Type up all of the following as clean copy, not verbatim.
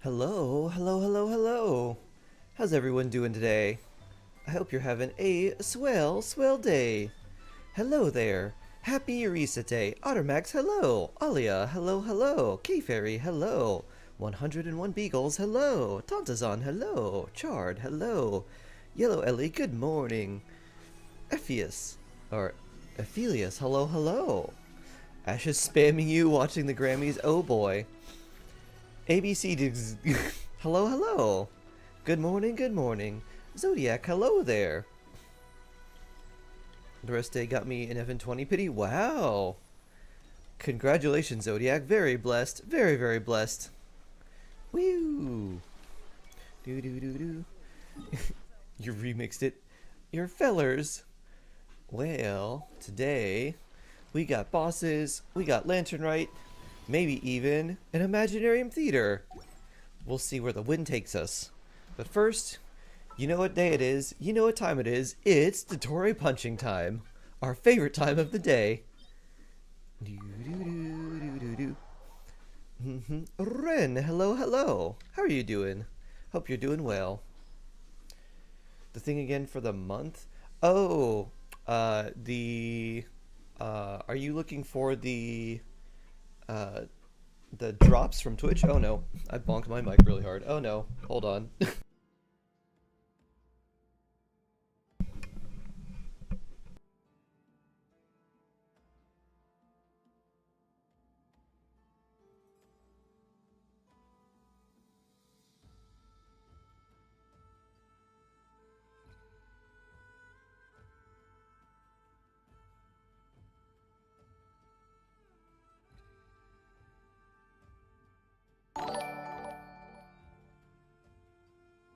Hello, hello, hello, hello. How's everyone doing today? I hope you're having a swell day. Hello there. Happy Eureka Day. Ottermax, hello. Alia, hello, hello. K-Fairy, hello. 101 Beagles, hello. Tontazon, hello. Chard, hello. Yellow Ellie, good morning. Ephius, or Ephelius, hello, hello. Ash is spamming you watching the Grammys, oh boy. ABC digs. Hello, hello. Good morning, good morning. Zodiac, hello there. The rest day got me an FN20 pity. Wow. Congratulations, Zodiac. Very blessed. Very, very blessed. Woo. Do do do do. You remixed it. Your fellers. Well, today we got bosses, we got Lantern Rite, maybe even an Imaginarium Theater. We'll see where the wind takes us. But first, you know what day it is, you know what time it is. It's Dottore punching time. Our favorite time of the day. Ren, hello, hello. How are you doing? Hope you're doing well. The thing again for the month? Oh, are you looking for the drops from Twitch? Oh no, I bonked my mic really hard. Oh no, hold on.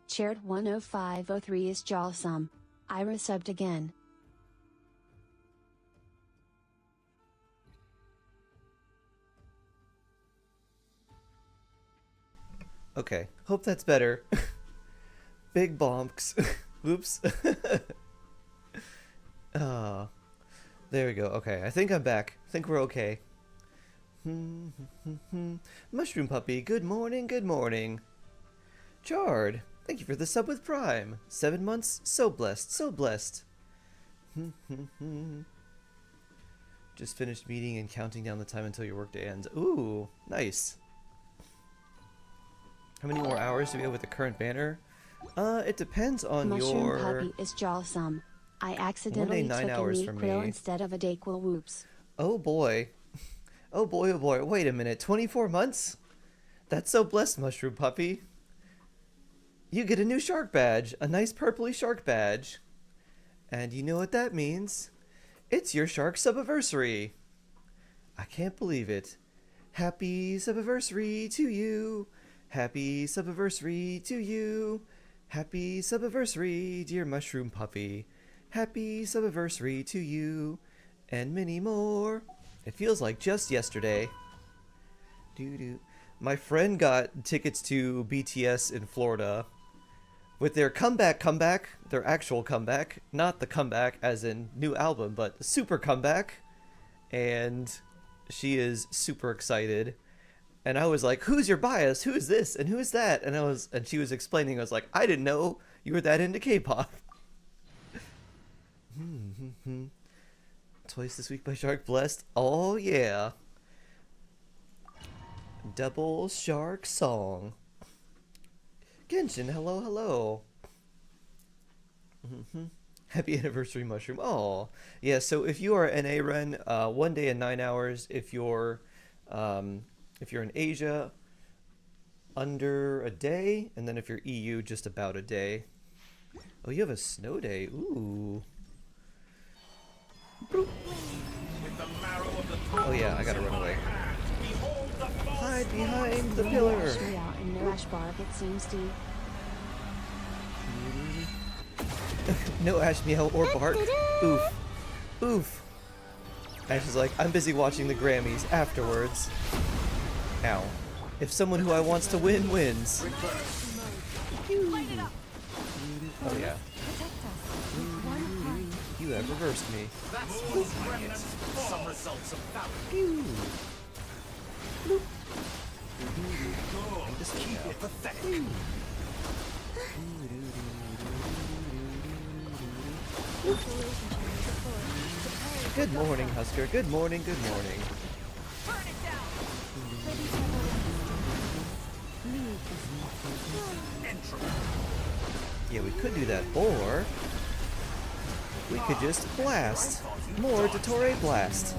Shared 10503 is Jawsome. Ira subbed again. Okay, hope that's better. Big bonks. Oops. Ah, there we go. Okay, I think I'm back. I think we're okay. Mushroom Puppy, good morning, good morning. Chard, thank you for the sub with Prime. 7 months, so blessed, so blessed. Just finished meeting and counting down the time until your workday ends. Ooh, nice. How many more hours do we have with the current banner? It depends on Mushroom Puppy is Jawsome. I accidentally took a Nequil instead of a Dayquil. Whoops. Oh boy. Oh boy, oh boy. Wait a minute. 24 months? That's so blessed, Mushroom Puppy. You get a new shark badge. A nice purpley shark badge. And you know what that means? It's your shark subiversary. I can't believe it. Happy subiversary to you. Happy subiversary to you. Happy subiversary, dear Mushroom Puppy. Happy subiversary to you. And many more. It feels like just yesterday. Doo-doo. My friend got tickets to BTS in Florida with their comeback, their actual comeback, not the comeback as in new album, but super comeback. And she is super excited. And I was like, who's your bias? Who is this? And who is that? And she was explaining, I was like, I didn't know you were that into K-pop. Twice this week by Shark Blessed. Oh yeah. Double shark song. Genshin, hello, hello. Happy anniversary, Mushroom. Oh, yeah. So if you are NA Ren, 1 day and 9 hours. If you're in Asia, under a day, and then if you're EU, just about a day. Oh, you have a snow day. Ooh. Oh yeah, I gotta run away. Hide behind the pillar. In the Ash Bark, it seems to. No Ash meow or bark. Oof. Oof. Ash is like, I'm busy watching the Grammys afterwards. Ow. If someone who I wants to win wins. Oh yeah. You have reversed me. Some results of valor. I'm just keep it pathetic. Good morning, Husker. Good morning, good morning. Burn it down. Yeah, we could do that, or we could just blast. More Dottore blast.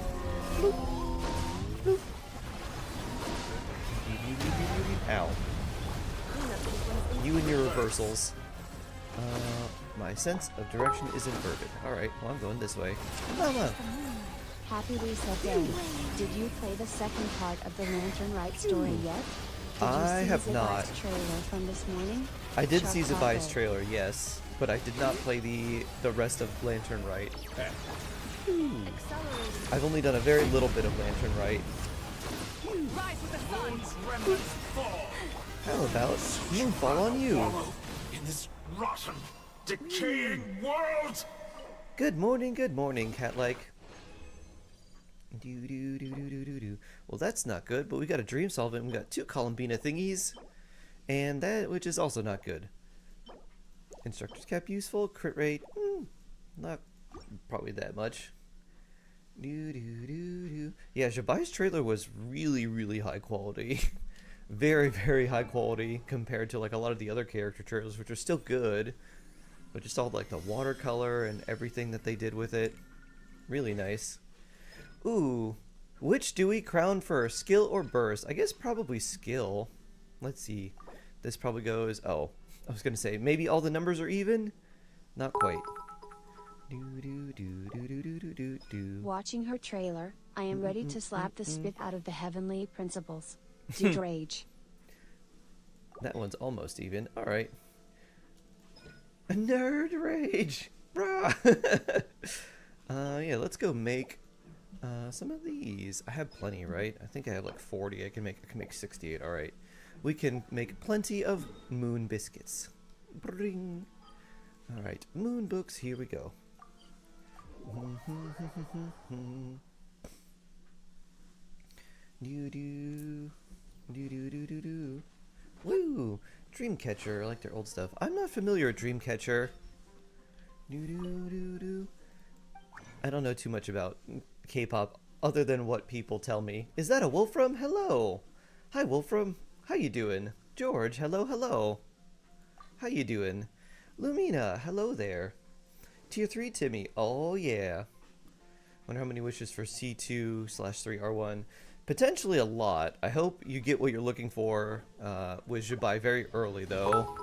Bloop. Bloop. Ow. You and your reversals. My sense of direction is inverted. Alright, well I'm going this way. Mama! Happy reset day. Did you play the second part of the Lantern Right story yet? I have not. Did you see Zabai's trailer from this morning? I did see Shark Zabai's Taco. trailer, yes, but I did not play the rest of Lantern Right. I've only done a very little bit of Lantern Right. Rise with the sun. Remnants fall. How about Moonfall on you? Wallow in this rotten, decaying world. Good morning, cat-like. Do. Well, that's not good, but we got a dream solvent. We got 2 Columbina thingies, and that which is also not good. Instructor's cap useful, crit rate, not probably that much. Yeah, Zabai's trailer was really high quality. Very high quality compared to like a lot of the other character trailers, which are still good, but just all like the watercolor and everything that they did with it. Really nice. Ooh, which do we crown first, skill or burst? I guess probably skill. Let's see. This probably goes, oh, I was gonna say maybe all the numbers are even? Not quite. Watching her trailer, I am ready to slap the spit out of the heavenly principles. Dude rage. That one's almost even. Alright. A nerd rage! Rah! Yeah, let's go make some of these. I have plenty, right? I think I have like 40. I can make 68. Alright. We can make plenty of moon biscuits. Bring. Alright, moon books, here we go. Do. Woo! Dreamcatcher, I like their old stuff. I'm not familiar with Dreamcatcher. I don't know too much about K-pop other than what people tell me. Is that a Wolfram? Hello! Hi Wolfram, how you doing? George, hello. How you doing? Lumina, hello there. Tier 3 Timmy, oh yeah. Wonder how many wishes for C2/3R1. Potentially a lot. I hope you get what you're looking for with Zabai very early though.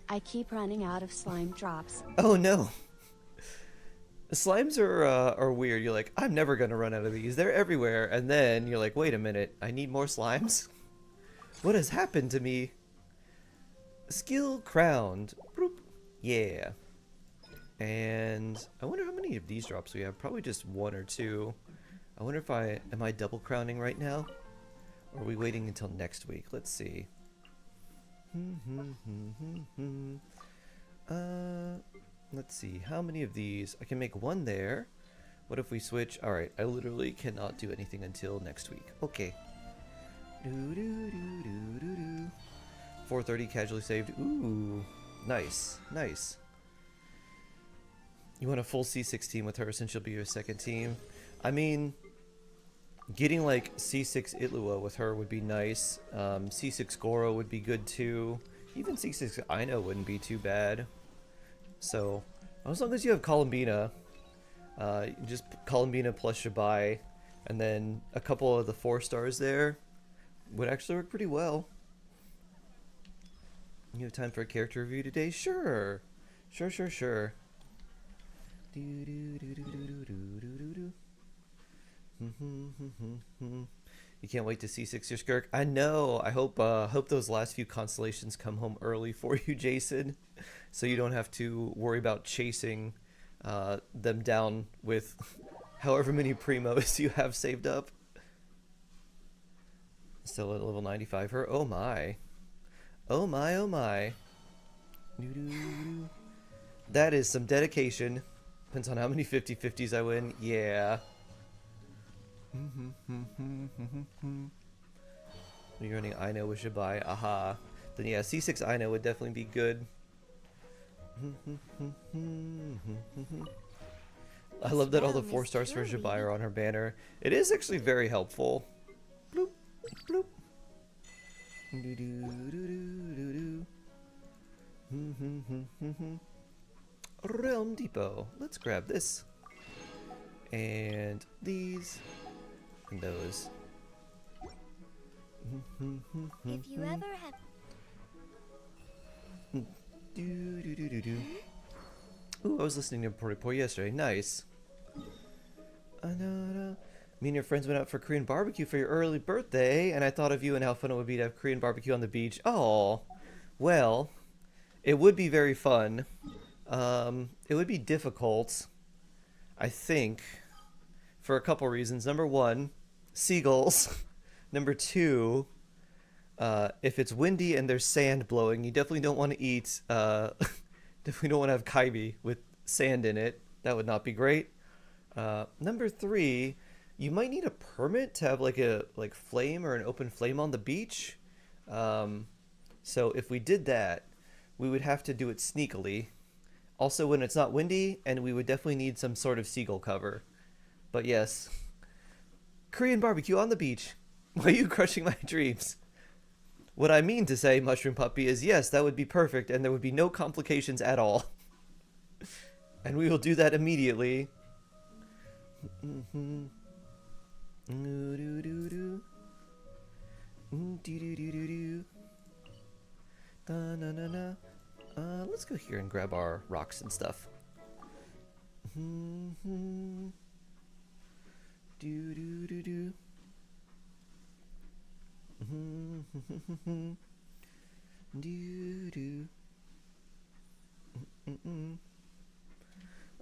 I keep running out of slime drops. Oh no. Slimes are weird. You're like, I'm never gonna run out of these. They're everywhere, and then you're like, wait a minute, I need more slimes? What has happened to me? Skill crowned. Boop. Yeah. And I wonder how many of these drops we have. Probably just 1 or 2. I wonder if am I double crowning right now? Or are we waiting until next week? Let's see. Let's see. How many of these? I can make 1 there. What if we switch? Alright, I literally cannot do anything until next week. Okay. 430 casually saved. Ooh. Nice. You want a full C6 team with her since she'll be your second team? I mean, getting like C6 Itlua with her would be nice. C6 Goro would be good too. Even C6 Aino wouldn't be too bad. So, as long as you have Columbina, just Columbina plus Zabai, and then a couple of the 4 stars there would actually work pretty well. You have time for a character review today? Sure. You can't wait to see C6 your Skirk. I know. I hope those last few constellations come home early for you, Jason, so you don't have to worry about chasing them down with however many primos you have saved up. Still at level 95. Her. Oh my. Oh my. That is some dedication. Depends on how many 50/50s I win. Yeah. You're running Ino with Shibai. Aha. Then yeah, C6 Ino would definitely be good. I love that all the 4 stars for Shibai are on her banner. It is actually very helpful. Bloop, bloop. Realm Depot. Let's grab this. And these. And those. If you ever have... Ooh, I was listening to Report yesterday. Nice. Me and your friends went out for Korean barbecue for your early birthday, and I thought of you and how fun it would be to have Korean barbecue on the beach. Oh, well, it would be very fun. It would be difficult, I think, for a couple reasons. Number one, seagulls. Number two, if it's windy and there's sand blowing, you definitely don't want to eat, definitely don't want to have kaibi with sand in it. That would not be great. Number three, you might need a permit to have like a flame or an open flame on the beach. So if we did that, we would have to do it sneakily. Also when it's not windy, and we would definitely need some sort of seagull cover. But yes, Korean barbecue on the beach. Why are you crushing my dreams? What I mean to say, Mushroom Puppy, is yes, that would be perfect, and there would be no complications at all. And we will do that immediately. Let's go here and grab our rocks and stuff.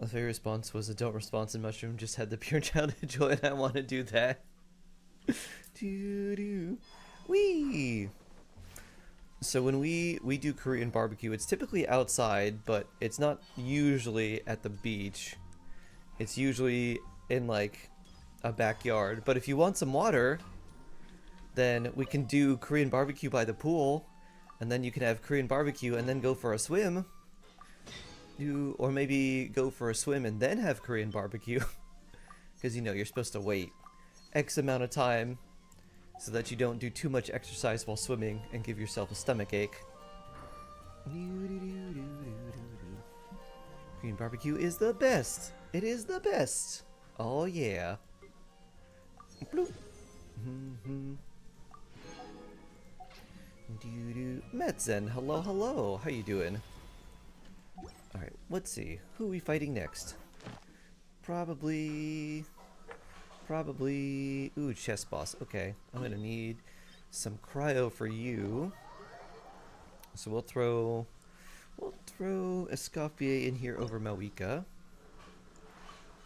My favorite response was a don't response, and Mushroom just had the pure childhood joy, and I want to do that. Wee! So when we do Korean barbecue, it's typically outside, but it's not usually at the beach. It's usually in like a backyard. But if you want some water, then we can do Korean barbecue by the pool, and then you can have Korean barbecue and then go for a swim. Or maybe go for a swim and then have Korean barbecue. Because you know, you're supposed to wait X amount of time so that you don't do too much exercise while swimming and give yourself a stomach ache. Korean barbecue is the best. It is the best. Oh yeah. Bloop. Metzen, hello, hello. How you doing? Alright, let's see. Who are we fighting next? Probably... Ooh, chess boss. Okay, I'm gonna need some cryo for you. So we'll throw Escoffier in here over Melwika.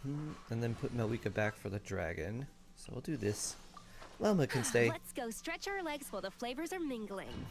And then put Melwika back for the dragon. So we'll do this. Lama can stay. Let's go stretch our legs while the flavors are mingling.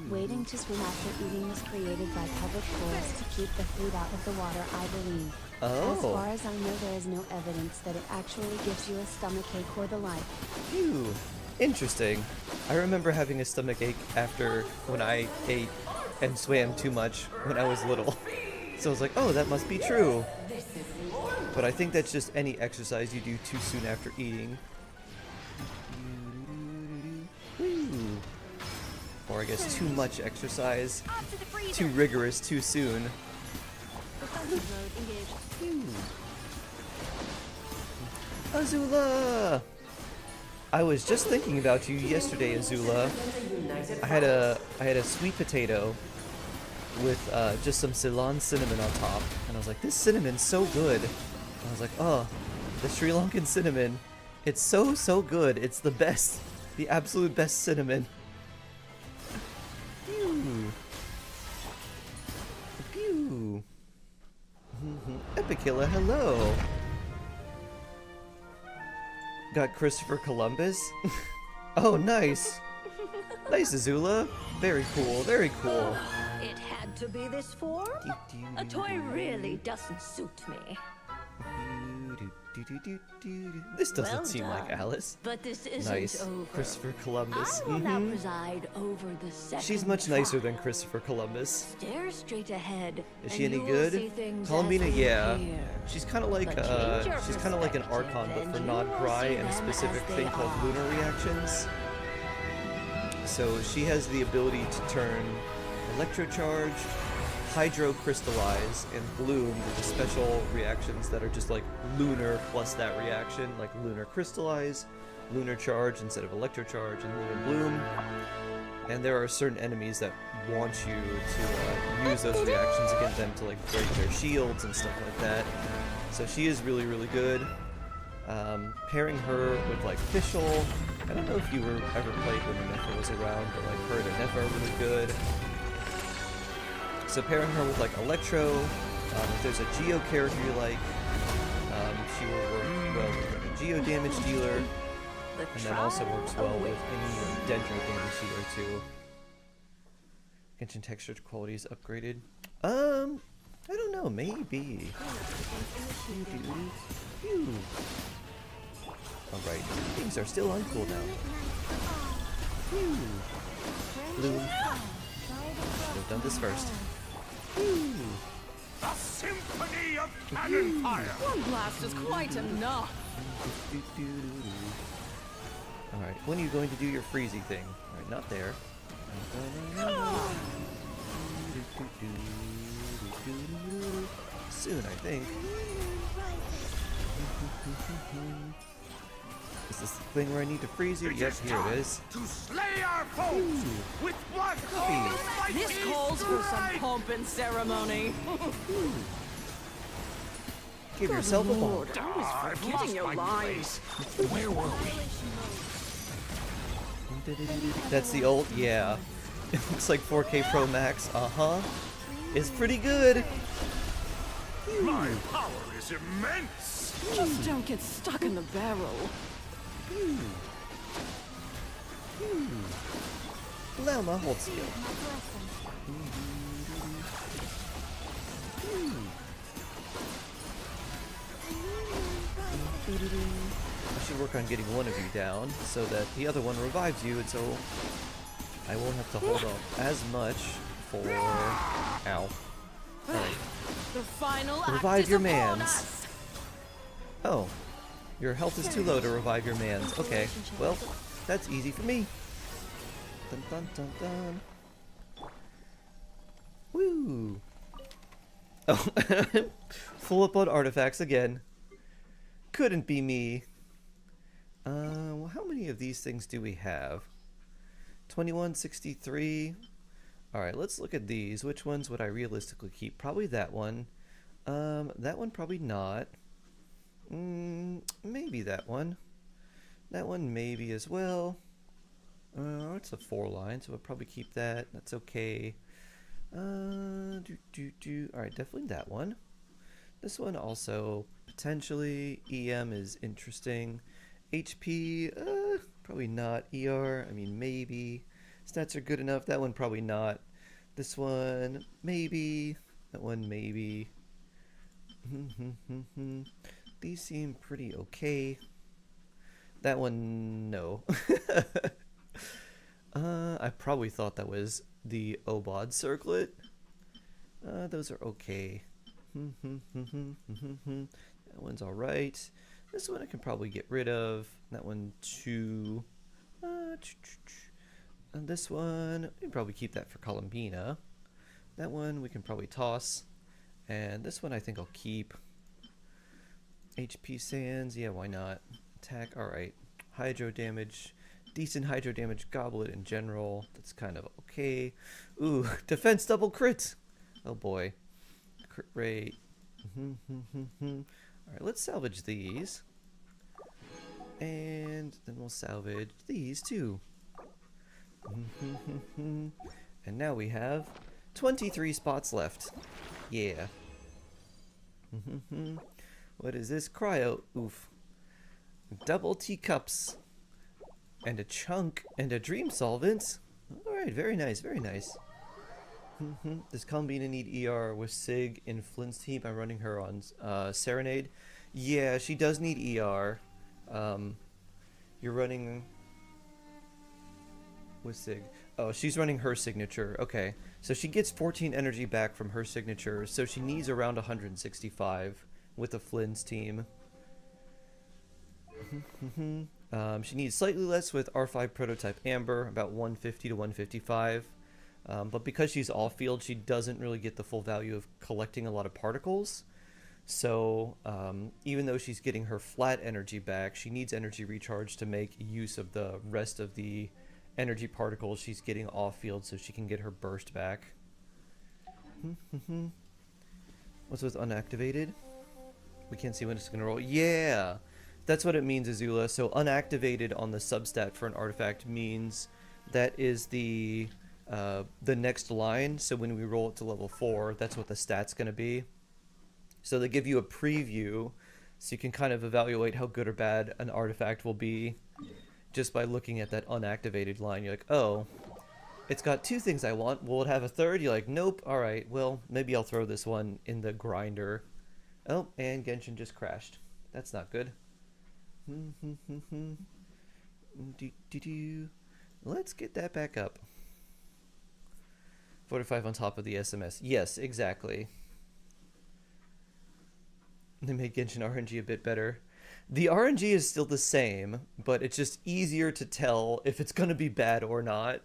Waiting to swim after eating was created by public pools to keep the food out of the water, I believe. Oh. As far as I know, there is no evidence that it actually gives you a stomachache or the like. Phew. Interesting. I remember having a stomach ache after when I ate and swam too much when I was little. So I was like, oh, that must be true. But I think that's just any exercise you do too soon after eating. Or I guess too much exercise, too rigorous too soon. Azula! I was just thinking about you yesterday, Azula. I had a sweet potato with just some Ceylon cinnamon on top, and I was like, this cinnamon's so good. And I was like, oh, the Sri Lankan cinnamon, it's so good. It's the best, the absolute best cinnamon. Pew. Pew. Epicilla, hello. Got Christopher Columbus. Oh, nice. Nice, Azula. Very cool, very cool. It had to be this form? A toy really doesn't suit me. This doesn't Well seem like done. Alice. But this isn't Nice. over. Christopher Columbus. I will now preside over the second She's much nicer than trial. Christopher Columbus. Stare straight ahead. Is she and any you will good? see things Columbina, as they yeah. appear. She's kind of like But change your she's kind of like an perspective, Archon, but and for you non-Cry will and a see them specific as they thing called are. lunar reactions. So she has the ability to turn electrocharge, hydrocrystallize, and bloom into special reactions that are just like lunar plus that reaction, like lunar crystallize, lunar charge instead of electrocharge, and lunar bloom. And there are certain enemies that want you to use those reactions against them to like break their shields and stuff like that. So she is really, really good. Pairing her with like Fischl. I don't know if you were ever played when Nefer was around, but like her and Nefer are really good. So pairing her with like Electro, if there's a Geo character you like, she will work well with like a Geo damage dealer, The and that also trial works well with awaits. any Dendro damage dealer too. Genshin texture quality is upgraded. I don't know, maybe. Alright, things are still on cooldown. Bloom. We've done this first. A symphony of cannon fire! One blast is quite enough. Alright, when are you going to do your freezy thing? Alright, not there. Soon, I think. Is this the thing where I need to freeze you? It Yep, is here time it is. to slay our foes with one almighty This calls for some strike! pomp and ceremony. Give yourself a bomb. Lord, I was I've forgetting lost your my lines. place. Where were we? That's the old, yeah. It looks like 4K Pro Max. Uh-huh. It's pretty good. My power is immense! Just don't get stuck in the barrel. Lelma, hold still. I should work on getting one of you down so that the other one revives you, and so I won't have to hold off as much for... Ow. Alright. The final Revive act is your upon mans. us. Oh. Your health is too low to revive your mans. Okay. Well, that's easy for me. Dun dun dun dun. Woo! Oh, full up on artifacts again. Couldn't be me. Well, how many of these things do we have? 2163. Alright, let's look at these. Which ones would I realistically keep? Probably that one. That one probably not. Maybe that one. That one maybe as well. It's a 4 line, so I'll probably keep that. That's okay. Alright, definitely that one. This one also, potentially. EM is interesting. HP, probably not. ER, I mean, maybe. Stats are good enough. That one, probably not. This one, maybe. That one, maybe. These seem pretty okay. That one, no. I probably thought that was the Obod circlet. Those are okay. That one's alright. This one I can probably get rid of. That one too. And this one, we can probably keep that for Columbina. That one we can probably toss. And this one I think I'll keep. HP Sands, yeah, why not? Attack, alright. Hydro damage. Decent hydro damage goblet in general. That's kind of okay. Ooh, defense double crit! Oh boy. Crit rate. Alright, let's salvage these. And then we'll salvage these too. And now we have 23 spots left. Yeah. What is this? Cryo. Oof. Double teacups. And a chunk and a dream solvent. Alright, very nice, very nice. Does Combina need ER with Sig in Flint's team? I'm running her on Serenade. Yeah, she does need ER. You're running with Sig. Oh, she's running her signature. Okay. So she gets 14 energy back from her signature, so she needs around 165 with the Flynn's team. She needs slightly less with R5 prototype Amber, about 150 to 155. But because she's off-field, she doesn't really get the full value of collecting a lot of particles. So even though she's getting her flat energy back, she needs energy recharge to make use of the rest of the energy particles she's getting off-field so she can get her burst back. What's with unactivated? We can't see when it's going to roll. Yeah! That's what it means, Azula. So unactivated on the substat for an artifact means that is the next line. So when we roll it to level 4, that's what the stat's going to be. So they give you a preview so you can kind of evaluate how good or bad an artifact will be just by looking at that unactivated line. You're like, oh, it's got 2 things I want. Will it have a third? You're like, nope. All right, well, maybe I'll throw this one in the grinder. Oh, and Genshin just crashed. That's not good. Let's get that back up. 45 on top of the SMS. Yes, exactly. They made Genshin RNG a bit better. The RNG is still the same, but it's just easier to tell if it's going to be bad or not.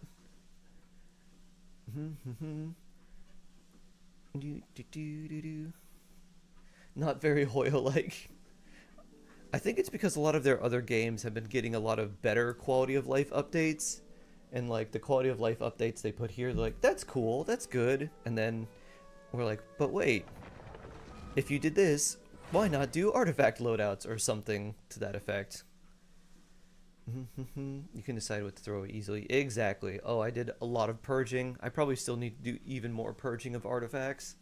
Not very Hoyo-like. I think it's because a lot of their other games have been getting a lot of better quality of life updates. And like the quality of life updates they put here, they're like, that's cool, that's good. And then we're like, but wait, if you did this, why not do artifact loadouts or something to that effect? You can decide what to throw easily. Exactly. Oh, I did a lot of purging. I probably still need to do even more purging of artifacts.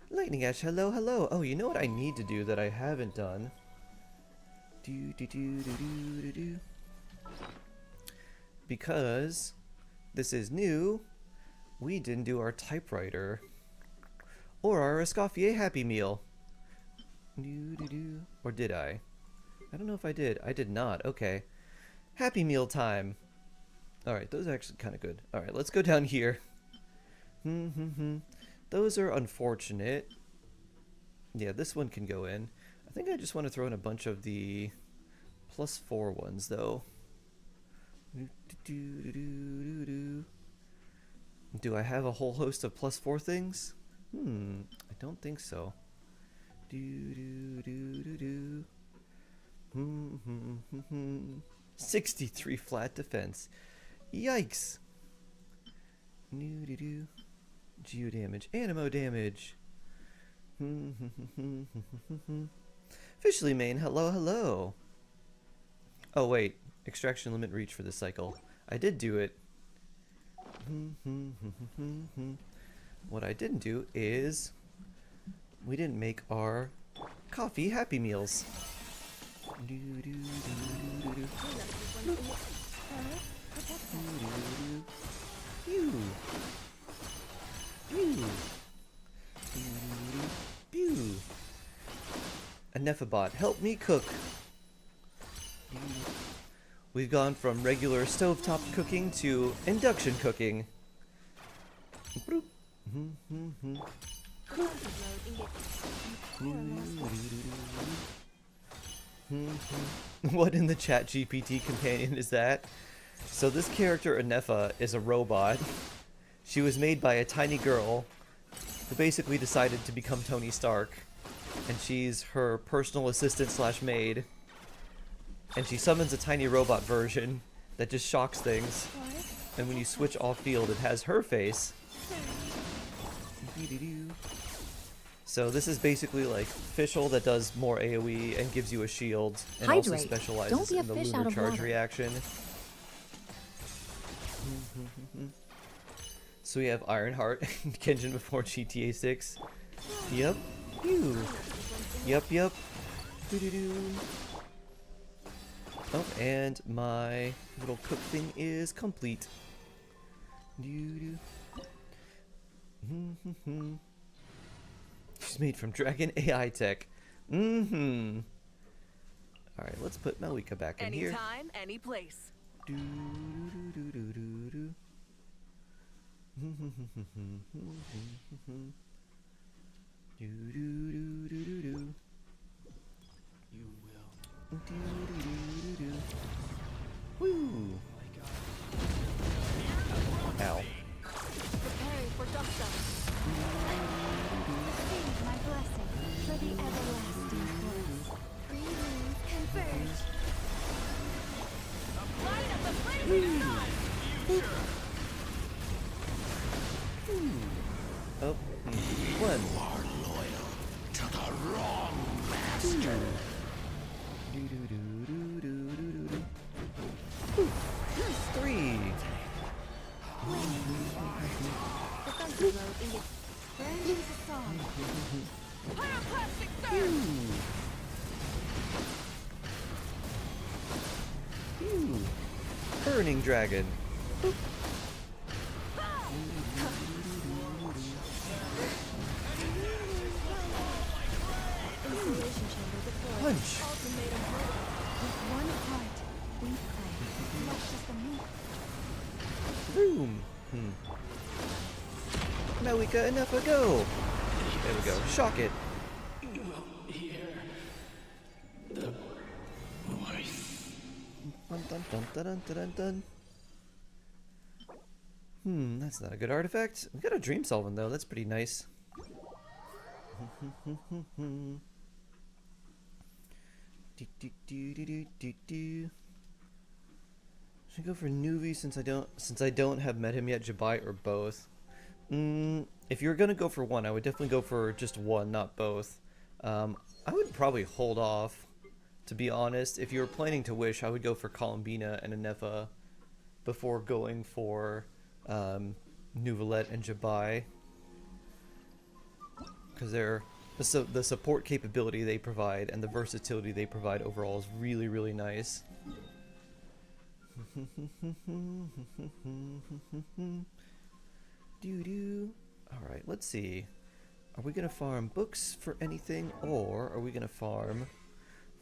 Lightning Ash, hello, hello. Oh, you know what I need to do that I haven't done? Because this is new, we didn't do our typewriter or our Escoffier Happy Meal. Or did I? I don't know if I did. I did not. Okay. Happy Meal time. Alright, those are actually kind of good. Alright, let's go down here. Those are unfortunate. Yeah, this one can go in. I think I just want to throw in a bunch of the +4 ones, though. Do I have a whole host of +4 things? I don't think so. 63 flat defense. Yikes. Geo damage, animo damage. Officially main, hello, hello. Oh wait, extraction limit reach for this cycle. I did do it. What I didn't do is we didn't make our coffee Happy Meals. A Nephibot, help me cook. We've gone from regular stovetop cooking to induction cooking. What in the chat GPT companion is that? So this character, Anefa, is a robot. She was made by a tiny girl who basically decided to become Tony Stark. And she's her personal assistant slash maid. And she summons a tiny robot version that just shocks things. And when you switch off field, it has her face. So this is basically like Fischl that does more AoE and gives you a shield. And Hydrate. also specializes Don't be a in the fish lunar out of charge water. reaction. So we have Ironheart and Genshin before GTA 6. Yep. Phew. Yep. Doo-doo-doo. Oh, and my little cook thing is complete. Doo-doo. She's made from Dragon AI tech. Alright, let's put Malika back in here. Anytime, any place. Doo-doo-doo-doo-doo-doo. Doo-doo-doo-doo-doo-doo. You will. Doo-doo-doo-doo-doo. Woo! Ow. Preparing for dust up. Receive my blessing for the everlasting force. Greetings converge. Light up the blazing sun! Oh, one. You are loyal to the wrong master. Doo-doo-doo-doo-doo-doo-doo. Three. The thunder mode in branding the song. Pyroclastic surge! Burning dragon. Insulation chamber deployed. Punch. Ultimatum murder. With one heart, we pray. Flesh is the meat. Boom. Malika, enough, go. There we go. Shock it. You will hear the voice. Dun, dun, dun, dun, dun, dun, dun. That's not a good artifact. We got a dream solvent though. That's pretty nice. Should I go for Nuvi since I don't have met him yet, Jabai, or both? If you're gonna go for one, I would definitely go for just one, not both. I would probably hold off, to be honest. If you were planning to wish, I would go for Columbina and Anefa before going for Nuvalet and Jabai, because they're the support capability they provide and the versatility they provide overall is really, really nice. Doo-doo. Alright, let's see. Are we gonna farm books for anything, or are we gonna farm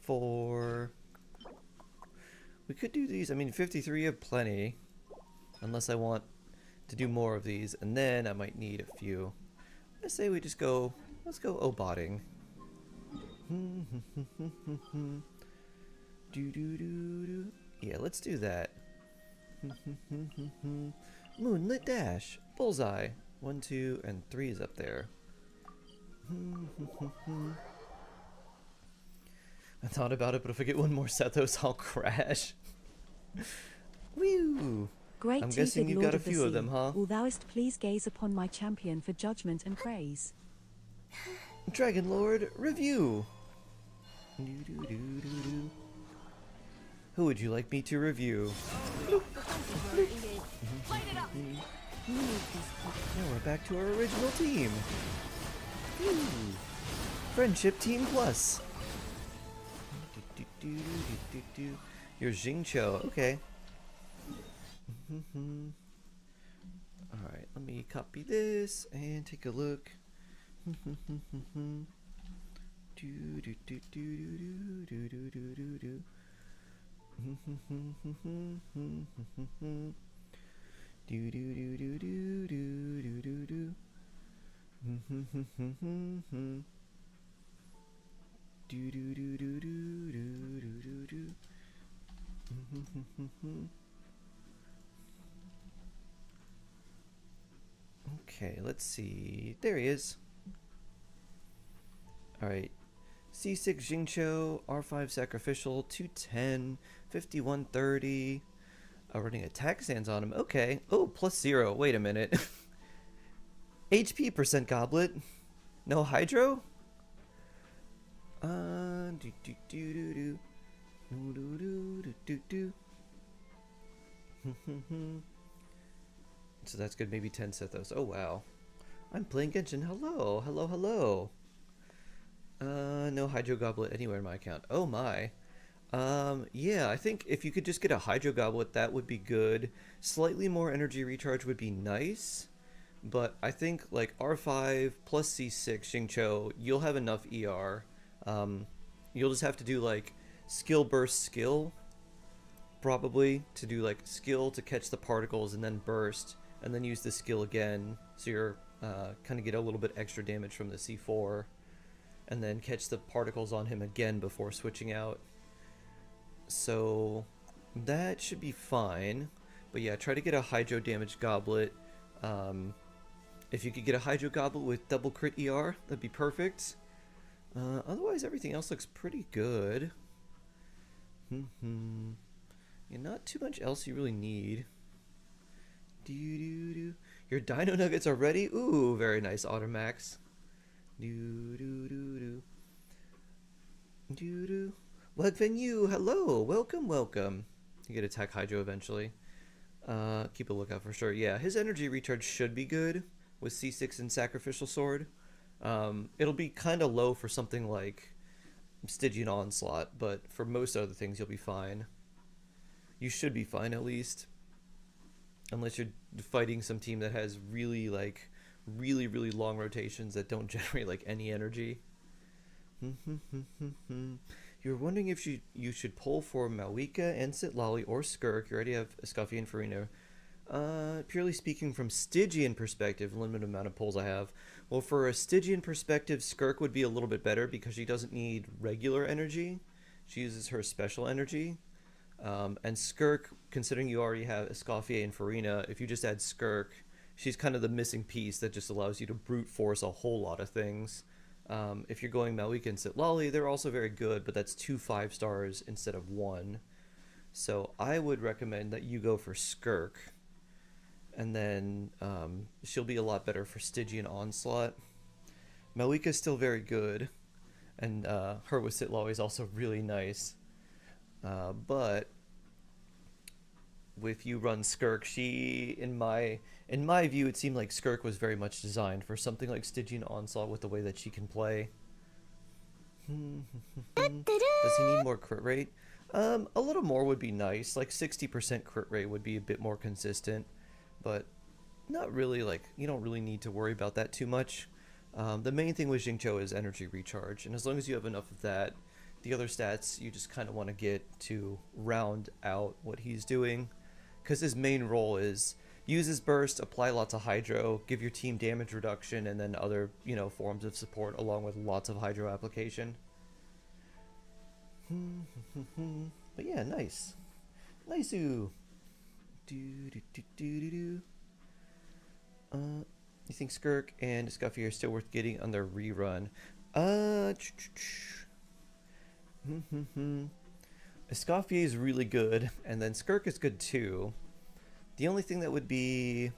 for... We could do these. I mean, 53 have plenty, unless I want to do more of these, and then I might need a few. I say we just go, let's go obotting. Do-do-do-do. Yeah, let's do that. Moonlit Dash. Bullseye. 1, 2, and 3 is up there. I thought about it, but if I get one more Sethos, I'll crash. Woo! Great I'm guessing you've Lord got a of the few of sea, them, huh? Will thou'st please gaze upon my champion for judgment and praise? Dragon Lord, review! Do-do-do-do-do. Who would you like me to review? Light it up! Now we're back to our original team. Woo. Friendship Team Plus. Do-do-do-do-do-do. You're Jingcho, okay. Alright, let me copy this and take a look. Do-do-do-do-do-do-do-do-do-do. Do-do-do-do-do-do-do-do-do. Do-do-do-do-do-do-do-do-do. Okay, let's see. There he is. Alright. C6 Jingcho, R5 Sacrificial, 210, 5130. Running attack stands on him. Okay. Oh, +0. Wait a minute. HP percent goblet. No hydro? Do do do do do. Do do do do do. So that's good. Maybe 10 Sethos. Oh wow. I'm playing Genshin. Hello. Hello, hello. No Hydro Goblet anywhere in my account. Oh my. Yeah, I think if you could just get a Hydro Goblet, that would be good. Slightly more energy recharge would be nice. But I think like R5 plus C6 Xingqiu, you'll have enough ER. You'll just have to do like skill burst skill, probably, to do like skill to catch the particles and then burst, and then use the skill again, so you're kind of get a little bit extra damage from the C4, and then catch the particles on him again before switching out. So that should be fine. But yeah, try to get a Hydro damage goblet. If you could get a Hydro Goblet with double crit ER, that'd be perfect. Otherwise, everything else looks pretty good. Yeah, not too much else you really need. Your Dino Nuggets are ready? Ooh, very nice, Automax. Wegvenue, hello, welcome, welcome. You get attack Hydro eventually. Keep a lookout for sure. Yeah, his energy recharge should be good with C6 and Sacrificial Sword. It'll be kind of low for something like Stygian Onslaught, but for most other things you'll be fine. You should be fine at least. Unless you're fighting some team that has really really long rotations that don't generate like any energy. You're wondering if you should pull for Malika, Ensit, Lolly, or Skirk. You already have Escoffier and Farina. Purely speaking from Stygian perspective, limited amount of pulls I have. Well, for a Stygian perspective, Skirk would be a little bit better because she doesn't need regular energy. She uses her special energy. And Skirk, considering you already have Escoffier and Farina, if you just add Skirk, she's kind of the missing piece that just allows you to brute force a whole lot of things. If you're going Malika and Sitlali, they're also very good, but that's 2 5-stars instead of 1. So I would recommend that you go for Skirk. And then she'll be a lot better for Stygian Onslaught. Malika's still very good. And her with Sitlali is also really nice. But if you run Skirk, she, in my view, it seemed like Skirk was very much designed for something like Stygian Onslaught with the way that she can play. Does he need more crit rate? A little more would be nice. Like 60% crit rate would be a bit more consistent, but not really. Like, you don't really need to worry about that too much. The main thing with Xingqiu is energy recharge, and as long as you have enough of that, the other stats you just kind of want to get to round out what he's doing. Because his main role is use his burst, apply lots of Hydro, give your team damage reduction, and then other, forms of support along with lots of Hydro application. But yeah, nice. Nice-oo. You think Skirk and Scuffy are still worth getting on their rerun? Escoffier is really good, and then Skirk is good too. The only thing that would be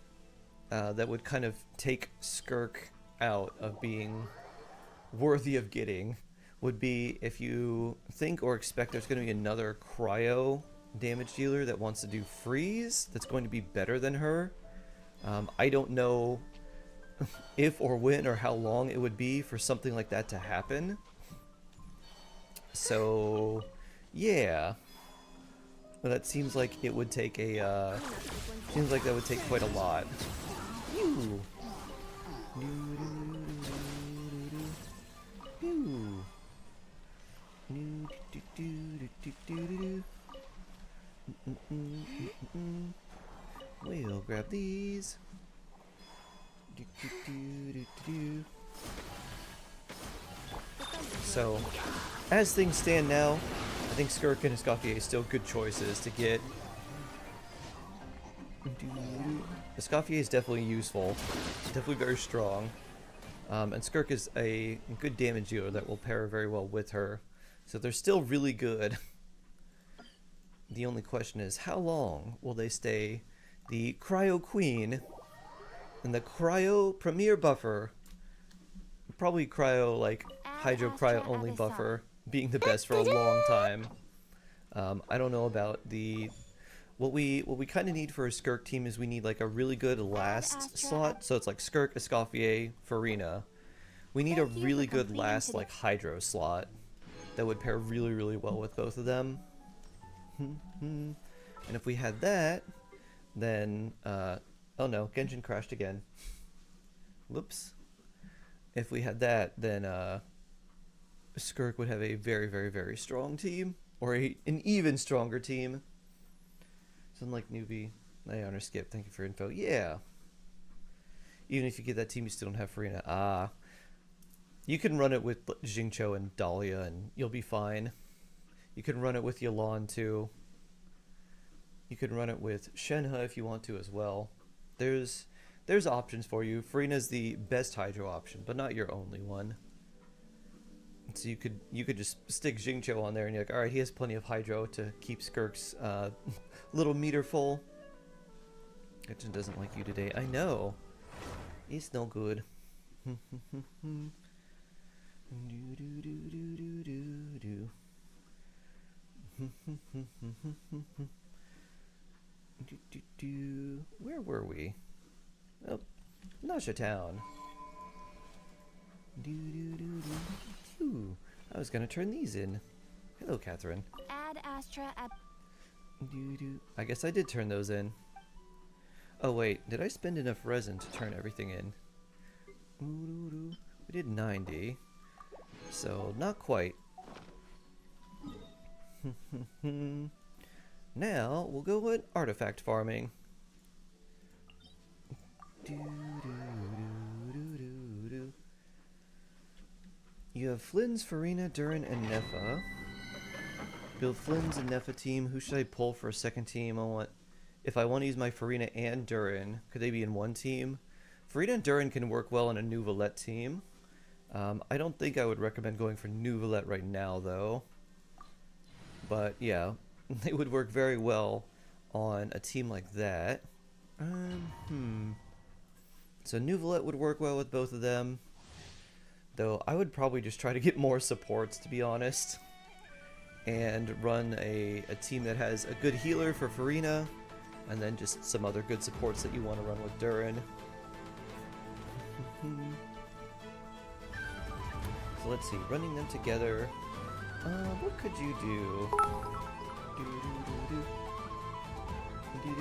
that would kind of take Skirk out of being worthy of getting would be if you think or expect there's going to be another cryo damage dealer that wants to do freeze that's going to be better than her. I don't know if or when or how long it would be for something like that to happen. So yeah, well, that seems like it would take a seems like that would take quite a lot. Pew. We'll grab these. So, as things stand now, I think Skirk and Escoffier are still good choices to get. Escoffier is definitely useful, definitely very strong, and Skirk is a good damage dealer that will pair very well with her. So they're still really good. The only question is, how long will they stay the Cryo Queen and the Cryo Premier Buffer? Probably Cryo, like Hydro Cryo only buffer being the best for a long time. I don't know about the what we kind of need for a Skirk team is we need like a really good last slot. So it's like Skirk, Escoffier, Farina. We need a Thank you really for good completing last today. like hydro slot that would pair really, really well with both of them. And if we had that, then oh no, Genshin crashed again. Whoops. If we had that, then Skirk would have a very, very, very strong team, or an even stronger team. So unlike newbie, I honor skip. Thank you for info. Yeah. Even if you get that team, you still don't have Farina. Ah. You can run it with Xingqiu and Dahlia, and you'll be fine. You can run it with Yelan too. You can run it with Shenhe if you want to as well. There's options for you. Farina's the best hydro option, but not your only one. So you could just stick Xingqiu on there, and you're like, all right, he has plenty of hydro to keep Skirk's little meter full. Genshin doesn't like you today. I know. It's no good. Where were we? Oh, Nasha Town. I was gonna turn these in. Hello, Catherine. Add Astra at I guess I did turn those in. Oh wait, did I spend enough resin to turn everything in? We did 90, so not quite. Now we'll go with artifact farming. You have Flynn's, Farina, Durin, and Nefa. Build Flynn's and Nefa team. Who should I pull for a second team? If I want to use my Farina and Durin, could they be in one team? Farina and Durin can work well in a New Valette team. I don't think I would recommend going for New Valette right now, though. But yeah, they would work very well on a team like that. So New Valette would work well with both of them. Though I would probably just try to get more supports, to be honest. And run a team that has a good healer for Farina. And then just some other good supports that you want to run with Durin. So let's see, running them together. What could you do?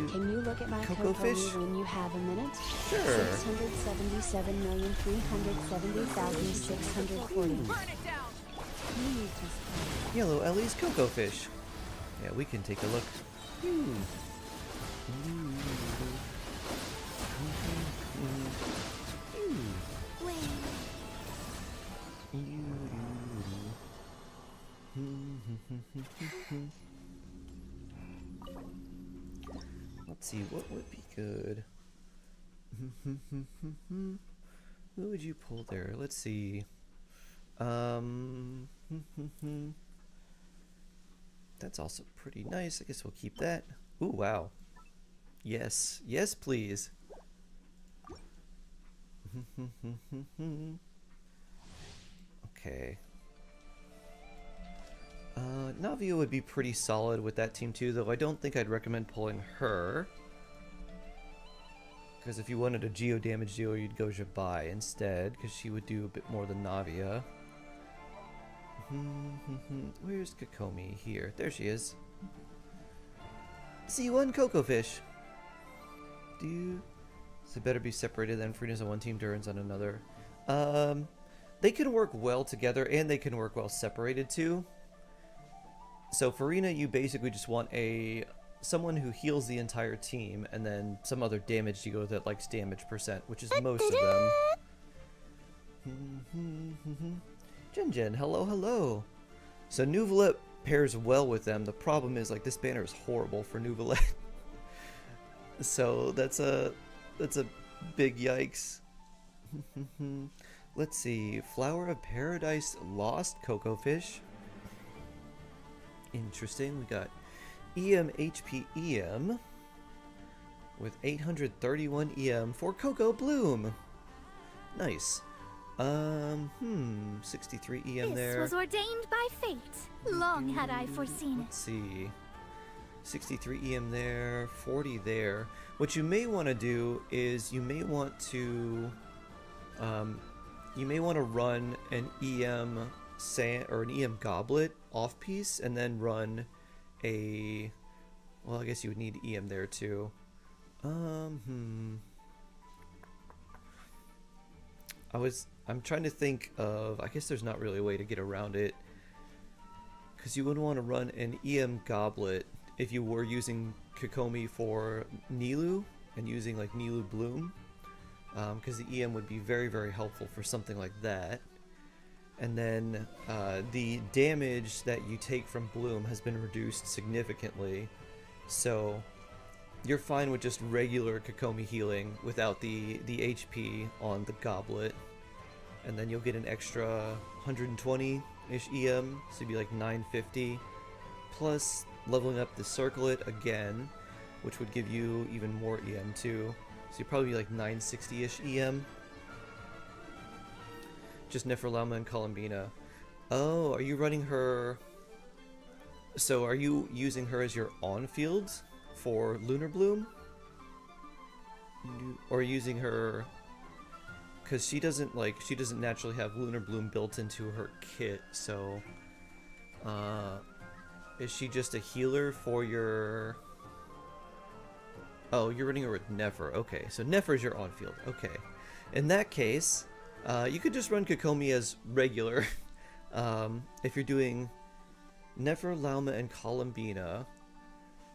Can you look at my Cocoa fish? when you have a minute? Sure. 677,370,640. Burn it down! Yellow Ellie's Cocoa Fish. Yeah, we can take a look. Let's see, what would be good? Who would you pull there? Let's see. That's also pretty nice. I guess we'll keep that. Ooh, wow. Yes. Yes, please. Okay. Navia would be pretty solid with that team too, though I don't think I'd recommend pulling her. Because if you wanted a geo damage dealer, you'd go Jabai instead, because she would do a bit more than Navia. Where's Kokomi? Here. There she is. C1 Cocoa Fish. So better be separated then. Farina's on one team, Durin's on another. They can work well together, and they can work well separated too. So Farina, you basically just want someone who heals the entire team, and then some other damage dealer that likes damage percent, which is most of them. Jen, hello. So New Valette pairs well with them. The problem is, like, this banner is horrible for New Valette. So that's a big yikes. Let's see. Flower of Paradise Lost Cocoa Fish. Interesting. We got EM HP EM with 831 EM for Cocoa Bloom. Nice. 63 EM there. This was ordained by fate. Long had I foreseen it. Let's see. 63 EM there, 40 there. What you may want to do is you may want to you may want to run an EM or an EM goblet off piece, and then run a. Well, I guess you would need EM there too. I'm trying to think of. I guess there's not really a way to get around it, because you would want to run an EM goblet if you were using Kokomi for Nilou and using like Nilou Bloom, because the EM would be very, very helpful for something like that. And then the damage that you take from Bloom has been reduced significantly, so you're fine with just regular Kokomi healing without the HP on the goblet. And then you'll get an extra 120-ish EM, so you'd be like 950, plus leveling up the circlet again, which would give you even more EM too, so you'd probably be like 960-ish EM. Just Neferlauma and Columbina. Oh, are you running her... So are you using her as your on-field for Lunar Bloom? Or using her... Because she doesn't naturally have Lunar Bloom built into her kit, so... is she just a healer for your... Oh, you're running her with Nefer. Okay, so Nefer's your on-field. Okay. In that case, you could just run Kokomi as regular. If you're doing Nefer, Lauma, and Columbina.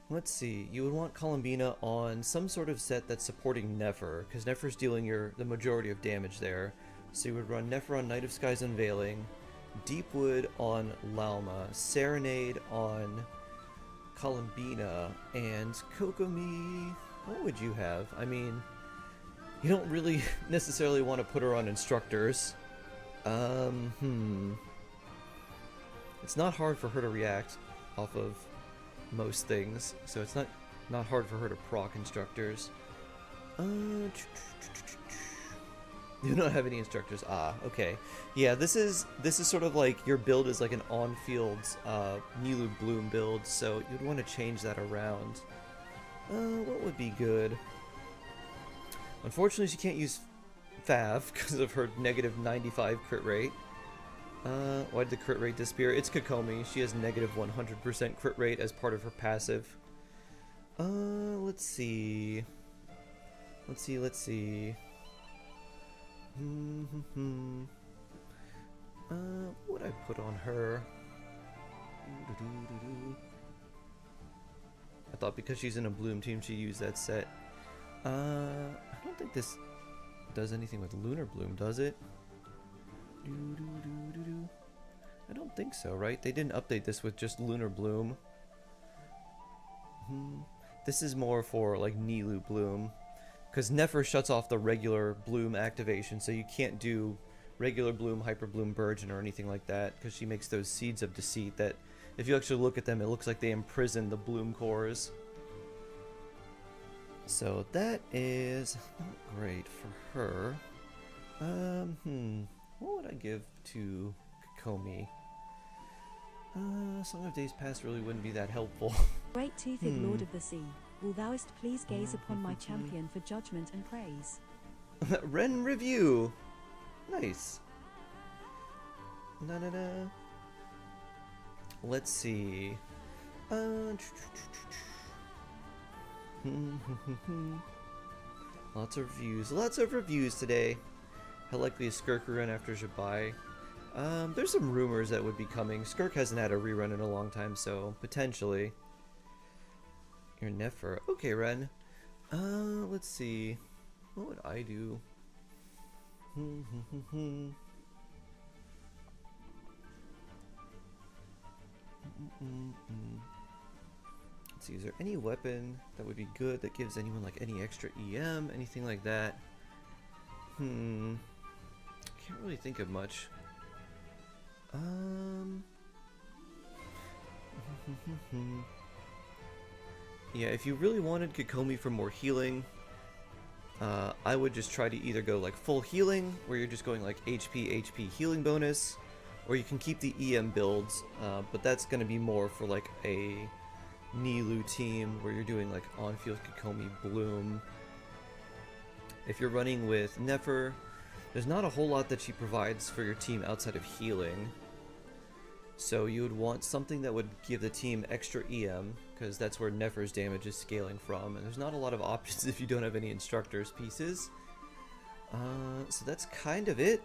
Let's see, you would want Columbina on some sort of set that's supporting Nefer, because Nefer's dealing the majority of damage there. So you would run Nefer on Night of Sky's Unveiling, Deepwood on Lauma, Serenade on Columbina, and Kokomi. What would you have? I mean, you don't really necessarily want to put her on instructors. It's not hard for her to react off of most things, so it's not hard for her to proc instructors. You don't have any instructors. Ah, okay. Yeah, this is sort of like your build is like an on-field Nilou Bloom build, so you'd want to change that around. What would be good? Unfortunately, she can't use Fav because of her negative 95 crit rate. Why did the crit rate disappear? It's Kokomi. She has negative 100% crit rate as part of her passive. Let's see. Let's see. What would I put on her? I thought because she's in a Bloom team, she used that set. I don't think this does anything with Lunar Bloom, does it? I don't think so, right? They didn't update this with just Lunar Bloom. This is more for like Nilou Bloom, because Nefer shuts off the regular Bloom activation, so you can't do regular Bloom, Hyper Bloom, Burgeon, or anything like that, because she makes those Seeds of Deceit that, if you actually look at them, it looks like they imprison the Bloom cores. So that is not great for her. What would I give to Kokomi? Song of Days Past really wouldn't be that helpful. Great-toothed Lord of the Sea, will thouest please gaze upon my champion for judgment and praise. Ren review! Nice. Na-na-na. Let's see. Lots of reviews today. How likely is Skirk rerun after Jabai? There's some rumors that would be coming. Skirk hasn't had a rerun in a long time, so potentially. Your Nefer. Okay, Ren. Let's see. What would I do? Let's see, is there any weapon that would be good that gives anyone like any extra EM, anything like that? Can't really think of much. Yeah, if you really wanted Kokomi for more healing, I would just try to either go like full healing, where you're just going like HP healing bonus, or you can keep the EM builds, but that's going to be more for like a Nilou team where you're doing like on-field Kokomi Bloom. If you're running with Nefer, there's not a whole lot that she provides for your team outside of healing. So you would want something that would give the team extra EM, because that's where Nefer's damage is scaling from, and there's not a lot of options if you don't have any instructor's pieces. So that's kind of it.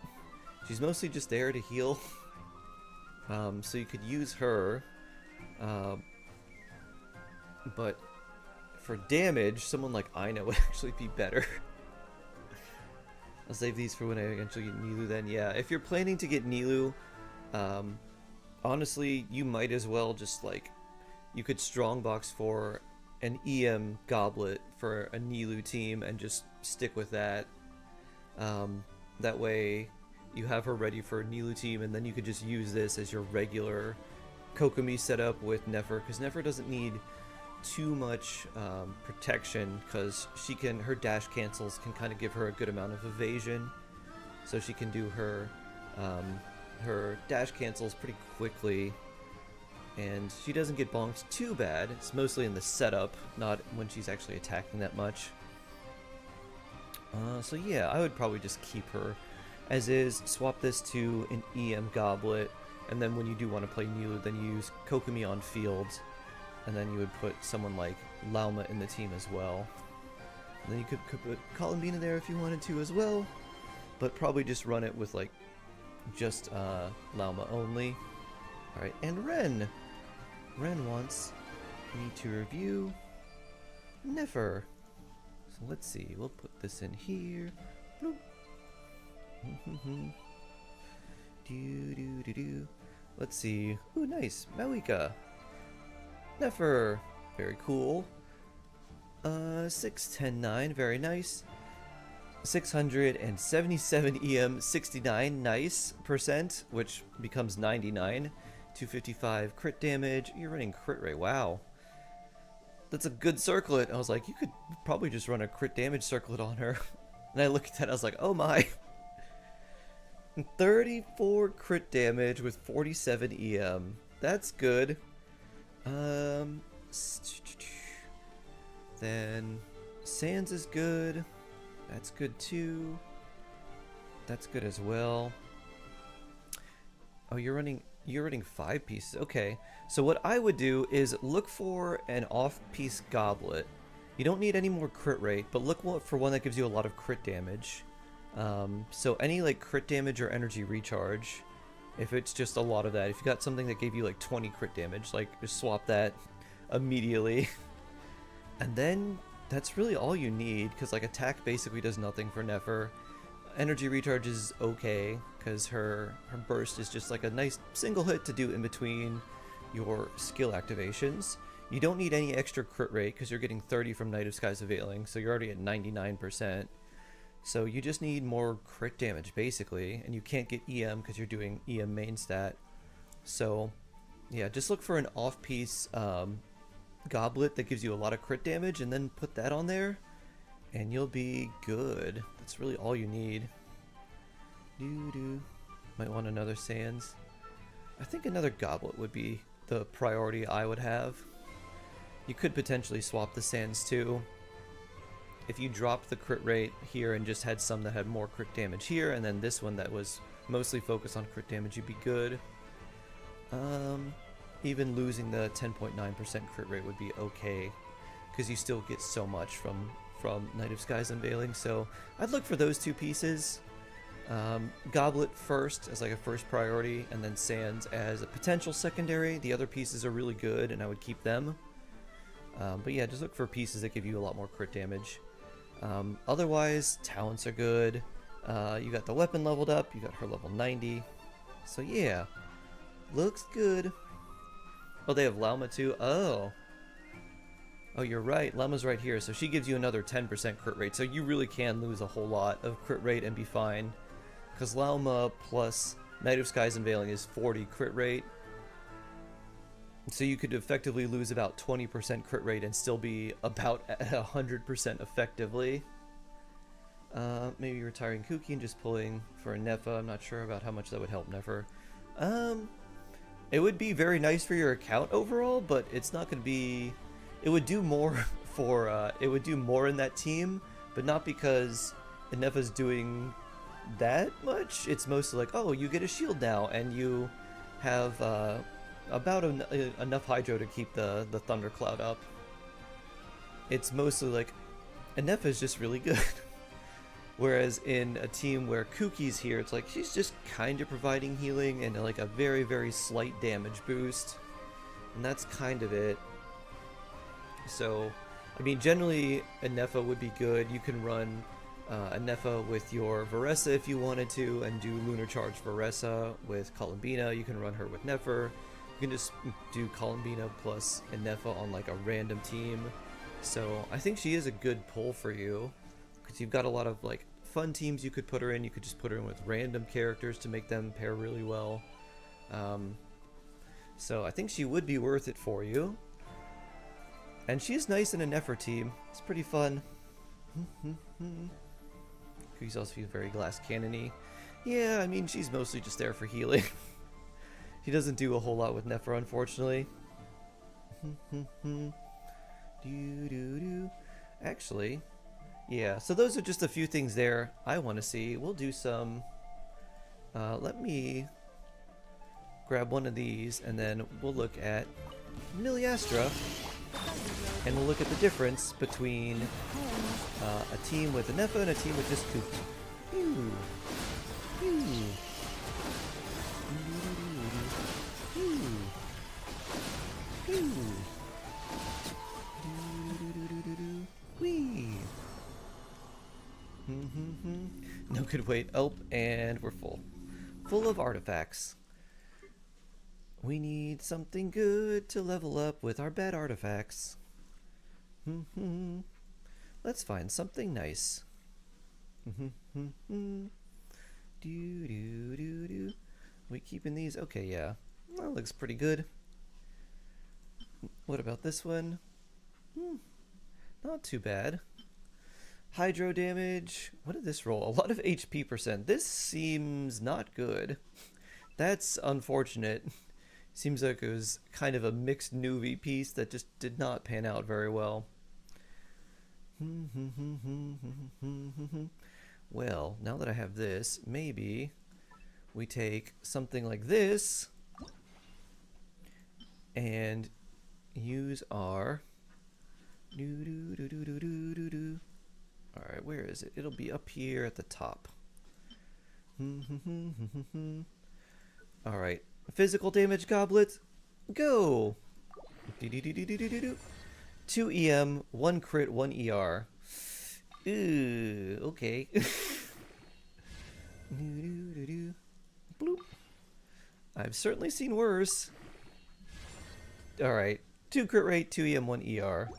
She's mostly just there to heal. So you could use her. But for damage, someone like Aina would actually be better. I'll save these for when I eventually get Nilou then. Yeah, if you're planning to get Nilou, honestly, you might as well just like, you could strongbox for an EM goblet for a Nilou team and just stick with that. That way you have her ready for a Nilou team, and then you could just use this as your regular Kokomi setup with Nefer, because Nefer doesn't need too much protection, because she can, her dash cancels can kind of give her a good amount of evasion, so she can do her her dash cancels pretty quickly, and she doesn't get bonked too bad. It's mostly in the setup, not when she's actually attacking that much. So yeah, I would probably just keep her as is, swap this to an EM goblet, and then when you do want to play Nilou, then you use Kokomi on field, and then you would put someone like Lauma in the team as well. And then you could put Columbina there if you wanted to as well, but probably just run it with like just Lauma only. Alright, and Ren! Ren wants me to review Nefer. So let's see, we'll put this in here. Bloop. Let's see. Ooh, nice. Malika. Nefer. Very cool. 610-9. Very nice. 677 EM 69. Nice percent, which becomes 99. 255 crit damage. You're running crit rate. Wow. That's a good circlet. I was like, you could probably just run a crit damage circlet on her. And I looked at that, I was like, oh my. 34 crit damage with 47 EM. That's good. Then Sans is good. That's good too. That's good as well. Oh, you're running 5 pieces. Okay. So what I would do is look for an off-piece goblet. You don't need any more crit rate, but look for one that gives you a lot of crit damage. So any like crit damage or energy recharge, if it's just a lot of that, if you got something that gave you like 20 crit damage, like just swap that immediately. And then that's really all you need, because like attack basically does nothing for Nefer. Energy recharge is okay, because her burst is just like a nice single hit to do in between your skill activations. You don't need any extra crit rate, because you're getting 30 from Night of Sky's Availing, so you're already at 99%. So you just need more crit damage, basically, and you can't get EM because you're doing EM main stat. So, yeah, just look for an off-piece goblet that gives you a lot of crit damage, and then put that on there, and you'll be good. That's really all you need. Might want another Sans. I think another goblet would be the priority I would have. You could potentially swap the Sans too. If you dropped the crit rate here and just had some that had more crit damage here, and then this one that was mostly focused on crit damage, you'd be good. Even losing the 10.9% crit rate would be okay, because you still get so much from Night of Sky's Unveiling. So I'd look for those 2 pieces. Goblet first as like a first priority, and then Sans as a potential secondary. The other pieces are really good, and I would keep them. But yeah, just look for pieces that give you a lot more crit damage. Otherwise, talents are good. You got the weapon leveled up, you got her level 90. So yeah, looks good. Oh, they have Lauma too? Oh, you're right. Lauma's right here, so she gives you another 10% crit rate. So you really can lose a whole lot of crit rate and be fine. Because Lauma plus Night of Sky's Unveiling is 40 crit rate. So you could effectively lose about 20% crit rate and still be about at 100% effectively. Maybe retiring Kuki and just pulling for a Nefa. I'm not sure about how much that would help Nefer. It would be very nice for your account overall, but it's not going to be... It would do more for... it would do more in that team, but not because Nefa's doing that much. It's mostly like, oh, you get a shield now, and you have about enough hydro to keep the thundercloud up. It's mostly like, Anefa is just really good. Whereas in a team where Kuki's here, it's like she's just kind of providing healing and like a very, very slight damage boost. And that's kind of it. So, I mean, generally, Anefa would be good. You can run Anefa with your Varessa if you wanted to, and do Lunar Charge Varessa with Columbina. You can run her with Nefer. You can just do Columbina plus Anefa on like a random team. So, I think she is a good pull for you. Because you've got a lot of like fun teams you could put her in. You could just put her in with random characters to make them pair really well. So I think she would be worth it for you. And she's nice in a Nefer team. It's pretty fun. She's also very glass cannon-y. Yeah, I mean, she's mostly just there for healing. She doesn't do a whole lot with Nefer, unfortunately. Actually, yeah, so those are just a few things there I want to see. We'll do some... let me grab one of these, and then we'll look at Miliastra, and we'll look at the difference between a team with Anefa and a team with just Kuki. Pew. Pew. Pew. Whee. No good wait. Oh, and we're full. Full of artifacts. We need something good to level up with our bad artifacts. Let's find something nice. We keeping these? Okay, yeah. That looks pretty good. What about this one? Not too bad. Hydro damage. What did this roll? A lot of HP percent. This seems not good. That's unfortunate. Seems like it was kind of a mixed Nuvi piece that just did not pan out very well. Well, now that I have this, maybe we take something like this and use our... Alright, where is it? It'll be up here at the top. Alright. Physical damage goblet, go! 2 EM, 1 crit, 1 ER. Ooh, okay. Bloop. I've certainly seen worse. Alright, 2 crit rate, 2 EM, 1 ER.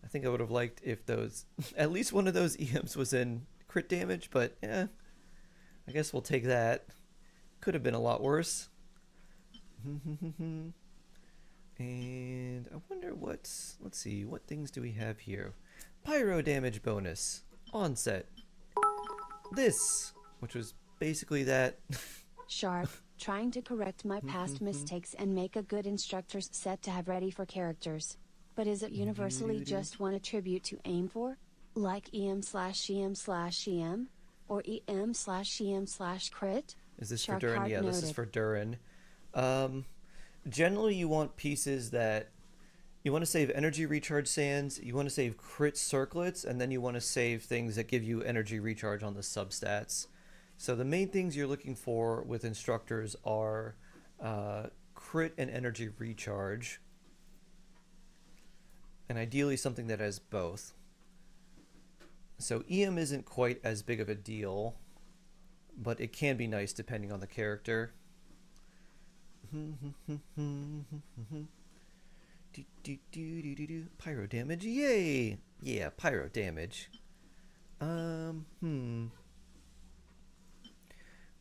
I think I would have liked if those, at least one of those EMs was in crit damage, but I guess we'll take that. Could have been a lot worse. And I wonder what's... Let's see, what things do we have here? Pyro damage bonus. Onset. This, which was basically that. Sharp, trying to correct my past mistakes and make a good instructor's set to have ready for characters. But is it universally just one attribute to aim for? Like EM/EM/EM? Or EM/EM/crit? Is this for Durin? Yeah, this is for Durin. Generally, you want pieces that... You want to save energy recharge sands, you want to save crit circlets, and then you want to save things that give you energy recharge on the substats. So the main things you're looking for with instructors are crit and energy recharge. And ideally something that has both. So EM isn't quite as big of a deal, but it can be nice depending on the character. Pyro damage, yay! Yeah, pyro damage. We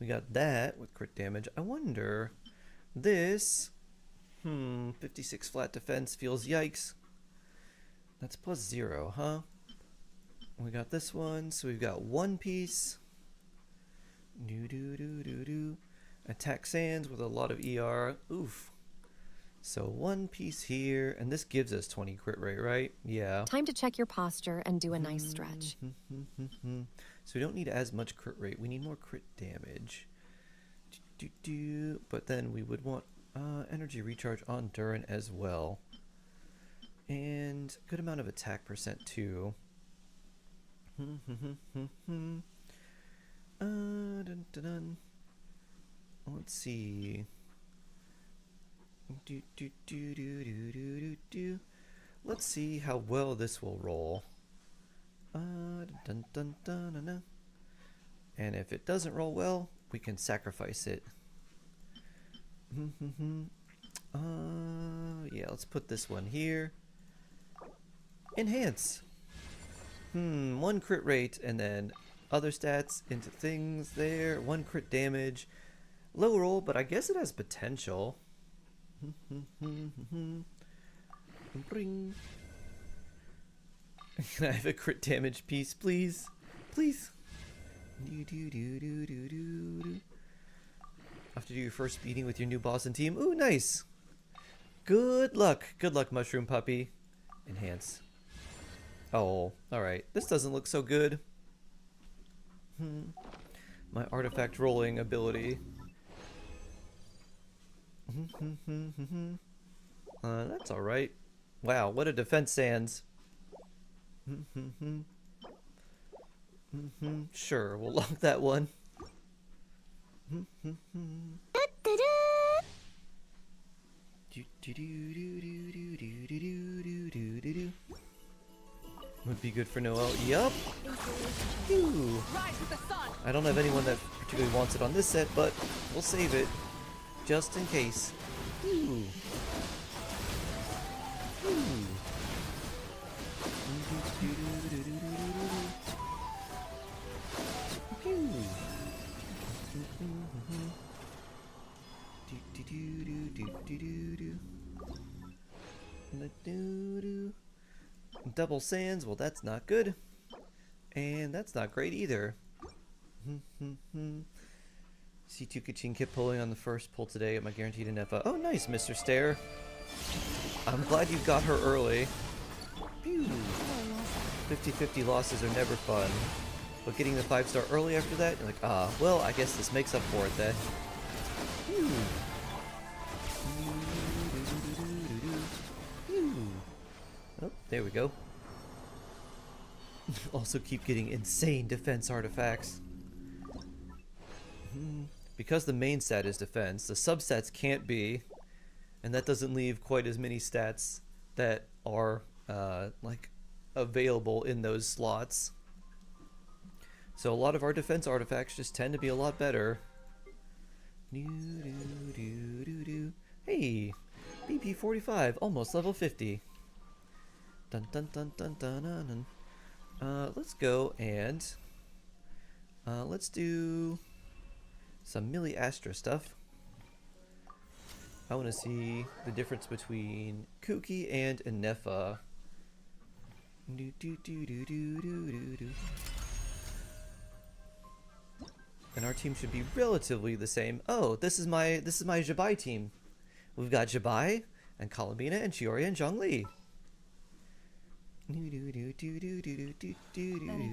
got that with crit damage. I wonder, this, 56 flat defense feels yikes. That's +0, huh? We got this one, so we've got one piece. Attack sands with a lot of ER. Oof. So one piece here, and this gives us 20 crit rate, right? Yeah. Time to check your posture and do a nice stretch. So we don't need as much crit rate. We need more crit damage. But then we would want energy recharge on Durin as well. And good amount of attack percent too. Let's see. Let's see how well this will roll. And if it doesn't roll well, we can sacrifice it. Yeah, let's put this one here. Enhance. 1 crit rate, and then other stats into things there. 1 crit damage. Low roll, but I guess it has potential. Bring. Can I have a crit damage piece, please? Please. Have to do your first meeting with your new boss and team. Ooh, nice. Good luck. Good luck, Mushroom Puppy. Enhance. Oh, alright. This doesn't look so good. My artifact rolling ability. That's alright. Wow, what a defense sans. Sure, we'll lock that one. Would be good for Noel. Yup. Ooh. I don't have anyone that particularly wants it on this set, but we'll save it just in case. Ooh. Ooh. Double sands, well that's not good. And that's not great either. C2 Kachin kept pulling on the first pull today at my guaranteed NFA. Oh nice, Mr. Stare. I'm glad you got her early. 50-50 losses are never fun. But getting the 5-star early after that, you're like, ah, well, I guess this makes up for it then. Oh, there we go. Also keep getting insane defense artifacts. Because the main stat is defense, the substats can't be, and that doesn't leave quite as many stats that are like available in those slots. So a lot of our defense artifacts just tend to be a lot better. Hey, BP45, almost level 50. Dun dun dun dun dun dun. Let's go and let's do some Millie Astra stuff. I want to see the difference between Kuki and Inefa. And our team should be relatively the same. Oh, this is my Jabai team. We've got Jabai and Kalamina and Chiori and Zhongli. Any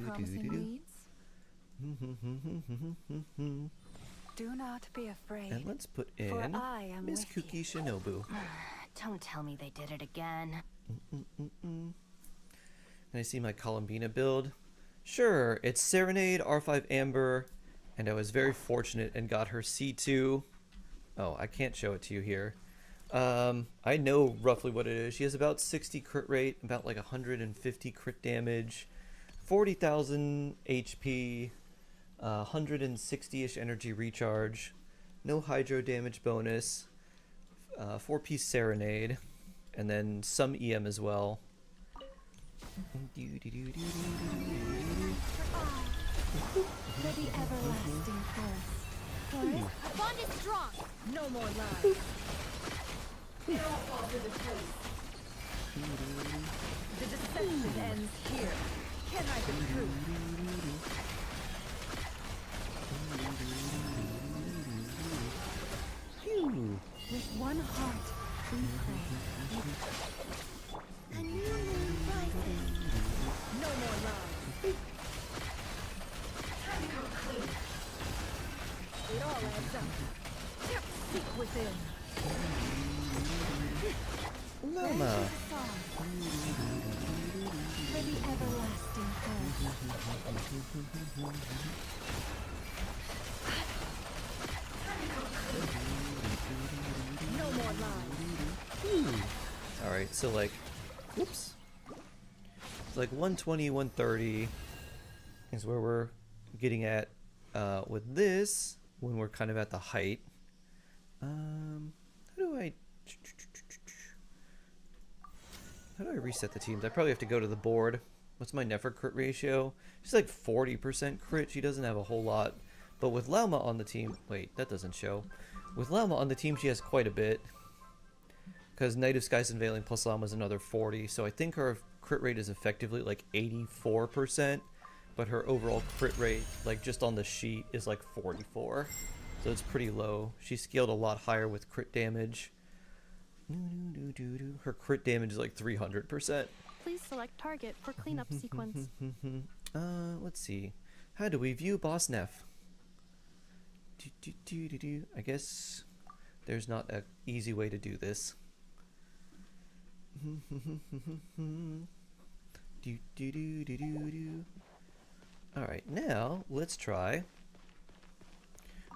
promising leads? Do not be afraid. And let's put For in I am Miss with Kuki you. Shinobu. Don't tell me they did it again. And I see my Columbina build. Sure, it's Serenade, R5 Amber, and I was very fortunate and got her C2. Oh, I can't show it to you here. I know roughly what it is. She has about 60 crit rate, about like 150 crit damage, 40,000 HP, 160-ish energy recharge, no hydro damage bonus, 4-piece Serenade, and then some EM as well. For the everlasting forest. Our bond is strong. No more lies. The deception ends here. Can I be true? With one heart, we pray. A new moon rises. No more lies. within. Llama. For the everlasting curse. No more lies. Alright, so like, whoops. It's like 120, 130 is where we're getting at with this when we're kind of at the height. How do I reset the teams? I probably have to go to the board. What's my Nefer crit ratio? She's like 40% crit. She doesn't have a whole lot. But with Lauma on the team... Wait, that doesn't show. With Lauma on the team, she has quite a bit. Because Knight of Skies Unveiling plus Lauma is another 40. So I think her crit rate is effectively like 84%. But her overall crit rate, like just on the sheet, is like 44. So it's pretty low. She's scaled a lot higher with crit damage. Her crit damage is like 300%. Please select target for cleanup sequence. Let's see. How do we view Boss Neff? I guess there's not an easy way to do this. Alright, now let's try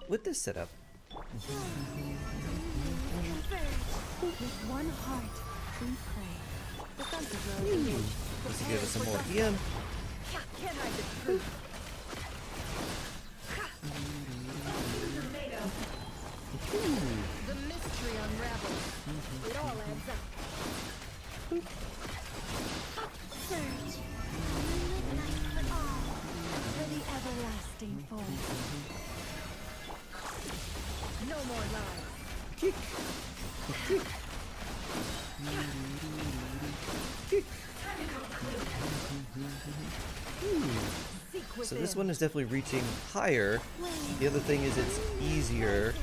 with this setup. With one heart, we pray. Defensive mode engaged. Let's give us some more EM. Can't hide the truth. The mystery unravels. It all adds up. Surge. Midnight for all. For the everlasting force. No more lies. Kick. Kick. Kick. Seek So within. this one is definitely reaching higher. The other thing is it's easier.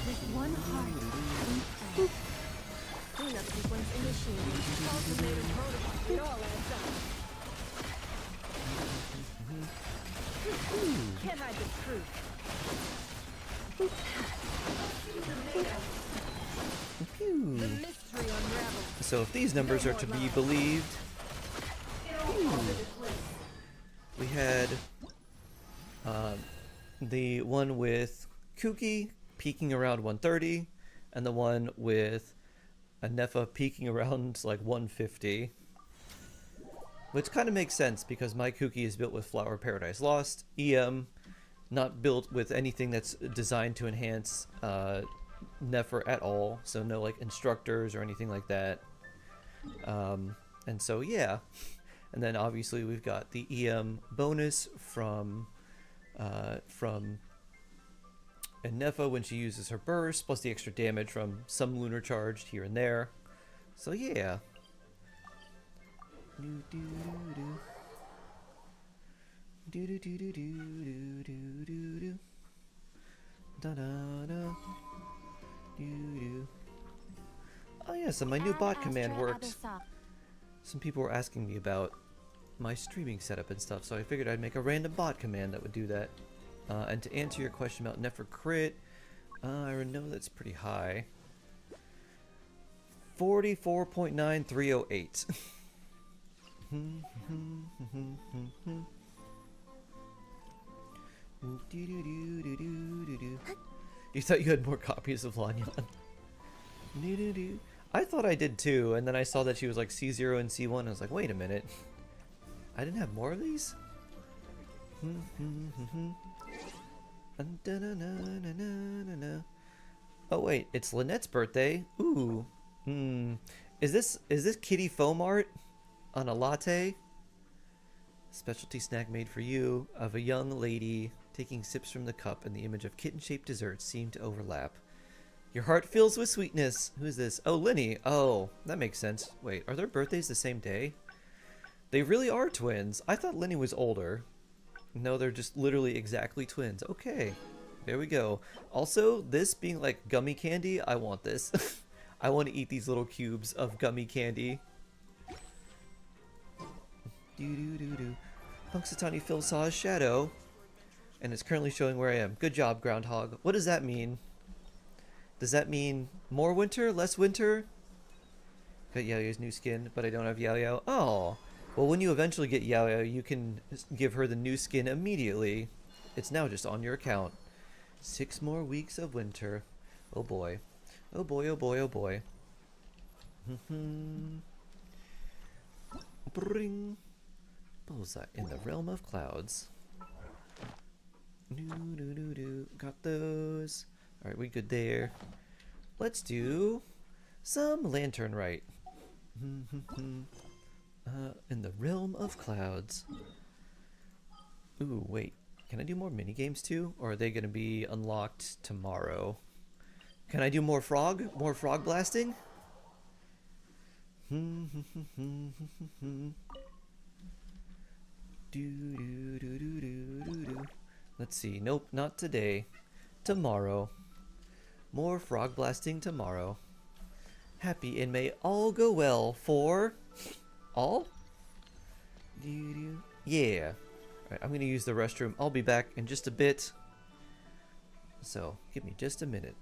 With one heart, we pray. Cleanup sequence initiated. Cultivated protocol. It all adds up. Can't hide the truth. Phew. The mystery unravels. So if these numbers are to be believed, we had the one with Kuki peaking around 130, and the one with a Nefa peaking around like 150. Which kind of makes sense because my Kuki is built with Flower Paradise Lost, EM, not built with anything that's designed to enhance Nefer at all, so no like instructors or anything like that. And so yeah, and then obviously we've got the EM bonus from Nefa when she uses her burst, plus the extra damage from some lunar charge here and there. So yeah. Oh yeah, so my new bot command worked. Some people were asking me about my streaming setup and stuff, so I figured I'd make a random bot command that would do that. And to answer your question about Nefer crit, I know that's pretty high. 44.9308. You thought you had more copies of Lanyan. I thought I did too, and then I saw that she was like C0 and C1. I was like, wait a minute. I didn't have more of these? Oh wait, it's Lynette's birthday. Ooh. Is this kitty foam art on a latte? Specialty snack made for you of a young lady taking sips from the cup, and the image of kitten-shaped desserts seem to overlap. Your heart fills with sweetness. Who is this? Oh, Linny. Oh, that makes sense. Wait, are their birthdays the same day? They really are twins. I thought Linny was older. No, they're just literally exactly twins. Okay, there we go. Also, this being like gummy candy, I want this. I want to eat these little cubes of gummy candy. Punxsutawney Phil saw his shadow, and it's currently showing where I am. Good job, Groundhog. What does that mean? Does that mean more winter, less winter? Got Yaoyao's new skin, but I don't have Yaoyao. Oh, well, when you eventually get Yaoyao, you can give her the new skin immediately. It's now just on your account. 6 more weeks of winter. Oh boy. Oh boy, oh boy, oh boy. Bring. Bullseye in the realm of clouds. Got those. Alright, we good there. Let's do some lantern right. In the realm of clouds. Ooh, wait. Can I do more mini games too? Or are they going to be unlocked tomorrow? Can I do more frog? More frog blasting? Let's see. Nope, not today. Tomorrow. More frog blasting tomorrow. Happy and may all go well for all? Yeah. Alright, I'm gonna use the restroom. I'll be back in just a bit. So, give me just a minute.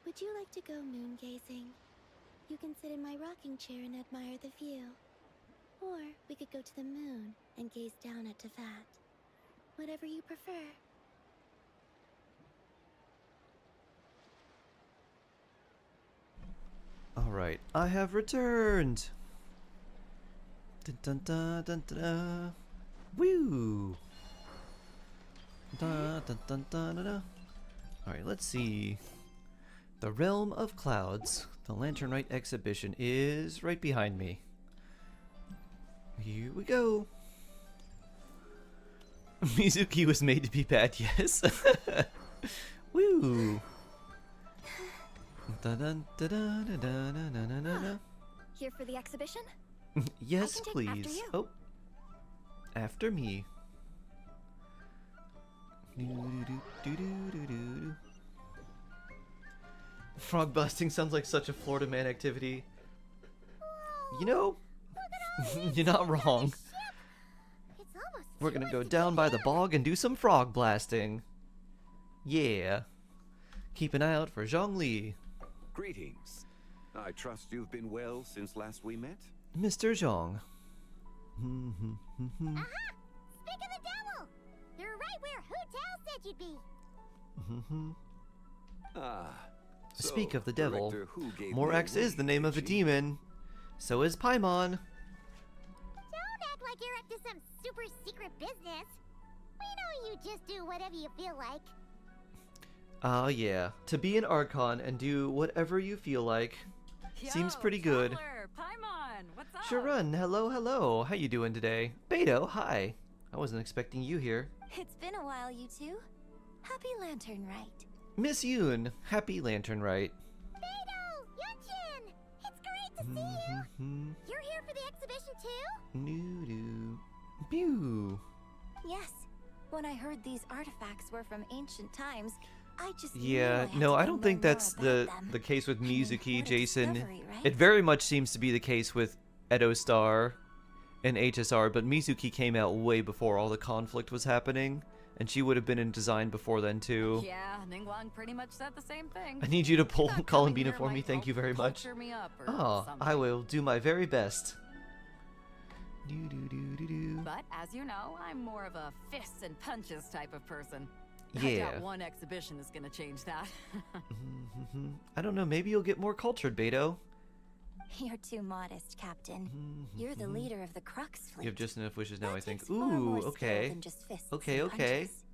Would you like to go moon gazing? You can sit in my rocking chair and admire the view. Or we could go to the moon and gaze down at Tefat. Whatever you prefer. Alright, I have returned! Dun dun dun dun dun dun. Woo! Dun dun dun dun dun dun. Alright, let's see. The Realm of Clouds, the Lantern Rite exhibition, is right behind me. Here we go! Mizuki was made to be bad, yes. Woo! Dun dun dun dun dun dun dun dun dun. Here for the exhibition? Yes, I can take after please. you. Oh, after me. Do-do-do-do-do-do-do. Frog busting sounds like such a Florida man activity. You know, you're not wrong. It's almost We're gonna go down by the bog and do some frog blasting. Yeah. Keep an eye out for Zhongli. Greetings. I trust you've been well since last we met? Mr. Zhong. Aha! Speak of the devil! You're right where Hu Tao said you'd be. Ah. So, Speak of the devil. Director Hu gave me Morax a is the wink, name of a did she? demon. So is Paimon. Don't act like you're up to some super secret business. We know you just do whatever you feel like. Oh yeah, to be an Archon and do whatever you feel like seems Yo, pretty good. traveler, Paimon! what's up? Sharon, hello, hello. How you doing today? Beto, hi. I wasn't expecting you here. It's been a while, you two. Happy Lantern Rite. Miss Yoon, happy Lantern Rite. Beidou! Yunchin! It's great to see you! You're here for the exhibition too? Noo-doo. Pew. Yes. When I heard these artifacts were from ancient times, I just Yeah, knew no, I I had to don't learn think more that's about them. the case with I mean, Mizuki, what a Jason. discovery, right? It very much seems to be the case with Edo Star and HSR, but Mizuki came out way before all the conflict was happening, and she would have been in design before then too. Yeah, Ningguang pretty much said the same thing. I need you to pull Thought Colin coming Bina here for me, might thank you help very much. culture me up or Oh, something. I will do my very best. Do-do-do-do-do. But as you know, I'm more of a fists and punches type of person. I Yeah. doubt one exhibition is gonna change that. I don't know, maybe you'll get more cultured, Beto. You're too modest, Captain. You're the leader of the Crux Fleet. You have just enough wishes now, That I think. takes far more Ooh, skill okay. than just fists Okay, and okay. punches.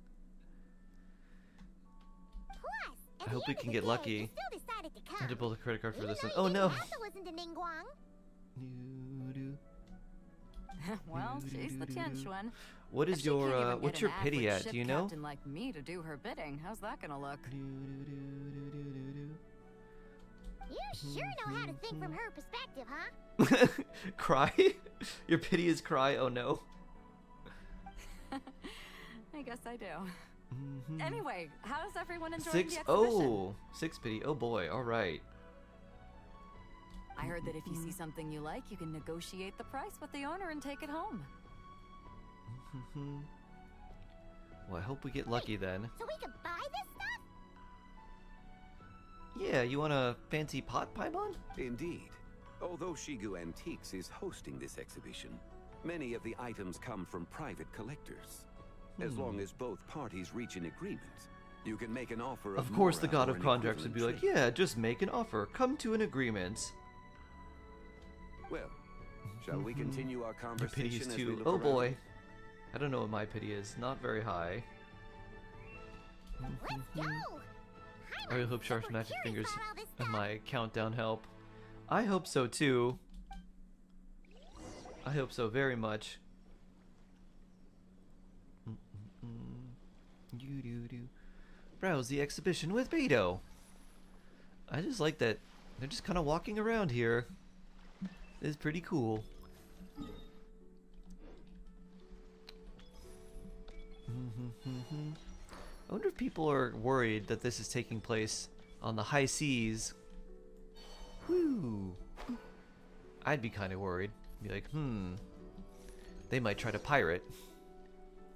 I hope we can get lucky. I had to pull the credit card for this one. Oh no! Doo-doo. Well, she's the Tianch one. What If is she can't even your, get what's an your average pity at? ship Do you know? captain like me to do her bidding. How's that gonna look? You sure know how to think from her perspective, huh? Cry? Your pity is cry? Oh no. I guess I do. Anyway, how's everyone enjoying Six? the exhibition? Oh! Six pity. Oh boy, alright. I heard that if you see something you like, you can negotiate the price with the owner and take it home. Well, I hope we get lucky then. So we could buy this stuff? Yeah, you want a fancy pot, Paimon? Indeed. Although Shigu Antiques is hosting this exhibition, many of the items come from private collectors. As long as both parties reach an agreement, you can make an offer Of course, the Mora god or of an contracts would be like, equivalent yeah, just make an offer. Come to an agreement. trade. Well, shall we continue our Your pity conversation is as we too. look Oh around? boy. I don't know what my pity is. Not very high. Let's go! I really hope Sharp's magic fingers and my countdown help. I hope so too. I hope so very much. You-do-do. Browse the exhibition with Beto. I just like that they're just kind of walking around here. It's pretty cool. I wonder if people are worried that this is taking place on the high seas. Whoo! I'd be kind of worried. Be like, they might try to pirate.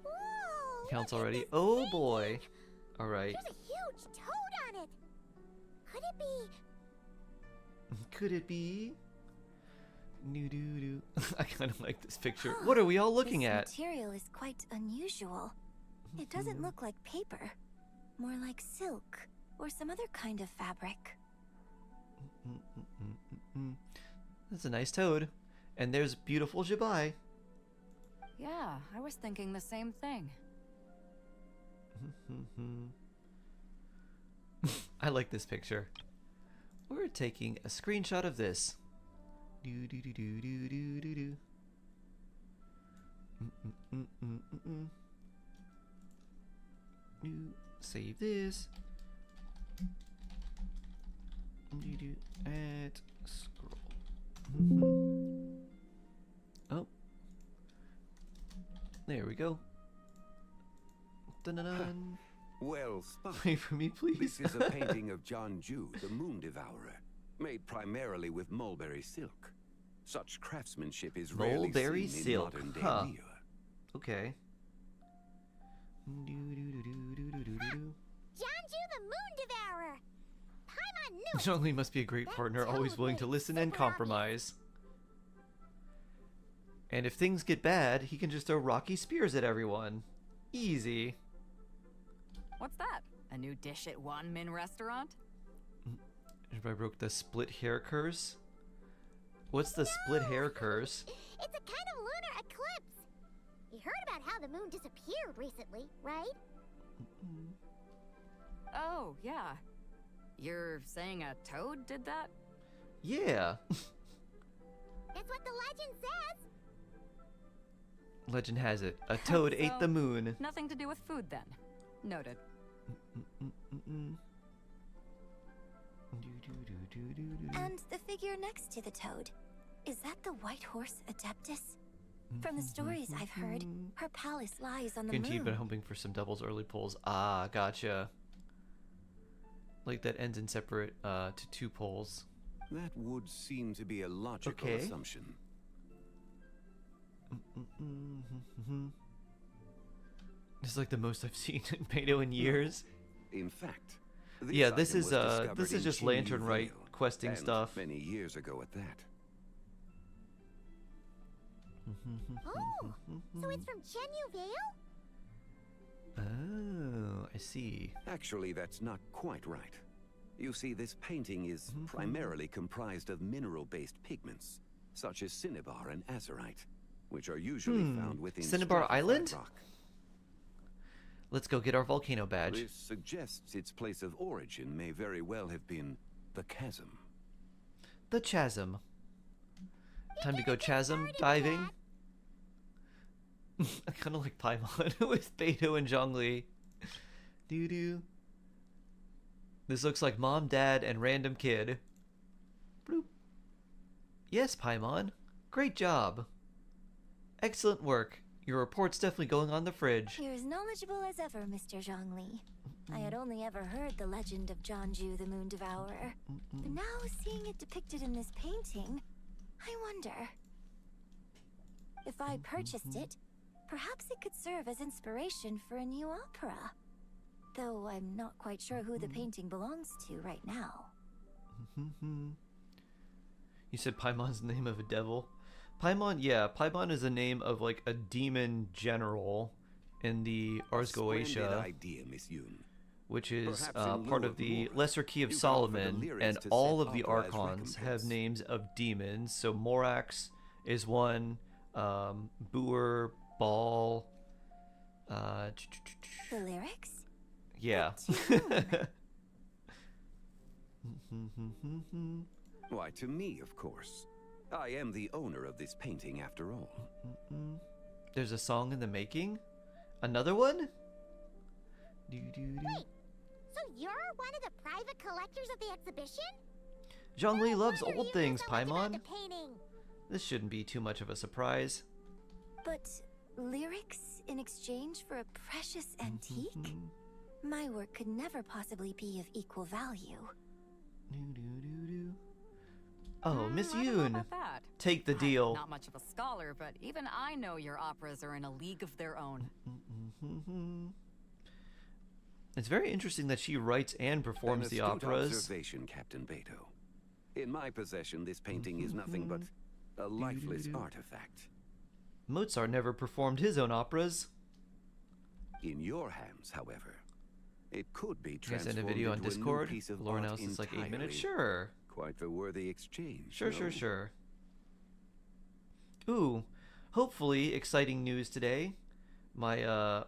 Whoa, Counts look at already. this Oh painting. boy! Alright. There's a huge toad on it. Could it be? Could it be? Doo doo doo. I kind of like this picture. What are we all looking This at? material is quite unusual. It doesn't look like paper. More like silk or some other kind of fabric. That's a nice toad. And there's beautiful Jabai. Yeah, I was thinking the same thing. I like this picture. We're taking a screenshot of this. Do do do do do do do do. Save this. Do do at scroll. Oh, there we go. Dun dun dun. Well spotted. Wait for me, please. This is a painting of John Ju, the Moon Devourer, made primarily with mulberry silk. Such craftsmanship is rarely Mulberry seen silk, in modern day huh. Liyue. Okay. Janju the Moon Devourer! Paimon knew it! Zhongli must be a great That partner, toad always willing made to listen and super obvious. compromise. And if things get bad, he can just throw rocky spears at everyone. Easy. What's that? A new dish at Wan Min restaurant? If I broke the split hair curse? What's the split hair curse? It's a kind of lunar eclipse. You heard about how the moon disappeared recently, right? Oh, yeah. You're saying a toad did that? Yeah. That's what the legend says. Legend has it. A toad ate So, the moon. Nothing to do with food then. Noted. And the figure next to the toad, is that the white horse Adeptus? From the stories I've heard, her palace lies on the Guaranteed, moon. been hoping for some doubles early pulls. Ah, gotcha. Like that ends in separate to 2 pulls. That would seem to be a logical Okay. assumption. This is like the most I've seen in Beto in years. In fact, Yeah, this item is was discovered this is in just Chinyu Lantern Rite Vale, questing and stuff. many years ago at that. Oh, so it's from Chenyu Vale? Oh, I see. Actually, that's not quite right. You see, this painting is primarily comprised of mineral-based pigments, such as cinnabar and azurite, which are usually found within Cinnabar stratified Island? rock. Let's go get our volcano badge. This suggests its place of origin may very well have been the chasm. The chasm. Time to go chasm diving. I kind of like Paimon with Beto and Zhongli. Doo-doo. This looks like mom, dad, and random kid. Bloop. Yes, Paimon. Great job. Excellent work. Your report's definitely going on the fridge. You're as knowledgeable as ever, Mr. Zhongli. I had only ever heard the legend of Jianzhu the Moon Devourer. But now seeing it depicted in this painting, I wonder. If I purchased it, perhaps it could serve as inspiration for a new opera. Though I'm not quite sure who the painting belongs to right now. You said Paimon's the name of a devil? Paimon, yeah, Paimon is the name of like a demon general in the Ars Splendid Goetia, idea, Miss Yoon. which is Perhaps in part lieu of of the Mora, Lesser Key of you can offer the Solomon, lyrics and to all set of the opera as archons have recompense. names of demons. So Morax is one, Boer, Baal, The lyrics? yeah. Why, to me, of course. I am the owner of this painting after all. There's a song in the making? Another one? Doo-doo-doo. Wait, so you're one of the private collectors of the exhibition? Zhongli loves Wonder old you things, know so much about Paimon. the painting. This shouldn't be too much of a surprise. But lyrics in exchange for a precious antique? My work could never possibly be of equal value. Doo-doo-doo-doo. Oh, Miss I don't know Yoon, about that. take the I'm deal. not much of a scholar, but even I know your operas are in a league of their own. It's very interesting that she writes and performs An the astute operas. observation, Captain Beto. In my possession, this painting is nothing but a lifeless artifact. Mozart never performed his own operas. In your hands, however, it could be Can I transformed send a video on into Discord? a new piece of Lauren art else is like 8 minutes. entirely. Sure. Quite a worthy exchange. Sure, no? sure. Ooh, hopefully exciting news today. My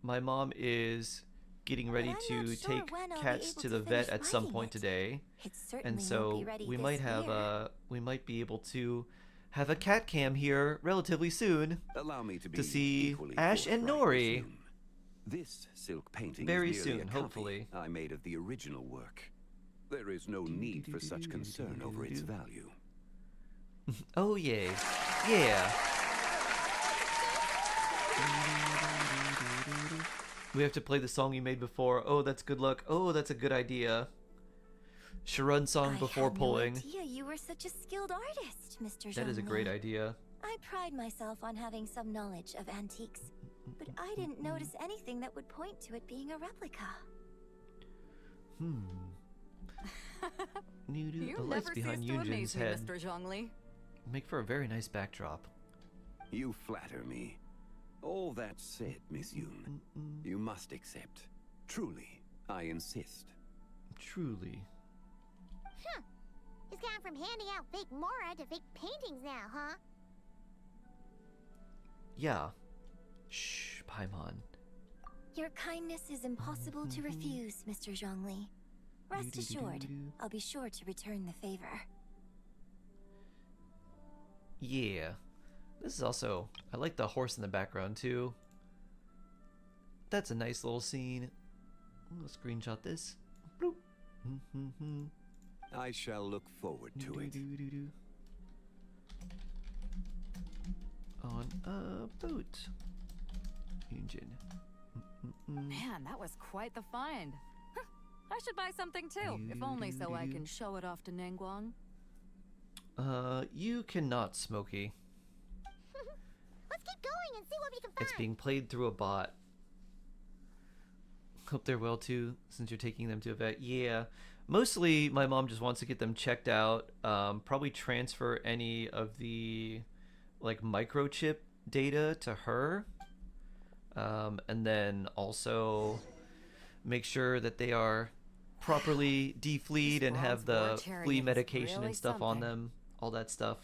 mom is getting ready I'm to not sure take when I'll be cats able to to the vet finish at some writing point it. today, It certainly and won't so be ready we this might have year. we might be able to have a cat cam here relatively soon. Allow me to be to see equally Ash and forthright with Nori. you. This silk painting Very is merely soon, a copy hopefully. I made of the original work. There is no need for such concern over its value. Oh yay, yeah. We have to play the song you made before. Oh, that's good luck. Oh, that's a good idea. Sharon song before I had pulling. No idea you were such a skilled artist, Mr. That is a great Zhongli. idea. I pride myself on having some knowledge of antiques, but I didn't notice anything that would point to it being a replica. You The lights never behind cease to amaze Yunjin's me, head Mr. Zhongli. make for a very nice backdrop. You flatter me. All that said, Miss Yoon, you must accept. Truly, I insist. Truly. Huh. He's gone from handing out fake Mora to fake paintings now, huh? Yeah. Shh, Paimon. Your kindness is impossible to refuse, Mr. Zhongli. Rest assured, I'll be sure to return the favor. Yeah. This is also... I like the horse in the background, too. That's a nice little scene. I'll screenshot this. Bloop. I shall look forward to it. On a boat. Engine. Man, that was quite the find. Huh, I should buy something too, if only so I can show it off to Nangguang. You cannot, Smokey. Let's keep going and see what we can find. It's being played through a bot. Hope they're well too, since you're taking them to a vet. Yeah, mostly my mom just wants to get them checked out. Probably transfer any of the like microchip data to her, and then also make sure that they are properly defleed and have the flea medication really and stuff on something. them. All that stuff.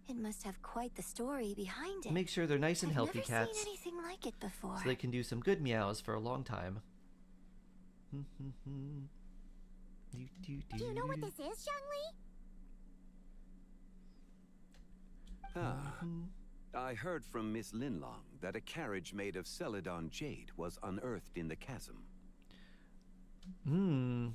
It must have quite the story behind it. Make sure they're nice and I've healthy never cats, seen anything like it before. so they can do some good meows for a long time. Do you know what this is, Zhongli? I heard from Miss Linlong that a carriage made of Celadon jade was unearthed in the chasm.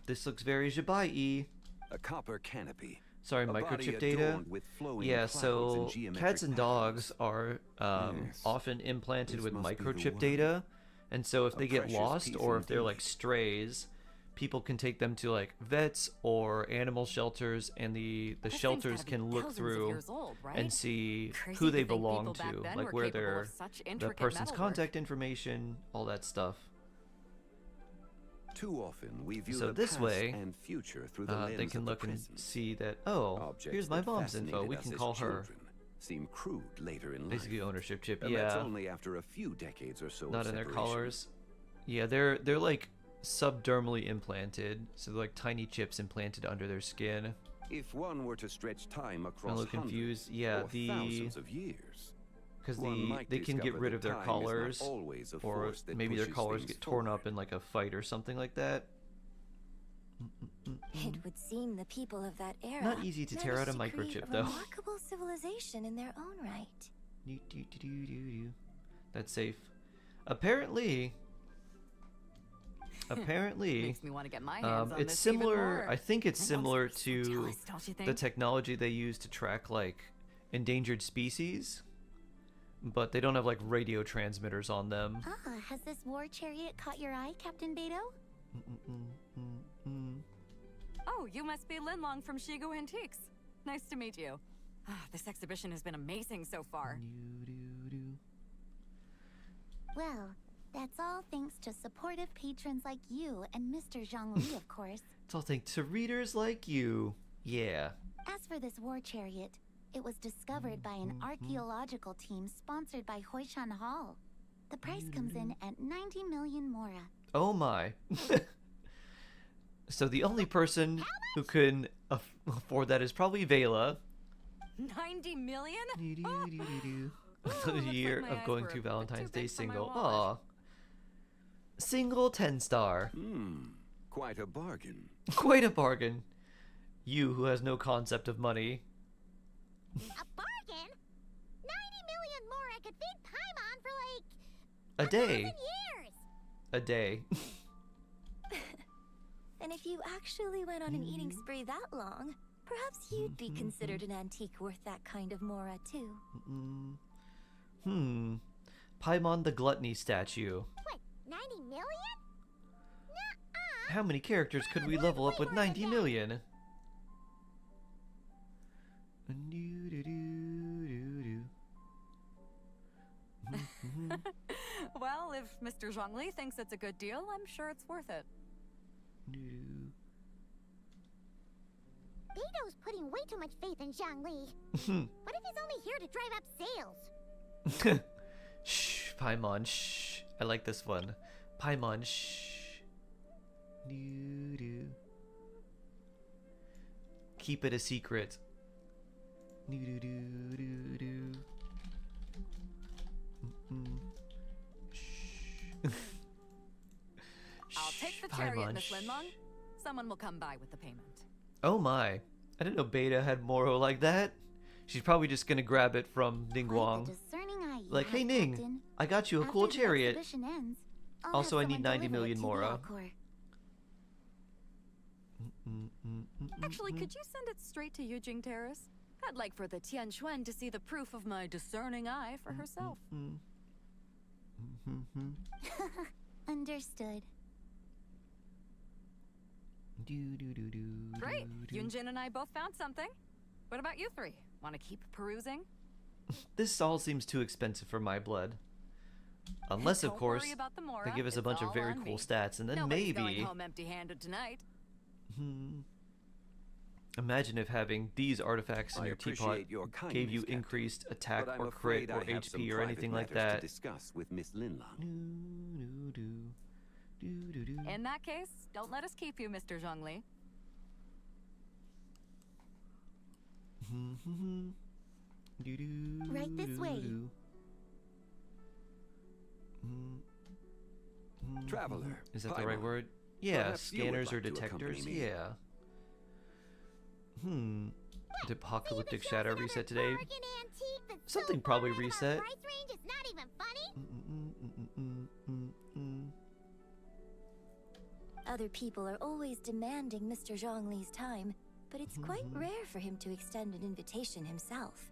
This looks very Jabai-y. A copper canopy. Sorry, A body microchip data. adorned with flowing Yeah, clouds so and geometric cats and dogs patterns. are Yes, often implanted this with must be the microchip one. data, and so if A they get precious lost piece or if they're like indeed. strays, people can take them to like vets or animal shelters, and the This thing's shelters gotta be can look thousands of through years old, right? and see Crazy who to they think belong people back to, then like were where capable they're of such the intricate person's metalwork. contact information, all that stuff. Too often we view So the this past way, and future through the lens they can of the look and present. see that, oh, Objects here's my that mom's info. fascinated We us can as call her. children seem crude later in life. Basically ownership chip, And that's yeah. only after a few decades or so Not of in their separation. collars. Yeah, they're like subdermally implanted, so they're like tiny chips implanted under their skin. If one were to stretch time across I'm a little confused. Yeah, or thousands of years, because one might they can get discover rid that of their time is not collars, always a or force that maybe their pushes collars things get torn forward. up in like a fight or something like that. It would seem the people of that era Not easy to tear out a managed to create microchip, a though. remarkable civilization in their own right. That's safe. Apparently, Makes me want to get my hands on it's this even similar. more. I think it's I'm similar so to jealous, don't you the think? technology they use to track like endangered species, but they don't have like radio transmitters on them. Ah, has this war chariot caught your eye, Captain Beto? Oh, you must be Linlong from Shigo Antiques. Nice to meet you. This exhibition has been amazing so far. Well, that's all thanks to supportive patrons like you and Mr. Zhongli, of course. It's all thanks to readers like you. Yeah. As for this war chariot, it was discovered by an archaeological team sponsored by Hoishan Hall. The price comes in at 90 million mora. Oh my. So the only person who can afford that is probably Vela. 90 million? The year my of eyes going were to too Valentine's big Day for my single. wallet. Aw. Single 10-star. Quite a bargain. Quite a bargain. You who has no concept of money. A bargain? 90 million mora could feed Paimon for like A day. 1,000 years. A day. And if you actually went on an eating spree that long, perhaps you'd be considered an antique worth that kind of mora too. Paimon the Gluttony statue. What, 90 million? Nuh-uh. How many characters could we level up with 90 million? Well, if Mr. Zhongli thinks it's a good deal, I'm sure it's worth it. Beto's putting way too much faith in Zhongli. What if he's only here to drive up sales? Shh, Paimon, shh. I like this one. Paimon, shh. Keep it a secret. Shh. I'll take the Shh, chariot, Paimon, Miss shh. Linlong. Someone will come by with the payment. Oh my. I didn't know Beta had Moro like that. She's probably just gonna grab it from Ningguang. Like, hey Ning, I got you a cool chariot. Also, I need 90 million Mora. Actually, could you send it straight to Yujing Terrace? I'd like for the Tianquan to see the proof of my discerning eye for herself. Understood. Great! Yunjin and I both found something. What about you three? Want to keep perusing? This all seems too expensive for my blood. Unless, of course, they give us a bunch of very cool stats, and then Nobody's going maybe... home empty-handed tonight. Imagine if having these artifacts in your teapot gave you increased attack or crit or HP or anything like that. To discuss with Miss Linlang. In that case, don't let us keep you, Mr. Zhongli. Right this way. Traveler. Is that the right word? Yeah, Perhaps you would scanners or like to detectors. accompany me. Yeah. Did Apocalyptic Shadow reset today? Something probably reset. Other people are always demanding Mr. Zhongli's time, but it's quite rare for him to extend an invitation himself.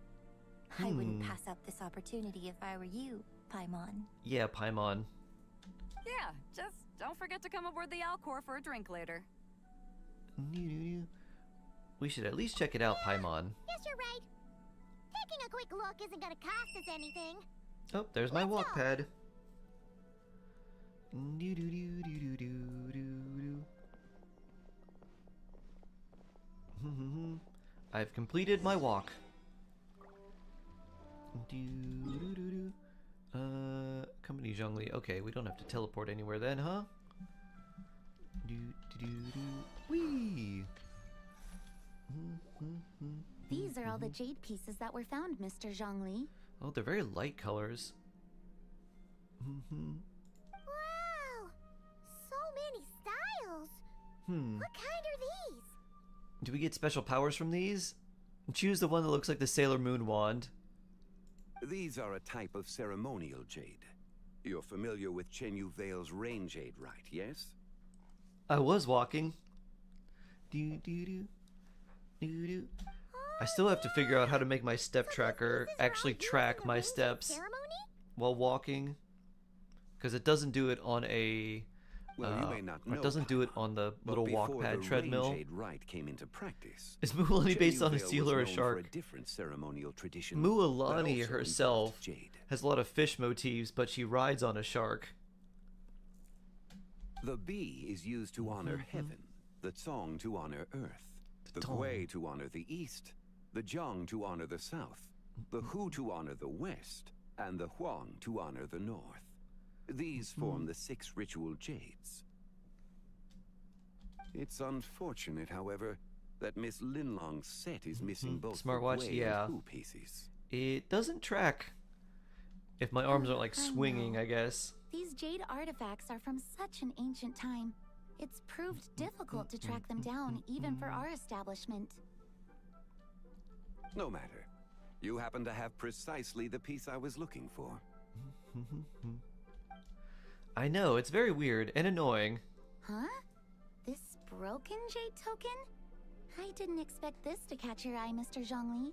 I wouldn't pass up this opportunity if I were you, Paimon. Yeah, Paimon. Yeah, just don't forget to come aboard the Alcor for a drink later. We should at least check it out, Paimon. Yes, you're right. Taking a quick look isn't gonna cost us anything. Oh, there's my walk pad. I've completed my walk. Company Zhongli. Okay, we don't have to teleport anywhere then, huh? Whee! These are all the jade pieces that were found, Mr. Zhongli. Oh, they're very light colors. Wow! So many styles! What kind are these? Do we get special powers from these? Choose the one that looks like the Sailor Moon wand. These are a type of ceremonial jade. You're familiar with Chenyu Vale's rain jade, right? Yes? I was walking. I still have to figure out how to make my step tracker actually track my steps while walking, because it doesn't do it on a Well, you may not know, it doesn't do it on the little walk pad treadmill. Rain-jade rite came into practice. Is Mualani based on a Chenyu seal Vale or a was known shark? for a different ceremonial tradition, Mualani that also herself involved jade. has a lot of fish motifs, but she rides on a shark. The bee is used to honor heaven, the Tsong to honor earth, the Gui to honor the east, the Jiang to honor the south, the Hu to honor the west, and the Huang to honor the north. These form the 6 ritual jades. It's unfortunate, however, that Miss Linlong's set is missing both Smartwatch, the Gui yeah. and Hu pieces. It doesn't track. If my arms aren't like swinging, I guess. These jade artifacts are from such an ancient time. It's proved difficult to track them down, even for our establishment. No matter. You happen to have precisely the piece I was looking for. I know, it's very weird and annoying. Huh? This broken jade token? I didn't expect this to catch your eye, Mr. Zhongli.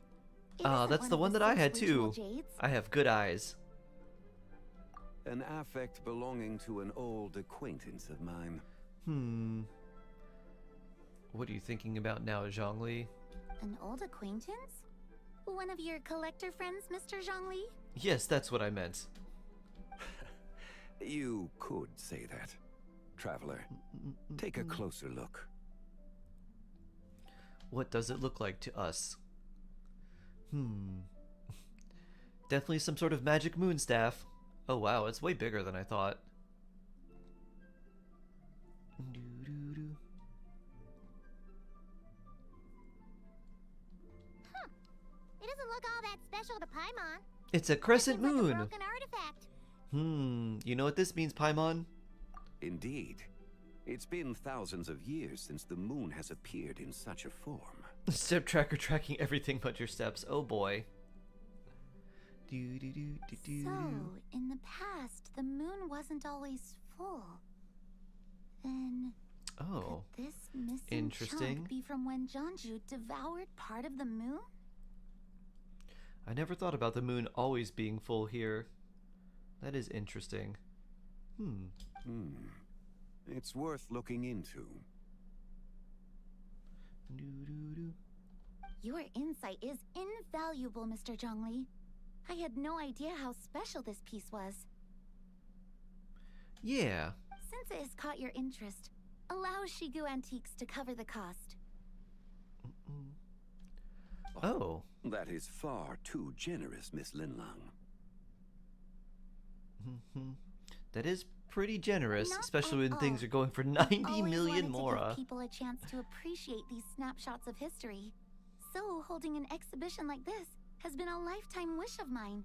That's the one that I had too. I have good eyes. An affect belonging to an old acquaintance of mine. What are you thinking about now, Zhongli? An old acquaintance? One of your collector friends, Mr. Zhongli? Yes, that's what I meant. You could say that. Traveler, take a closer look. What does it look like to us? Definitely some sort of magic moon staff. Oh wow, it's way bigger than I thought. It doesn't look all that special to Paimon. It's a crescent Like a moon. broken artifact. You know what this means, Paimon? Indeed. It's been thousands of years since the moon has appeared in such a form. Step tracker tracking everything but your steps. Oh boy. So, in the past, the moon wasn't always full. Then, Oh, could this missing interesting. chunk be from when Jeonju devoured part of the moon? I never thought about the moon always being full here. That is interesting. It's worth looking into. Your insight is invaluable, Mr. Zhongli. I had no idea how special this piece was. Yeah. Since it has caught your interest, allow Shigu Antiques to cover the cost. Oh. That is far too generous, Miss Linlang. That is pretty generous, Not especially at when things all. are going for I've 90 always million wanted to mora. give people a chance to appreciate these snapshots of history. So, holding an exhibition like this has been a lifetime wish of mine.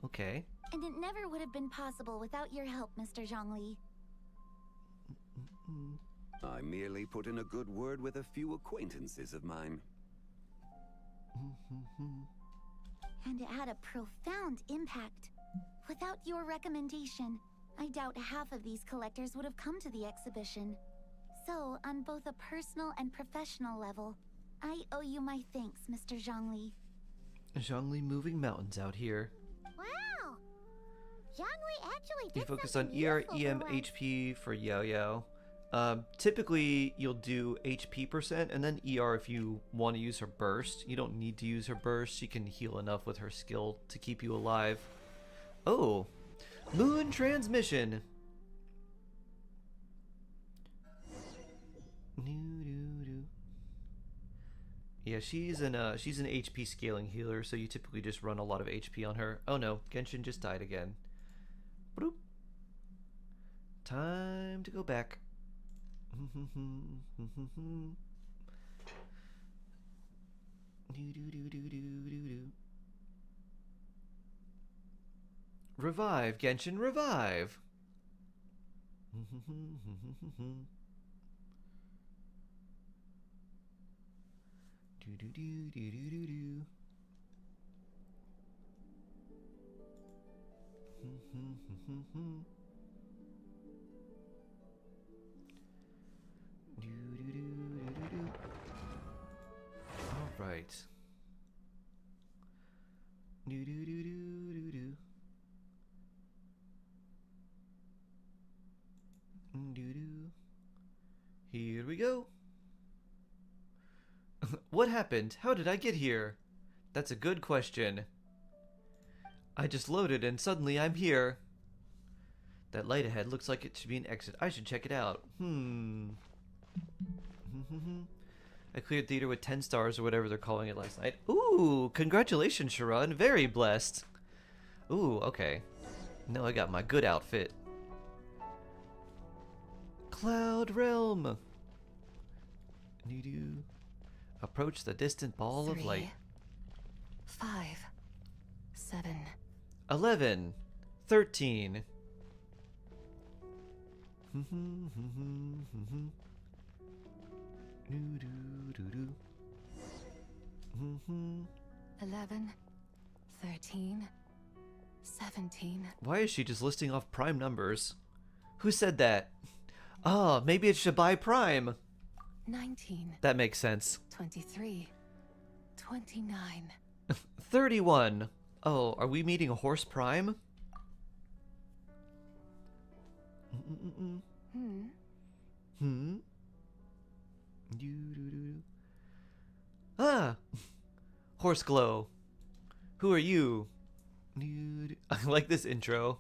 Okay. And it never would have been possible without your help, Mr. Zhongli. I merely put in a good word with a few acquaintances of mine. And it had a profound impact. Without your recommendation, I doubt half of these collectors would have come to the exhibition. So, on both a personal and professional level, I owe you my thanks, Mr. Zhongli. Zhongli moving mountains out here. Wow! Zhongli actually You did focus on something ER, useful for EM, once. HP for Yao Yao. Typically, you'll do HP percent and then ER if you want to use her burst. You don't need to use her burst. She can heal enough with her skill to keep you alive. Oh, moon transmission. Yeah, she's an HP scaling healer, so you typically just run a lot of HP on her. Oh no, Genshin just died again. Bloop. Time to go back. Revive, Genshin, revive. All right. Here we go. What happened? How did I get here? That's a good question. I just loaded and suddenly I'm here. That light ahead looks like it should be an exit. I should check it out. I cleared theater with 10 stars or whatever they're calling it last night. Ooh, congratulations, Sharon. Very blessed. Ooh, okay. Now I got my good outfit. Cloud Realm. Approach the distant ball of light. 5, 7. 11. 13. 11, 13, 17. Why is she just listing off prime numbers? Who said that? Ah, maybe it's Shabai Prime. 19. That makes sense. 23, 29. 31. Oh, are we meeting a horse prime? Ah! Horse glow. Who are you? I like this intro.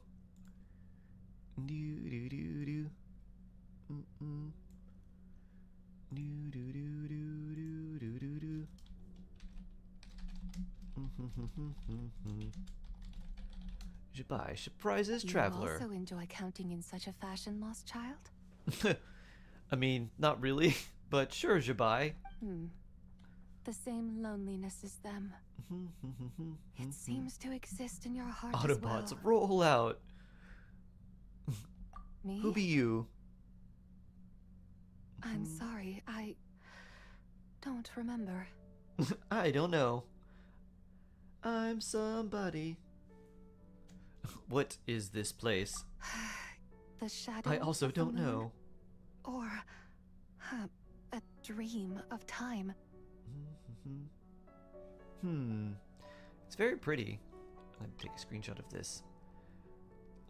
Jabai surprises traveler. You also enjoy counting in such a fashion, lost child? I mean, not really, but sure, Jabai. The same loneliness as them. It seems to exist in your heart Autobots, as well. roll out. Me? Who be you? I'm sorry, don't remember. I don't know. I'm somebody. What is this place? The shadow. I also of the don't moon? know. Or a dream of time. It's very pretty. I'm gonna take a screenshot of this.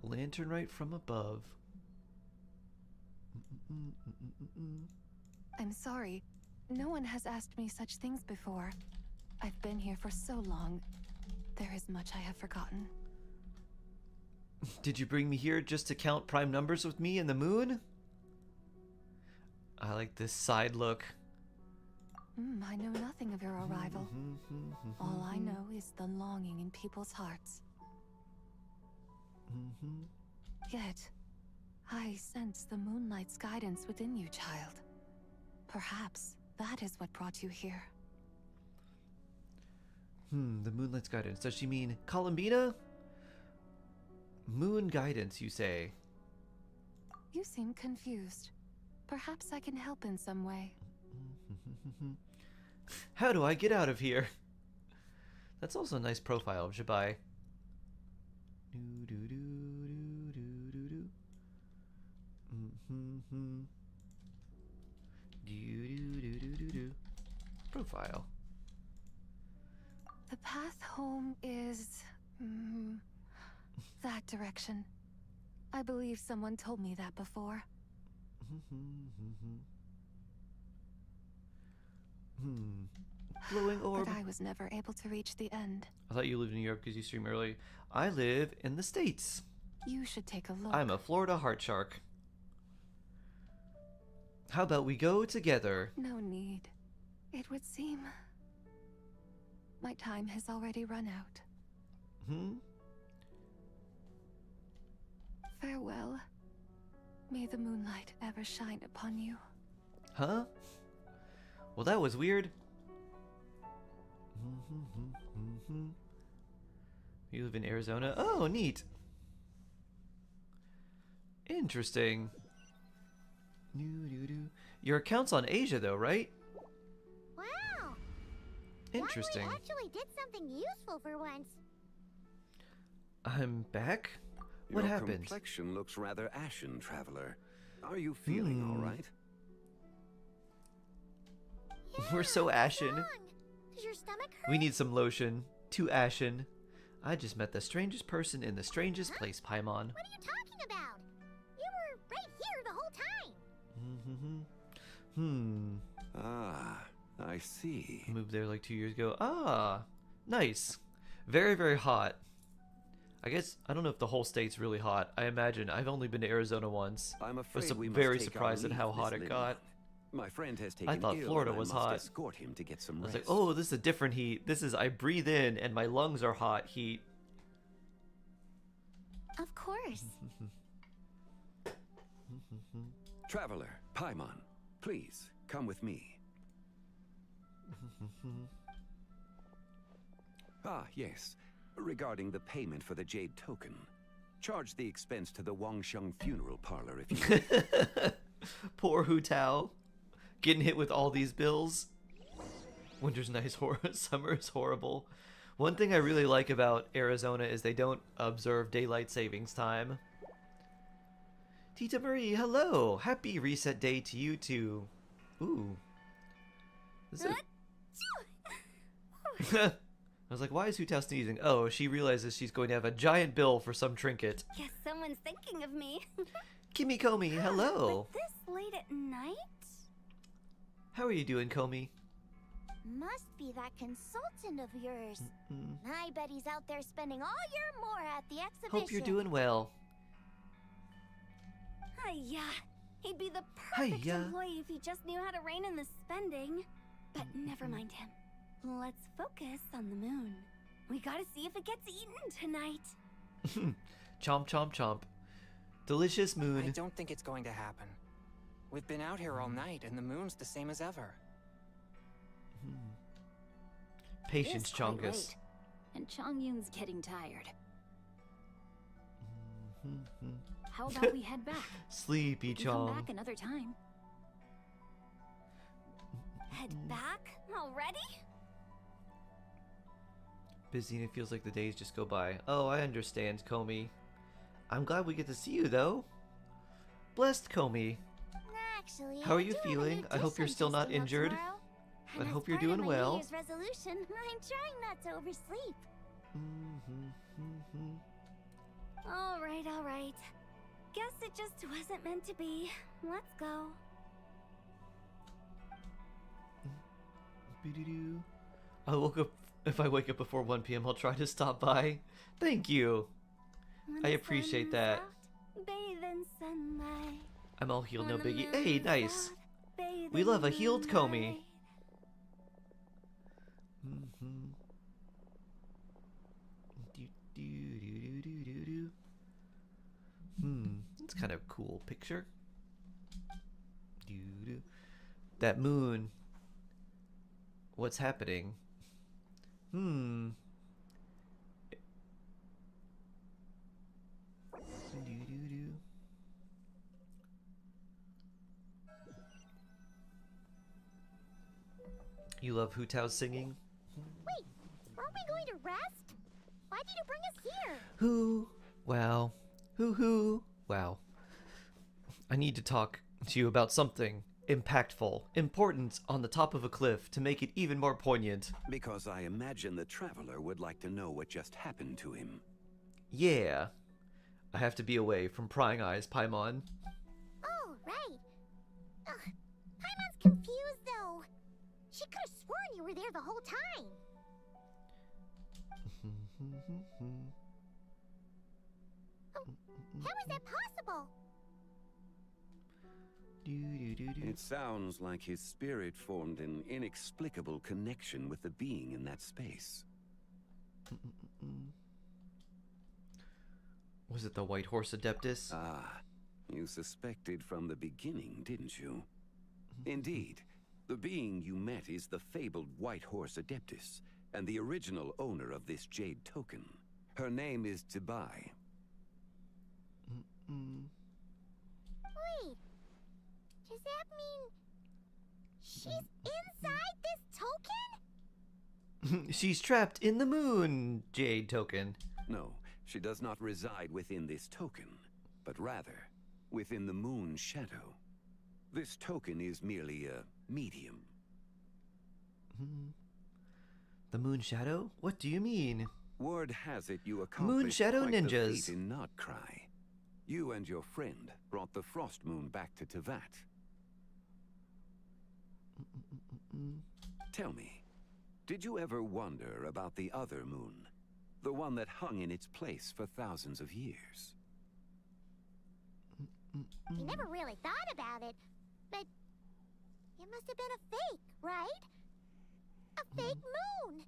Lantern right from above. I'm sorry. No one has asked me such things before. I've been here for so long. There is much I have forgotten. Did you bring me here just to count prime numbers with me and the moon? I like this side look. I know nothing of your arrival. All I know is the longing in people's hearts. Yet, I sense the moonlight's guidance within you, child. Perhaps that is what brought you here. The moonlight's guidance. Does she mean Columbina? Moon guidance, you say? You seem confused. Perhaps I can help in some way. How do I get out of here? That's also a nice profile of Jabai. Profile. The path home is... that direction. I believe someone told me that before. Glowing orb. But I was never able to reach the end. I thought you lived in New York because you stream early. I live in the States. You should take a look. I'm a Florida heart shark. How about we go together? No need. It would seem... my time has already run out. Farewell. May the moonlight ever shine upon you. Huh? Well, that was weird. You live in Arizona? Oh, neat. Interesting. Your account's on Asia, though, right? Wow! Interesting. Zhongli actually did something useful for once. I'm back? What Your happened? complexion looks rather ashen, traveler. Are you feeling all right? We're so ashen. Does your stomach hurt? We need some lotion. Too ashen. I just met the strangest person in the strangest place, Paimon. What are you talking about? You were right here the whole time. Ah, I see. Moved there like 2 years ago. Ah, nice. Very, very hot. I guess, I don't know if the whole state's really hot. I imagine. I've only been to Arizona once. I'm I afraid was we must very take our surprised at leave, how Miss hot it Lin. got. My friend has taken thought ill, Florida and I was must hot. escort him to get some I was rest. like, oh, this is a different heat. This is, I breathe in and my lungs are hot heat. Of course. Traveler, Paimon, please come with me. Ah, yes. Regarding the payment for the Jade token. Charge the expense to the Wangsheng funeral parlor if you will. Poor Hu Tao. Getting hit with all these bills. Winter's nice, summer is horrible. One thing I really like about Arizona is they don't observe daylight savings time. Tita Marie, hello! Happy reset day to you too. Ooh. This is I was like, why is Hu Tao sneezing? Oh, she realizes she's going to have a giant bill for some trinket. Guess someone's thinking of me. Kimmy Comey, hello! But this late at night? How are you doing, Comey? Must be that consultant of yours. I bet he's out there spending all year more at the exhibition. Hope you're doing well. Hiya. He'd be the perfect Hiya. employee if he just knew how to rein in the spending. But never mind him. Let's focus on the moon. We gotta see if it gets eaten tonight. Chomp, chomp, chomp. Delicious I moon. don't think it's going to happen. We've been out here all night, and the moon's the same as ever. Patience, It's quite Chongus. late, and Chongyun's getting tired. How about we head back? Sleepy We can come Chong. back another time. Head back already? Busy and it feels like the days just go by. Oh, I understand, Comey. I'm glad we get to see you, though. Blessed, Comey. Actually, How are you I do have a feeling? new I hope you're dish still I'm not testing out injured. tomorrow. I And hope as you're part of doing my well. New Year's resolution, I'm trying not to oversleep. All right. Guess it just wasn't meant to be. Let's go. If I wake up before 1 p.m., I'll try to stop by. Thank you. When I the appreciate sun's that. out, bathe in sunlight. I'm all healed, no When the biggie. Hey, moon's nice. out, bathe We in love a healed Comey. moonlight. It's kind of a cool picture. That moon. What's happening? You love Hu Tao's singing? Wait, aren't we going to rest? Why did you bring us here? Who? Wow. Who? Wow. I need to talk to you about something impactful, important on the top of a cliff to make it even more poignant. Because I imagine the traveler would like to know what just happened to him. Yeah. I have to be away from prying eyes, Paimon. Oh, right. Ugh, Paimon's confused, though. She could have sworn you were there the whole time. How is that possible? It sounds like his spirit formed an inexplicable connection with the being in that space. Was it the White Horse Adeptus? Ah, you suspected from the beginning, didn't you? Indeed, the being you met is the fabled White Horse Adeptus, and the original owner of this jade token. Her name is Tibai. Wait, does that mean she's inside this token? She's trapped in the moon, Jade token. No, she does not reside within this token, but rather within the moon's shadow. This token is merely a medium. The moon shadow? What do you mean? Word has it you accomplished Moon shadow quite the ninjas. feat in Notcry. You and your friend brought the Frost Moon back to Tevat. Tell me, did you ever wonder about the other moon? The one that hung in its place for thousands of years? You never really thought about it, but it must have been a fake, right? A fake moon!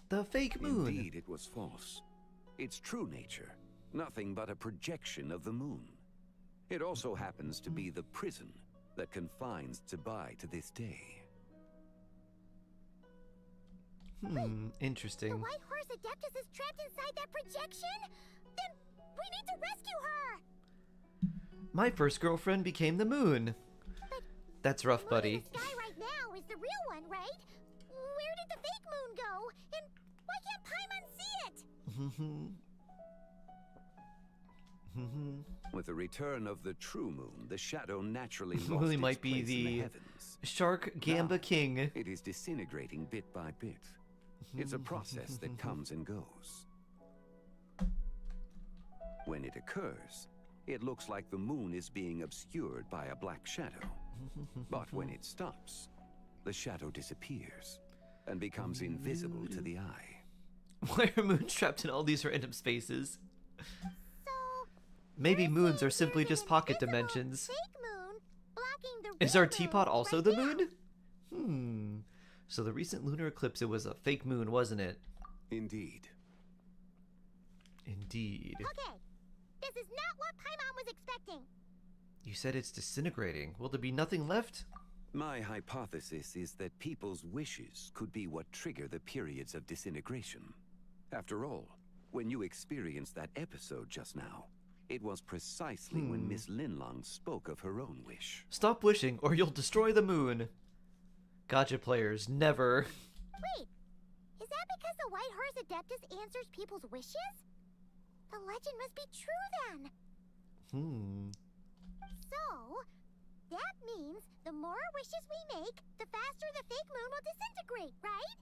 The fake moon. Indeed, it was false. Its true nature, nothing but a projection of the moon. It also happens to be the prison that confines Tibai to this day. Interesting. The White Horse Adeptus is trapped inside that projection? Then we need to rescue her! My first girlfriend became the moon. That's rough, buddy. The sky right now is the real one, right? Where did the fake moon go? And why can't Paimon see it? With the return of the true moon, the shadow naturally lost Really its might be place in the the heavens. Shark Gamba Now, King. It is disintegrating bit by bit. It's a process that comes and goes. When it occurs, it looks like the moon is being obscured by a black shadow. But when it stops, the shadow disappears and becomes invisible to the eye. Why are moons trapped in all these random spaces? So, Maybe moons are simply just pocket dimensions. fake moon blocking the Is real our teapot moon also right the now. moon? So the recent lunar eclipse, it was a fake moon, wasn't it? Indeed. Indeed. Okay, this is not what Paimon was expecting. You said it's disintegrating. Will there be nothing left? My hypothesis is that people's wishes could be what trigger the periods of disintegration. After all, when you experienced that episode just now, it was precisely when Miss Linlong spoke of her own wish. Stop wishing or you'll destroy the moon. Gotcha players, never. Wait, is that because the White Horse Adeptus answers people's wishes? The legend must be true then. So, that means the more wishes we make, the faster the fake moon will disintegrate, right?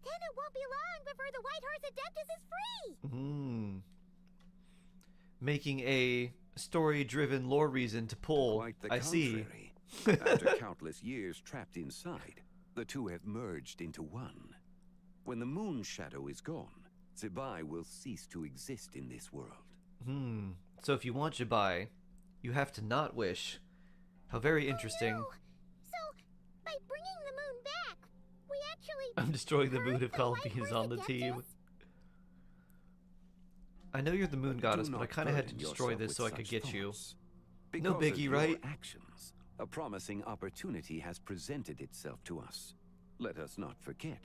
Then it won't be long before the White Horse Adeptus is free. Making a story-driven lore reason to pull. Quite the I contrary. see. After countless years trapped inside, the two have merged into one. When the moon shadow is gone, Zibai will cease to exist in this world. So if you want Zibai, you have to not wish. How very interesting. Oh, no. So, by bringing the moon back, we actually... I'm destroying the moon hurt if Calliope is on the team. Adeptus? I know you're the moon goddess, Do but I not kind of had to burden destroy yourself this with so I could such get you. thoughts. No Because of biggie, your right? actions, a promising opportunity has presented itself to us. Let us not forget,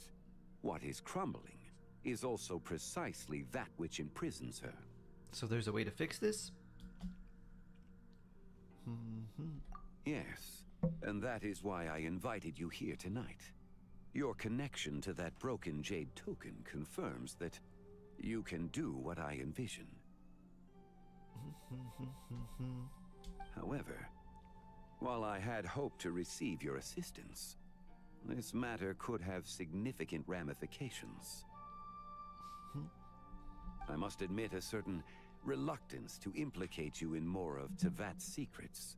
what is crumbling is also precisely that which imprisons her. So there's a way to fix this? Yes, and that is why I invited you here tonight. Your connection to that broken jade token confirms that you can do what I envision. However, while I had hoped to receive your assistance, this matter could have significant ramifications. I must admit a certain reluctance to implicate you in more of Tevat's secrets.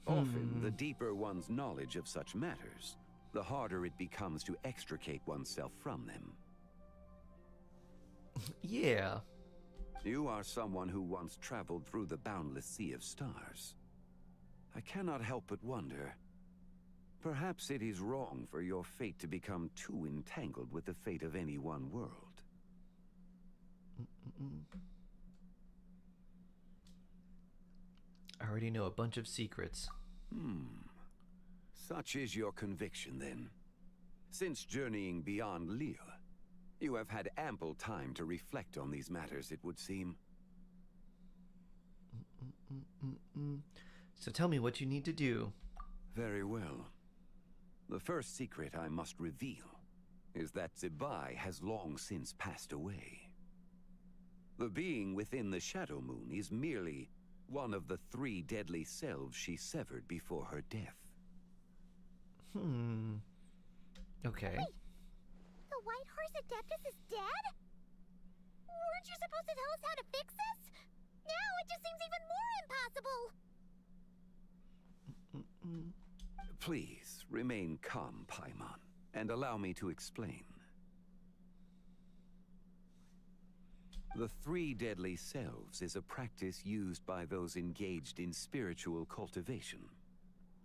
Often, the deeper one's knowledge of such matters, the harder it becomes to extricate oneself from them. Yeah. You are someone who once traveled through the boundless sea of stars. I cannot help but wonder, perhaps it is wrong for your fate to become too entangled with the fate of any one world. I already know a bunch of secrets. Such is your conviction, then. Since journeying beyond Lille, you have had ample time to reflect on these matters, it would seem. So tell me what you need to do. Very well. The first secret I must reveal is that Zibai has long since passed away. The being within the Shadow Moon is merely one of the 3 deadly selves she severed before her death. Okay. Wait, the White Horse Adeptus is dead? Weren't you supposed to tell us how to fix this? Now it just seems even more impossible. Please, remain calm, Paimon, and allow me to explain. The 3 deadly selves is a practice used by those engaged in spiritual cultivation.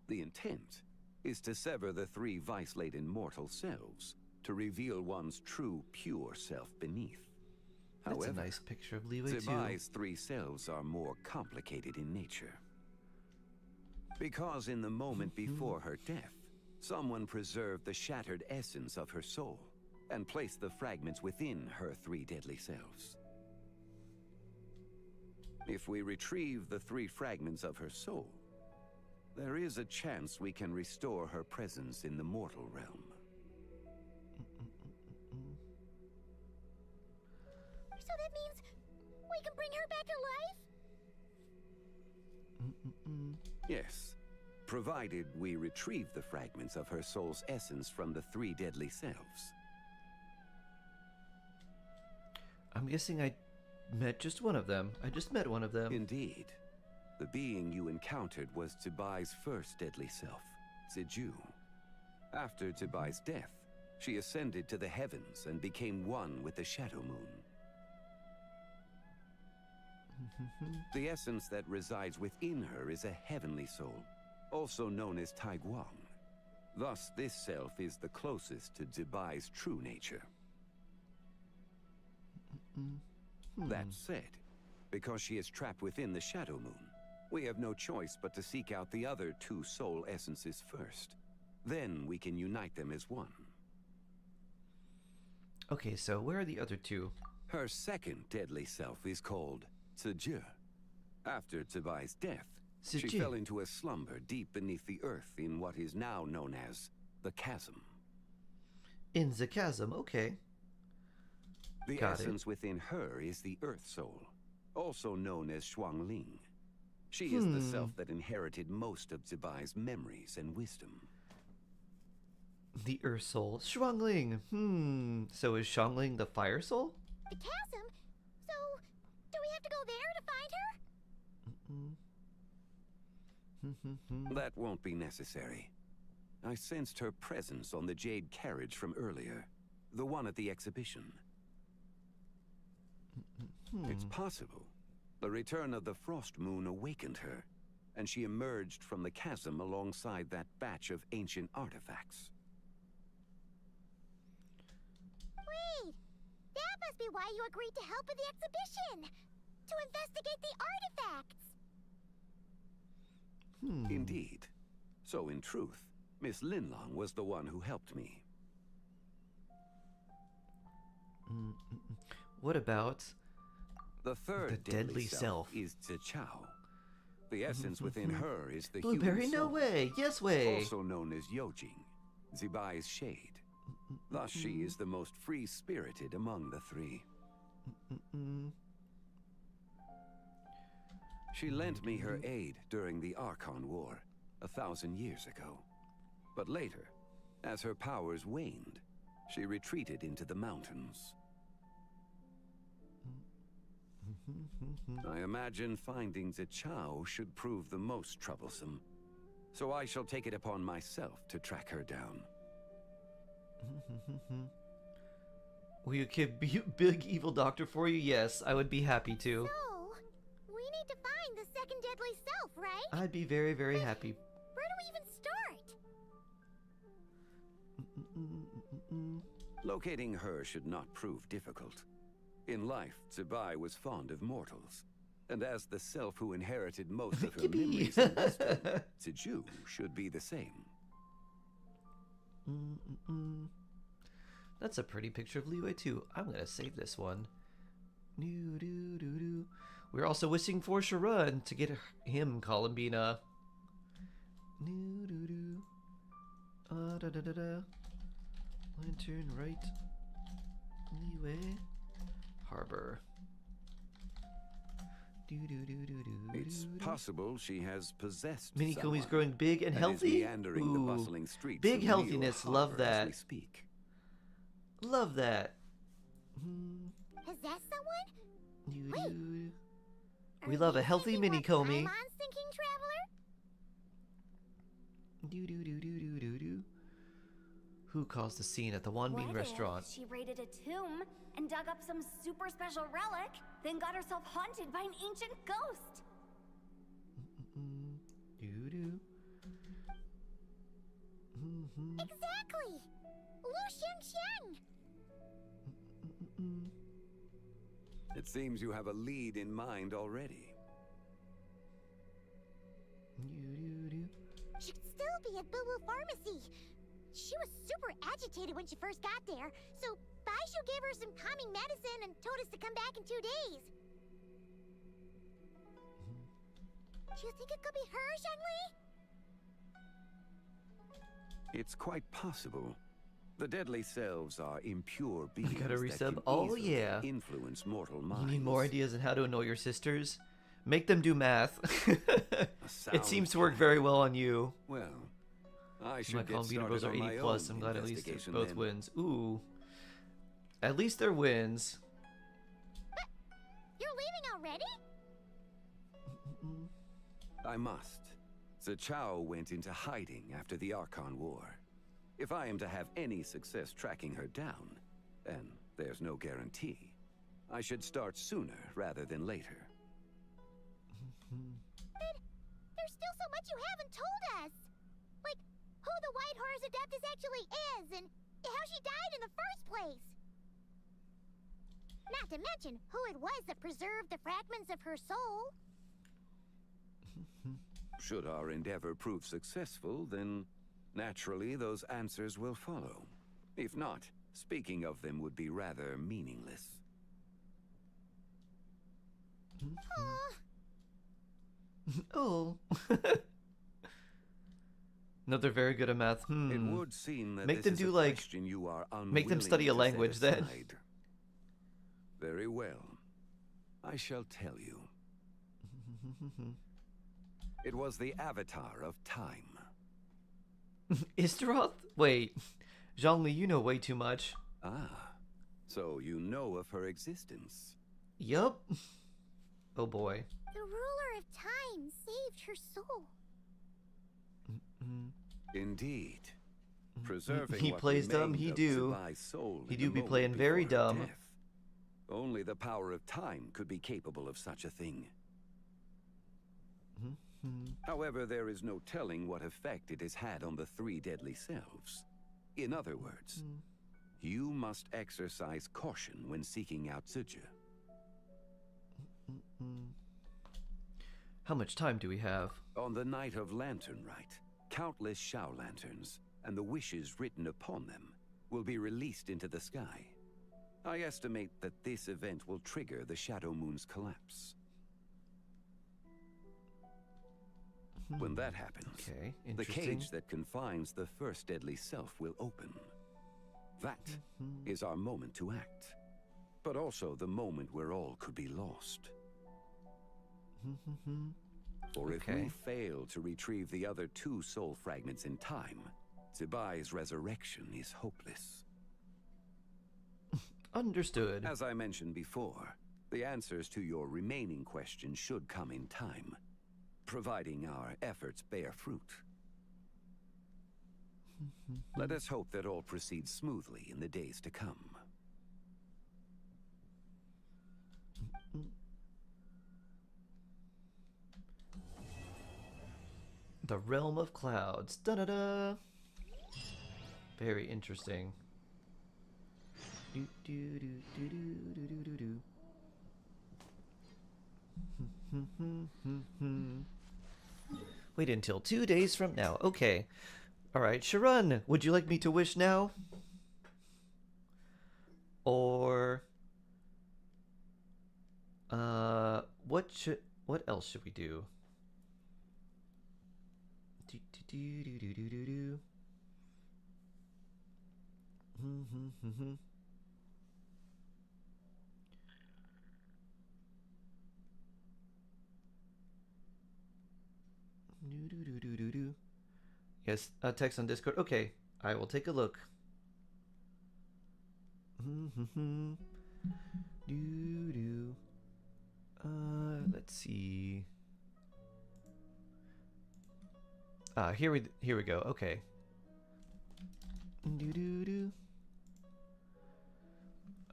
The intent is to sever the 3 vice-laden mortal selves to reveal one's true, pure self beneath. That's However, a nice picture of Leeway too. Zibai's 3 selves are more complicated in nature. Because in the moment before her death, someone preserved the shattered essence of her soul and placed the fragments within her 3 deadly selves. If we retrieve the 3 fragments of her soul, there is a chance we can restore her presence in the mortal realm. So that means we can bring her back to life? Yes, provided we retrieve the fragments of her soul's essence from the 3 deadly selves. I'm guessing I met just one of them. I just met one of them. Indeed. The being you encountered was Zibai's first deadly self, Ziju. After Zibai's death, she ascended to the heavens and became one with the Shadow Moon. The essence that resides within her is a heavenly soul, also known as Taiguang. Thus, this self is the closest to Zibai's true nature. That said, because she is trapped within the Shadow Moon, we have no choice but to seek out the other 2 soul essences first. Then we can unite them as one. Okay, so where are the other 2? Her second deadly self is called Ziju. After Zibai's death, she Ziju. fell into a slumber deep beneath the earth in what is now known as the chasm. In the chasm, okay. The Got essence within her is the Earth Soul, also known as Xuangling. She is the self that inherited most of Zibai's memories and wisdom. The Earth Soul. Shuangling. So is Shuangling the Fire Soul? The chasm? So, do we have to go there to find her? That won't be necessary. I sensed her presence on the jade carriage from earlier, the one at the exhibition. It's possible. The return of the Frost Moon awakened her, and she emerged from the chasm alongside that batch of ancient artifacts. Wait! That must be why you agreed to help with the exhibition! To investigate the artifacts! Indeed. So in truth, Miss Linlong was the one who helped me. What about the third deadly self is Zichao. The essence within her is the Blueberry, human soul, no way, yes way. also known as Yojing, Zibai's shade. Thus she is the most free-spirited among the three. She lent me her aid during the Archon War 1,000 years ago. But later, as her powers waned, she retreated into the mountains. I imagine finding Zichao should prove the most troublesome, so I shall take it upon myself to track her down. Will you kid big evil doctor for you? Yes, I would be happy to. So, we need to find the second deadly self, right? I'd be very, very happy. Where do we even start? Locating her should not prove difficult. In life, Zibai was fond of mortals, and as the self who inherited most of her memories and wisdom, Ziju should be the same. That's a pretty picture of Liwei too. I'm gonna save this one. We're also wishing for Sharun to get him Columbina. Lantern right. Liwei. Harbor. It's possible she has possessed Minikomi's growing big and healthy. Meandering the bustling streets big of healthiness. Leo Love Harbor as that. we speak. Love that. Is that someone? Wait. We love a healthy Minikomi. Thinking traveler? Who caused the scene at the Wanbin restaurant? She raided a tomb and dug up some super special relic, then got herself haunted by an ancient ghost. Exactly! Lu Xiangxiang! It seems you have a lead in mind already. She'd still be at Boo Boo Pharmacy. She was super agitated when she first got there, so Baishu gave her some calming medicine and told us to come back in 2 days. Do you think it could be her, Zhengli? It's quite possible. The deadly selves are impure beings Gotta that resub. can Oh easily yeah. influence mortal You minds. need more ideas on how to annoy your sisters? Make them do math. It seems to work very well on you. Well, I should My get Columbina started rolls are on 80 my plus. own I'm glad at least it's investigation both then. wins. Ooh. At least they're wins. You're leaving already? I must. Zichao went into hiding after the Archon War. If I am to have any success tracking her down, and there's no guarantee, I should start sooner rather than later. But there's still so much you haven't told us. Like, who the White Horror's Adeptus actually is, and how she died in the first place. Not to mention who it was that preserved the fragments of her soul. Should our endeavor prove successful, then naturally those answers will follow. If not, speaking of them would be rather meaningless. Oh. No, they're very good at math. It would seem that Make this them is do a like question you are make them study a unwilling to language set then. aside. Very well. I shall tell you. It was the avatar of time. Istaroth? Wait. Zhongli, you know way too much. Ah, so you know of her existence. Yup. Oh boy. The ruler of time saved her soul. Indeed. Preserving He what plays dumb, remained he of do. Zibai soul He in do the be moment playing very before her dumb. death. Only the power of time could be capable of such a thing. However, there is no telling what effect it has had on the three deadly selves. In other words, you must exercise caution when seeking out Zizhi. How much time do we have? On the night of Lantern Rite, countless Shao lanterns and the wishes written upon them will be released into the sky. I estimate that this event will trigger the Shadow Moon's collapse. When that happens, the cage that confines the first deadly self will open. That is our moment to act, but also the moment where all could be lost. For if we fail to retrieve the other two soul fragments in time, Zibai's resurrection is hopeless. Understood. As I mentioned before, the answers to your remaining questions should come in time, providing our efforts bear fruit. Let us hope that all proceeds smoothly in the days to come. The Realm of Clouds. Da-da-da. Very interesting. Do do do do do do do do. Wait until 2 days from now. Okay. Alright, Sharon, would you like me to wish now? Or what else should we do? Do do do do do do do. Yes, text on Discord. Okay, I will take a look. Let's see. Here we go. Okay.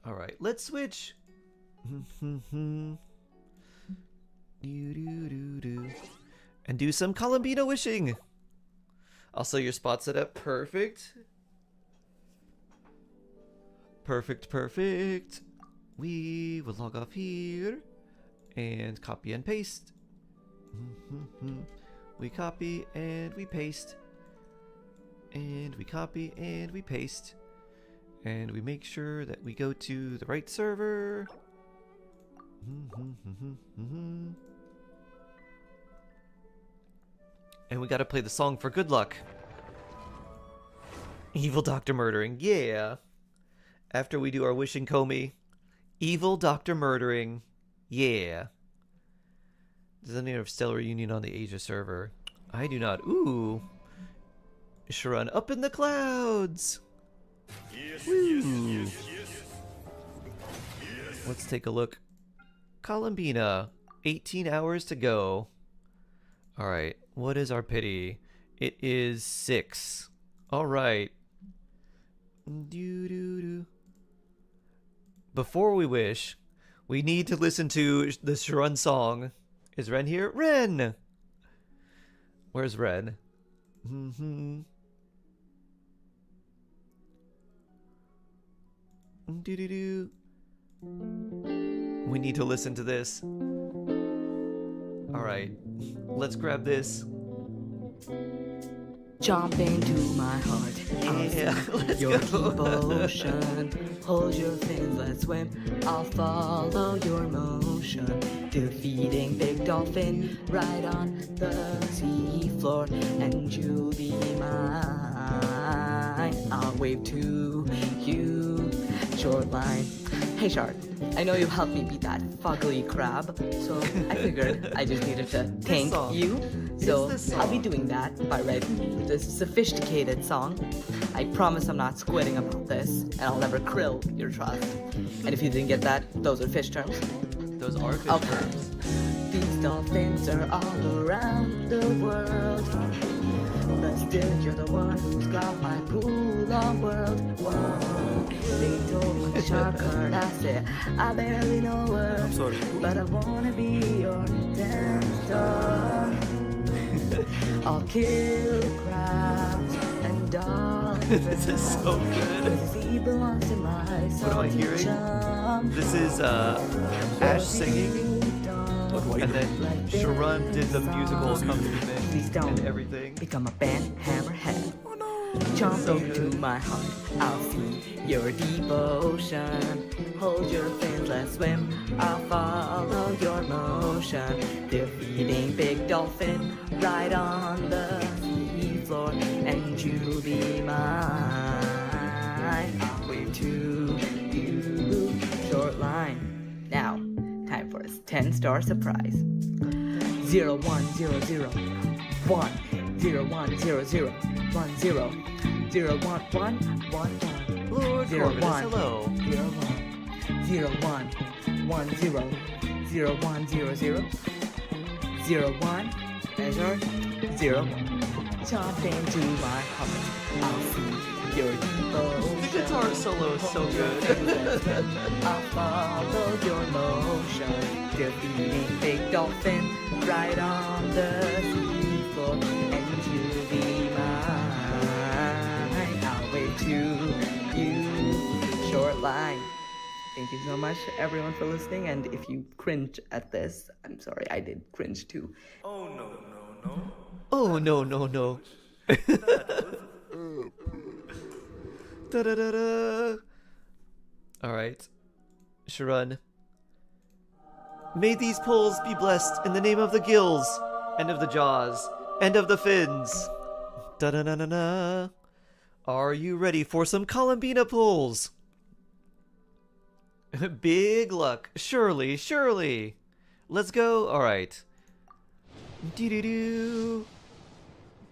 All right, let's switch. And do some Columbina wishing. Also, your spot set up. Perfect. Perfect, perfect. We will log off here and copy and paste. We copy and we paste. And we copy and we paste. And we make sure that we go to the right server. And we gotta play the song for good luck. Evil Doctor Murdering, yeah. After we do our wishing Comey. Evil Doctor Murdering, yeah. Does anyone have Stellar Reunion on the Asia server? I do not. Ooh. Sharon up in the clouds. Yes, Woo. yes. Let's take a look. Columbina, 18 hours to go. Alright, what is our pity? It is 6. Alright. Before we wish, we need to listen to the Sharon song. Is Ren here? Ren! Where's Ren? We need to listen to this. Alright, let's grab this. Jump into my heart. Yeah, let's your go. devotion. Hold your fins, let's swim. I'll follow your motion. Defeating big dolphin right on the sea floor, and you'll be mine. I'll wave to you. Short line. Hey Shark, I know you helped me beat that fugly crab, so I figured I just needed to thank you. So I'll be doing that by writing this sophisticated song. I promise I'm not squidding about this, and I'll never krill your trust. And if you didn't get that, those are fish terms. Those are fish terms. These dolphins are all around the world, but still you're the one who's got my pool on world. Whoa. They told me shark heart, I said I barely know words. I'm sorry, but I wanna be your dance star. I'll kill crabs and dolphins. This is so good. He belongs to my What am I hearing? This is Ash singing, and then Sharon did the musical accompaniment and everything. Become a band hammerhead. Jump into my heart, I'll see your devotion. Hold your fins, let's swim. I'll follow your motion. Defeating big dolphin right on the sea floor, and you'll be mine. I'll wave to you. Short line. Now, time for a 10-star surprise. 0 1 0 0 1 0 1 0 0 1 0 0 1 1 1 1 Lord 0 Corvinus, 1 hello. 0 1 0 1 1 0 0 1 0 0 0 1 measure 0 jump into my heart. I'll see your devotion. The guitar solo is so good. I'll follow your motion. Defeating big dolphin right on the sea floor, and you'll be mine. I'll wave to you. Short line. Thank you so much, everyone, for listening. And if you cringe at this, I'm sorry, I did cringe too. Oh no, no, no. Oh no, no, no. Da-da-da-da. All right, Sharon. May these poles be blessed in the name of the gills, and of the jaws, and of the fins. Da-da-da-da-da. Are you ready for some Columbina pulls? Big luck. Surely, surely. Let's go. All right. Doo-doo-doo.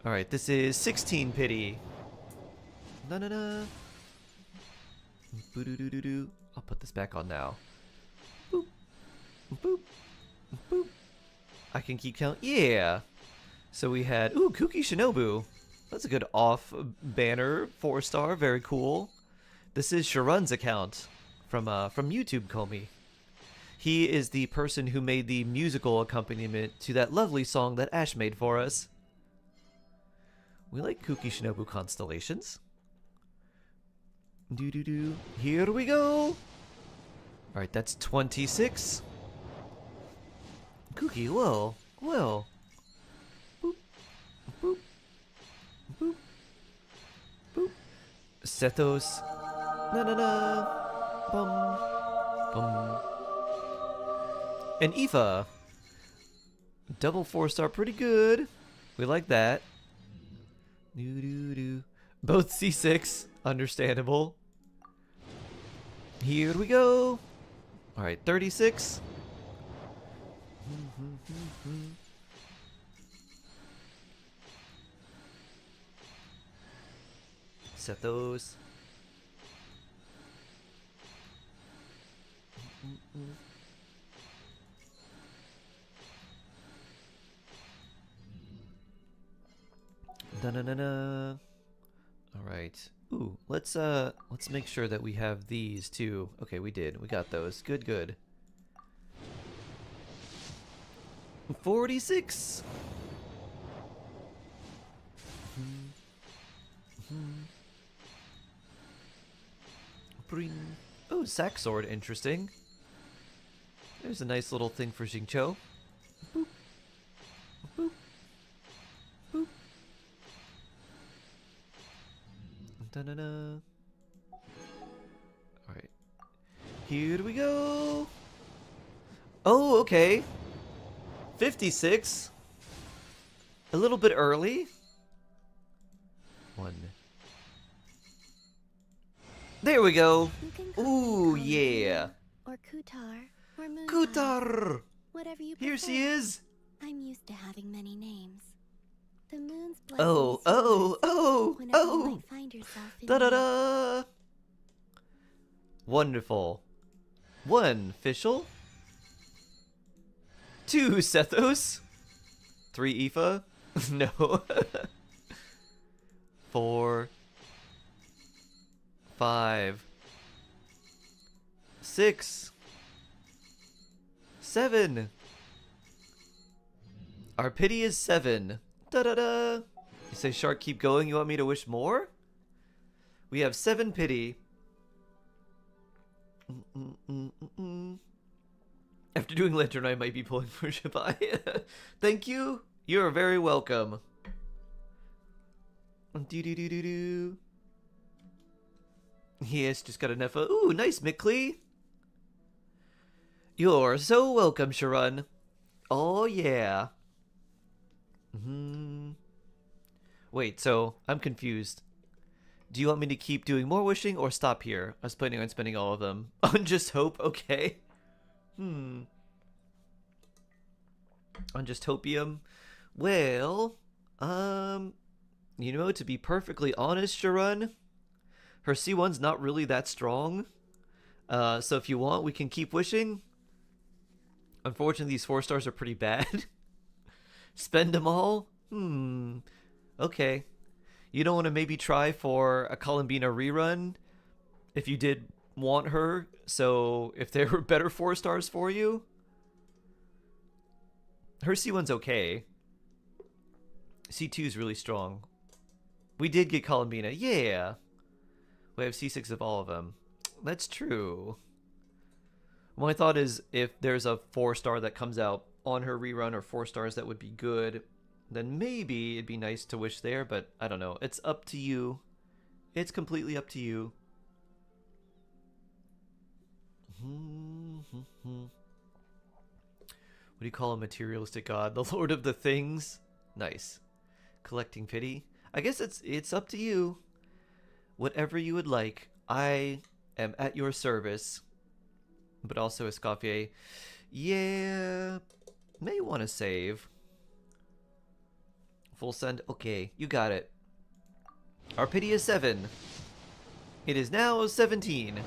All right, this is 16 pity. Na-na-na. Boo-doo-doo-doo-doo. I'll put this back on now. Boop. Boop. Boop. I can keep count. Yeah. So we had, ooh, Kuki Shinobu. That's a good off banner. 4-star. Very cool. This is Sharon's account from YouTube, Komi. He is the person who made the musical accompaniment to that lovely song that Ash made for us. We like Kuki Shinobu constellations. Doo-doo-doo. Here we go. Alright, that's 26. Kuki, whoa. Whoa. Boop. Boop. Boop. Boop. Sethos. Na-na-na. Bum. Bum. And Aoife. Double 4-star, pretty good. We like that. Doo-doo-doo. Both C6. Understandable. Here we go. Alright, 36. Set those. Da-na-na-na. All right. Ooh, let's make sure that we have these too. Okay, we did. We got those. Good, good. 46. Bring. Oh, sack sword, interesting. There's a nice little thing for Xingqiu. Boop. Boop. Boop. Da-da-da. Alright. Here we go. Oh, okay. 56. A little bit early. 1. There we go. Ooh, yeah. Or Kutar, or Moon. Kutar. Whatever you prefer. Here she is. I'm used to having many names. The moon's Oh, blessing is oh, yours oh, whenever you oh. might find yourself in Da da need. da. Wonderful. 1 Fischl. 2 Sethos. 3 Aoife. No. 4. 5. 6. 7. Our pity is 7. Da da da. You say, Shark, keep going. You want me to wish more? We have 7 pity. After doing Lantern, I might be pulling for Shabai. Thank you. You are very welcome. Do-do-do-do-do. Yes, just got enough. Ooh, nice, Mickley. You're so welcome, Sharon. Oh, yeah. Wait, so I'm confused. Do you want me to keep doing more wishing or stop here? I was planning on spending all of them. On just hope, okay. On just hopium. Well, you know, to be perfectly honest, Sharon, her C1's not really that strong. So if you want, we can keep wishing. Unfortunately, these 4 stars are pretty bad. Spend them all? Okay. You don't want to maybe try for a Columbina rerun if you did want her, so if there were better 4 stars for you? Her C1's okay. C2 is really strong. We did get Columbina, yeah! We have C6 of all of them. That's true. My thought is if there's a 4 star that comes out on her rerun or 4 stars that would be good, then maybe it'd be nice to wish there, but I don't know. It's up to you. It's completely up to you. What do you call a materialistic god? The Lord of the Things? Nice. Collecting pity? I guess it's up to you. Whatever you would like. I am at your service. But also Escoffier. Yeah. May want to save. Full send? Okay, you got it. Our pity is 7. It is now 17.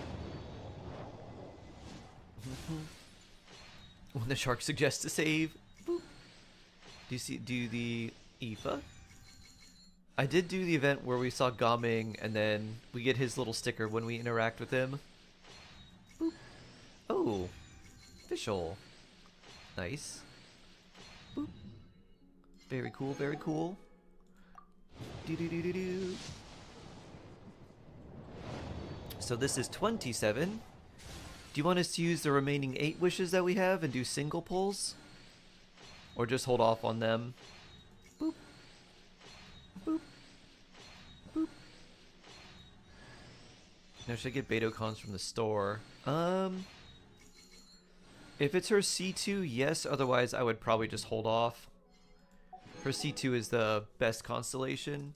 When the shark suggests to save. Boop. Do the Aoife? I did do the event where we saw Gaming and then we get his little sticker when we interact with him. Boop. Oh. Fischl. Nice. Boop. Very cool, very cool. Do-do-do-do-do. So this is 27. Do you want us to use the remaining 8 wishes that we have and do single pulls? Or just hold off on them? Boop. Boop. Boop. Now should I get Beto cons from the store? If it's her C2, yes. Otherwise, I would probably just hold off. Her C2 is the best constellation.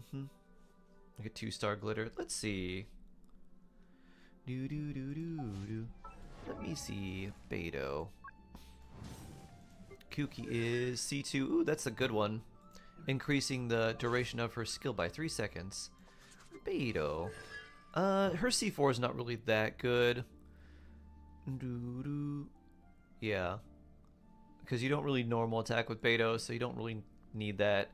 Like a 2-star glitter. Let's see. Let me see. Beto. Kuki is C2. Ooh, that's a good one. Increasing the duration of her skill by 3 seconds. Beto. Her C4 is not really that good. Yeah. Because you don't really normal attack with Beto, so you don't really need that.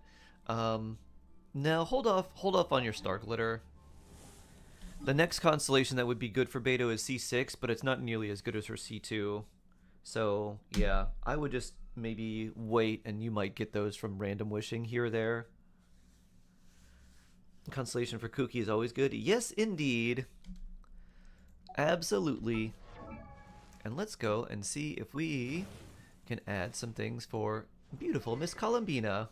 Now, hold off on your Star Glitter. The next constellation that would be good for Beto is C6, but it's not nearly as good as her C2. So, yeah, I would just maybe wait, and you might get those from random wishing here or there. Constellation for Kuki is always good. Yes, indeed. Absolutely. And let's go and see if we can add some things for beautiful Miss Columbina.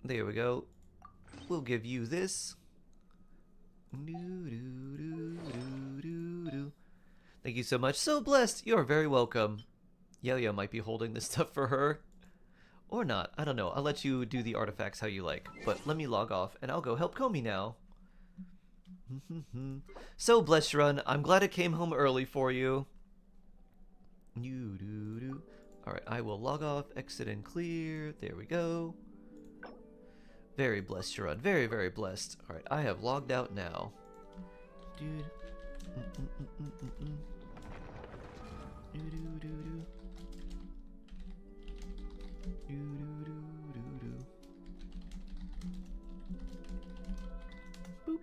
There we go. We'll give you this. Thank you so much. So blessed. You're very welcome. Yo-Yo might be holding this stuff for her. Or not. I don't know. I'll let you do the artifacts how you like. But let me log off and I'll go help Comey now. So blessed, Run. I'm glad it came home early for you. Alright, I will log off, exit and clear. There we go. Very blessed, Sharon. Very, very blessed. Alright, I have logged out now. Dude. Boop.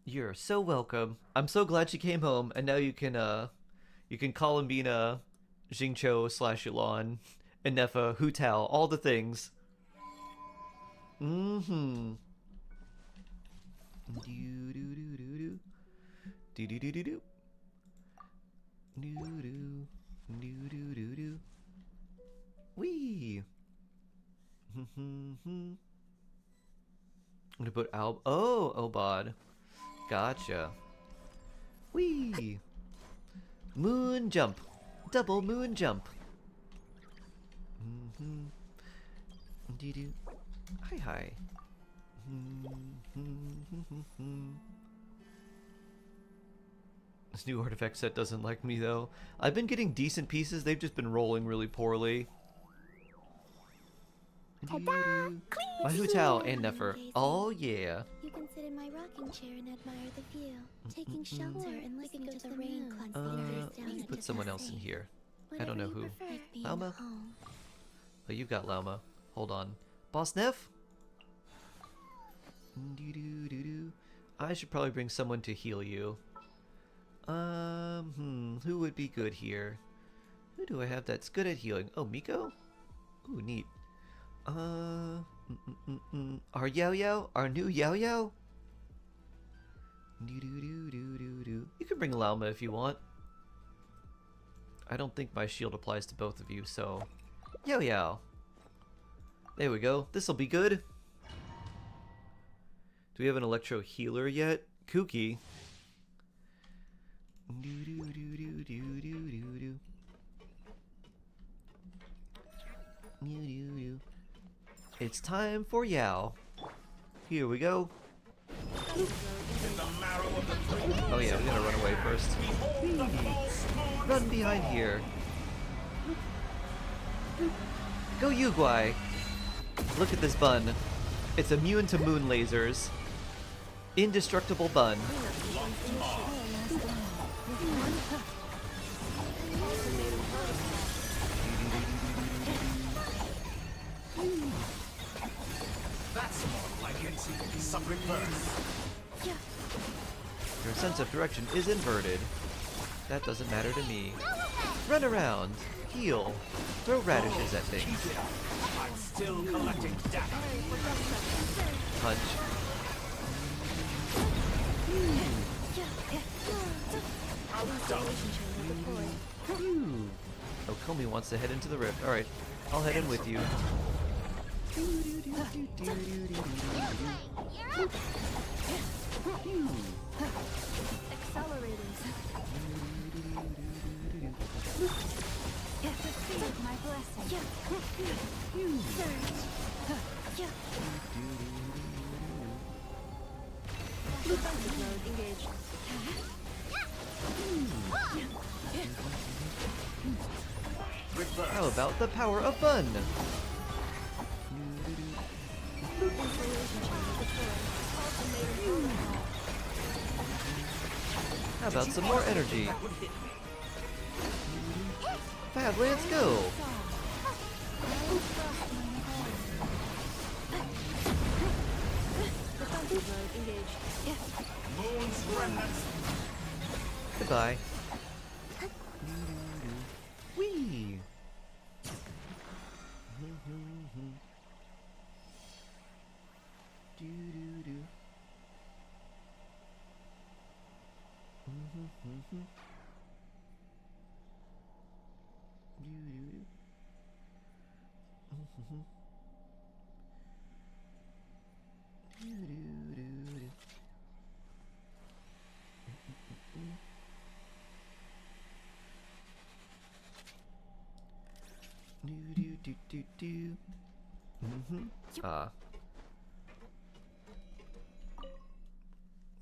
You're so welcome. I'm so glad she came home, and now you can call Ambina, Jingcho / Yulon, Inefa, Hu Tao, all the things. Mm-hmm. Do-do-do-do-do. Do-do-do-do-do. Do-do. Do-do-do-do. Wee. I'm gonna put Obod. Gotcha. Wee. Moon jump. Double moon jump. Doo-doo. Hi hi. This new artifact set doesn't like me though. I've been getting decent pieces, they've just been rolling really poorly. My Hu Tao and Nefer. Oh yeah. You can sit in my rocking chair and admire the view, taking shelter and listening to the rain cleanse. Let's put someone else in here. I don't know who. Lauma? Oh, you got Lauma. Hold on. Boss Neff? I should probably bring someone to heal you. Who would be good here? Who do I have that's good at healing? Oh, Miko? Ooh, neat. Our Yao-Yao? Our new Yao-Yao? You can bring Lauma if you want. I don't think my shield applies to both of you, so... Yao-Yao. There we go. This'll be good. Do we have an electro healer yet? Kooky. It's time for Yao. Here we go. Oh yeah, we gotta run away first. Run behind here. Go Yuguai. Look at this bun. It's immune to moon lasers. Indestructible bun. That's more like it. Some reverse. Your sense of direction is inverted. That doesn't matter to me. Run around. Heal. Throw radishes at things. I'm still collecting data. Punch. Oh, Comey wants to head into the rift. Alright, I'll head in with you. Receive my blessing. Defensive mode engaged. How about the power of fun? How about some more energy? Fab, let's go! Defensive mode engaged. Moon's remnants. Goodbye. Whee! Ah.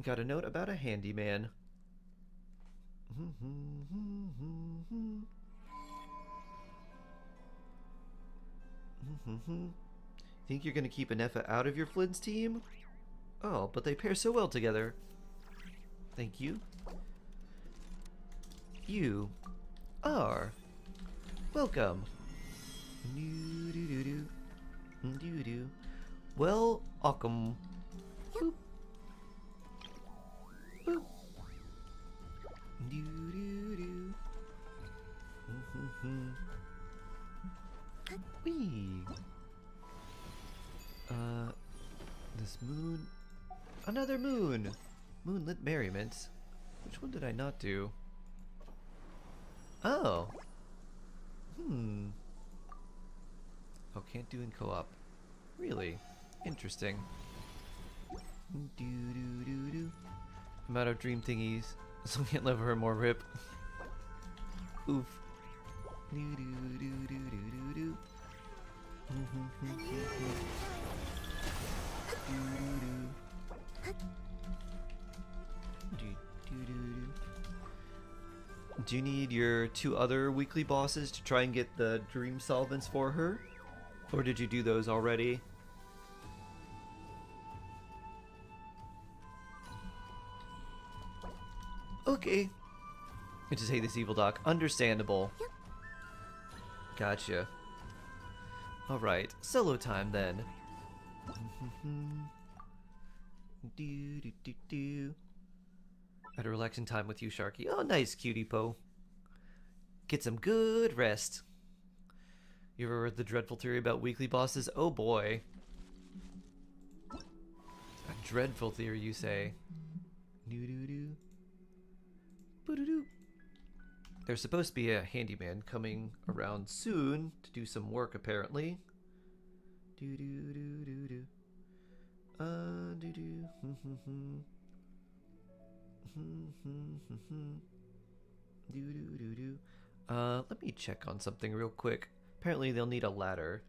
Got a note about a handyman. Think you're gonna keep Anefa out of your Flynn's team? Oh, but they pair so well together. Thank you. You are welcome. Well, welcome. Boop. Boop. Wee. This moon. Another moon! Moonlit merriment. Which one did I not do? Oh. Oh, can't do in co-op. Really? Interesting. I'm out of dream thingies, so we can't level her more rip. Oof. Do you need your 2 other weekly bosses to try and get the dream solvents for her? Or did you do those already? Okay. I just hate this evil doc. Understandable. Gotcha. Alright, solo time then. At a relaxing time with you, Sharky. Oh, nice, cutie po. Get some good rest. You ever heard the dreadful theory about weekly bosses? Oh boy. A dreadful theory, you say? There's supposed to be a handyman coming around soon to do some work, apparently. Let me check on something real quick. Apparently they'll need a ladder.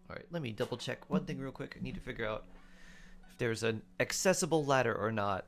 Alright, let me double check one thing real quick. I need to figure out if there's an accessible ladder or not.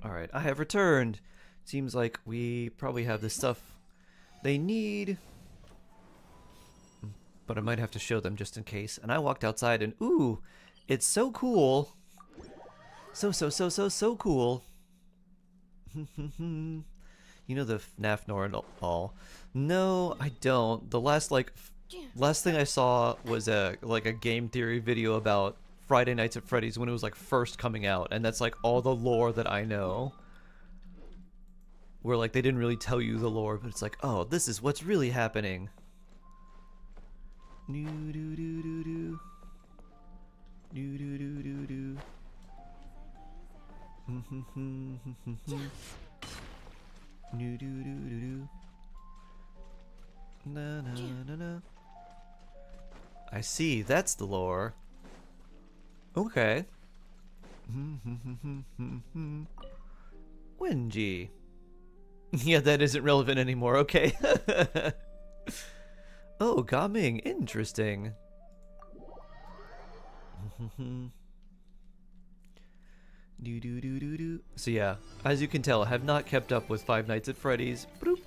Alright, I have returned. Seems like we probably have the stuff they need. But I might have to show them just in case. And I walked outside and ooh, it's so cool. So cool. You know the FNAF Nor and all. No, I don't. The last thing I saw was a game theory video about Friday Nights at Freddy's when it was like first coming out, and that's like all the lore that I know. where like they didn't really tell you the lore, but it's like, oh, this is what's really happening. Do do do do do. Do do do do do. Do do do do do. Na na na na. I see, that's the lore. Okay. Wenji. Yeah, that isn't relevant anymore, okay. Oh, Gaming, interesting. Do do do do do. So yeah, as you can tell, I have not kept up with Five Nights at Freddy's. Bloop.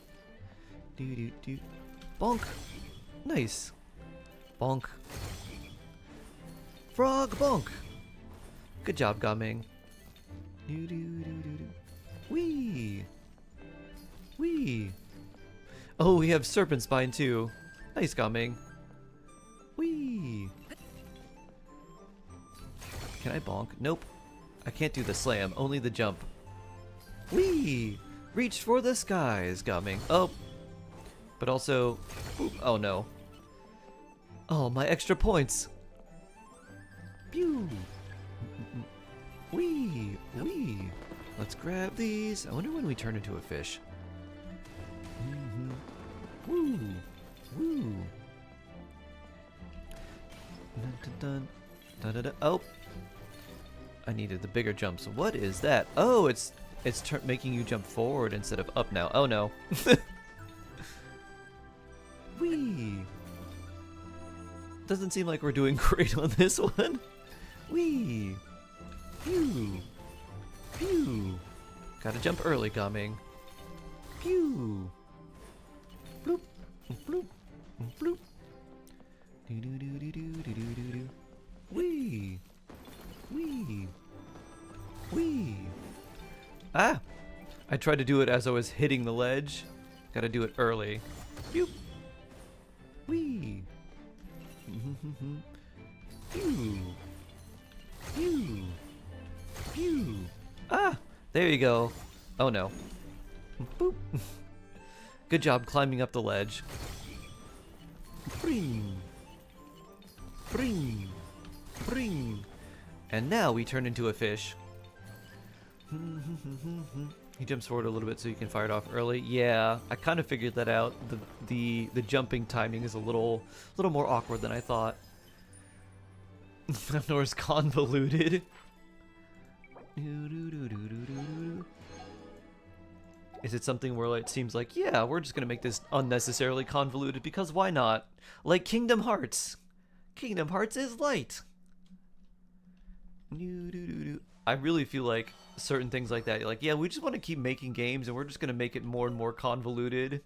Do do do. Bonk. Nice. Bonk. Frog bonk. Good job, Gaming. Do do do do do. Wee. Wee. Oh, we have Serpent Spine too. Nice, Gaming. Wee. Can I bonk? Nope. I can't do the slam, only the jump. Whee! Reach for the skies, Gaming. Oh. But also... Boop. Oh no. Oh, my extra points. Pew! Whee! Whee! Let's grab these. I wonder when we turn into a fish. Woo! Woo! Dun dun dun. Dun dun dun. Oh! I needed the bigger jumps. What is that? Oh, it's making you jump forward instead of up now. Oh no. Whee! Doesn't seem like we're doing great on this one. Whee! Pew! Pew! Gotta jump early, Gaming. Pew! Bloop! Bloop! Bloop! Do do do do do do do do do. Whee! Whee! Whee! Ah! I tried to do it as I was hitting the ledge. Gotta do it early. Pew! Whee! Pew! Pew! Pew! Ah! There you go. Oh no. Boop! Good job climbing up the ledge. Bring! Bring! Bring! And now we turn into a fish. He jumps forward a little bit so you can fire it off early. Yeah, I kind of figured that out. The jumping timing is a little more awkward than I thought. Nor is convoluted. Is it something where it seems like, yeah, we're just gonna make this unnecessarily convoluted because why not? Like Kingdom Hearts. Kingdom Hearts is light. I really feel like certain things like that, like, yeah, we just want to keep making games and we're just going to make it more and more convoluted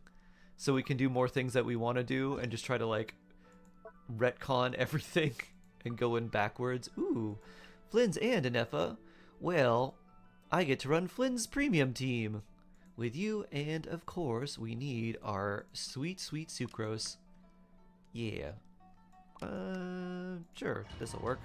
so we can do more things that we want to do and just try to, like, retcon everything and go in backwards. Ooh, Flynn's and Anefa. Well, I get to run Flynn's premium team with you, and of course, we need our sweet, sweet sucrose. Yeah. Sure, this'll work.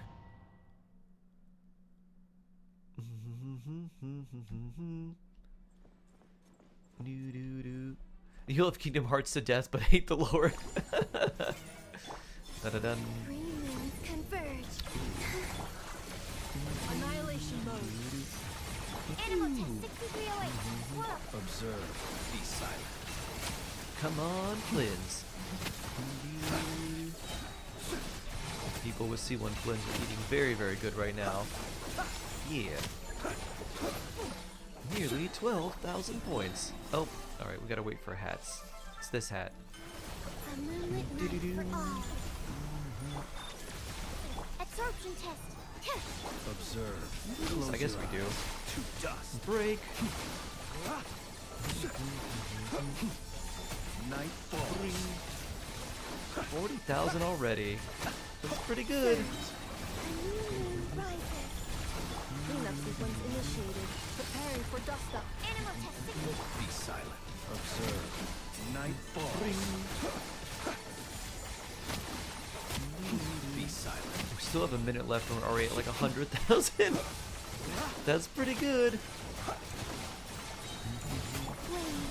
You love Kingdom Hearts to death, but hate the lore. Da-da-dun. Annihilation mode. Animal test 6308. Observe. Be silent. Come on, Flynn's. People with C1 Flynn's are eating very, very good right now. Yeah. Nearly 12,000 points. Oh, alright, we gotta wait for hats. It's this hat. A moonlit night for all. Absorption test. Observe. I guess we do. To dust. Break. Nightfall. 40,000 already. That's pretty good. A new moon rises. Cleanup sequence initiated. Preparing for dust up. Animal test 6308. Be silent. Observe. Nightfall. Be silent. We still have a minute left and we're already at like 100,000. That's pretty good. Flames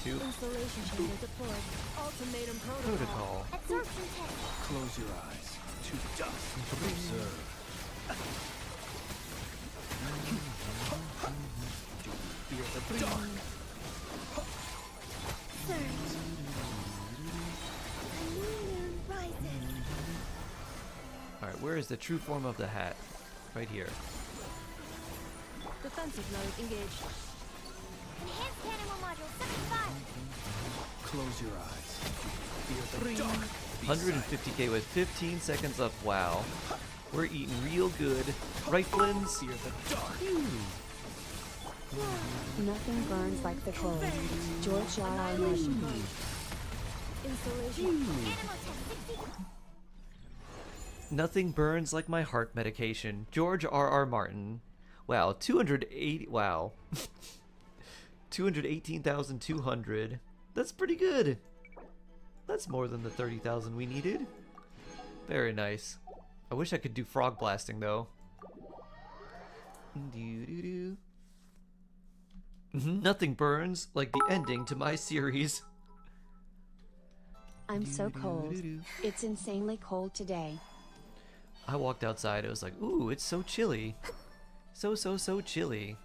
to. Installation chamber deployed. Ultimatum Protocol. Absorption test. Close your eyes. To dust. Observe. Fear the dark. Surge. A new moon rises. Alright, where is the true form of the hat? Right here. Defensive mode engaged. Enhanced animal module 75. Close your eyes. Fear the dark. 150k with 15 seconds up. Wow. We're eating real good. Right, Flins? Fear the dark. Nothing burns like the cold. George R.R. Martin. Installation. Animal test 60. Nothing burns like my heart medication. George R.R. Martin. Wow, 280. Wow. 218,200. That's pretty good. That's more than the 30,000 we needed. Very nice. I wish I could do frog blasting though. Nothing burns like the ending to my series. I'm so cold. It's insanely cold today. I walked outside, it was like, ooh, it's so chilly. So chilly.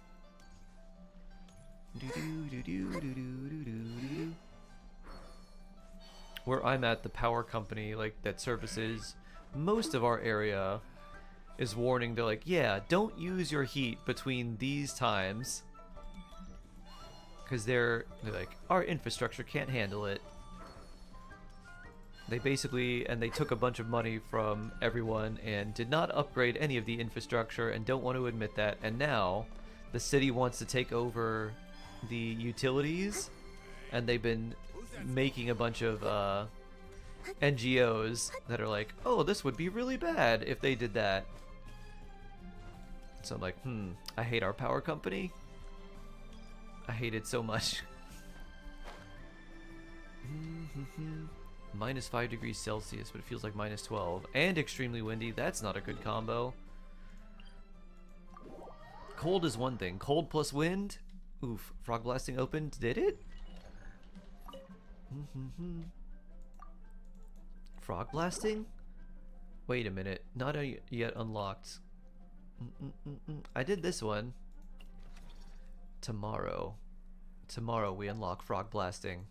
Where I'm at, the power company like that services most of our area is warning. They're like, yeah, don't use your heat between these times, because they're like, our infrastructure can't handle it. They basically, and they took a bunch of money from everyone and did not upgrade any of the infrastructure and don't want to admit that. And now the city wants to take over the utilities, and they've been making a bunch of NGOs that are like, oh, this would be really bad if they did that. So I'm like, I hate our power company. I hate it so much. Minus 5 degrees Celsius, but it feels like minus 12. And extremely windy. That's not a good combo. Cold is one thing. Cold plus wind? Oof. Frog blasting opened. Did it? Frog blasting? Wait a minute. Not yet unlocked. I did this one. Tomorrow. Tomorrow we unlock frog blasting.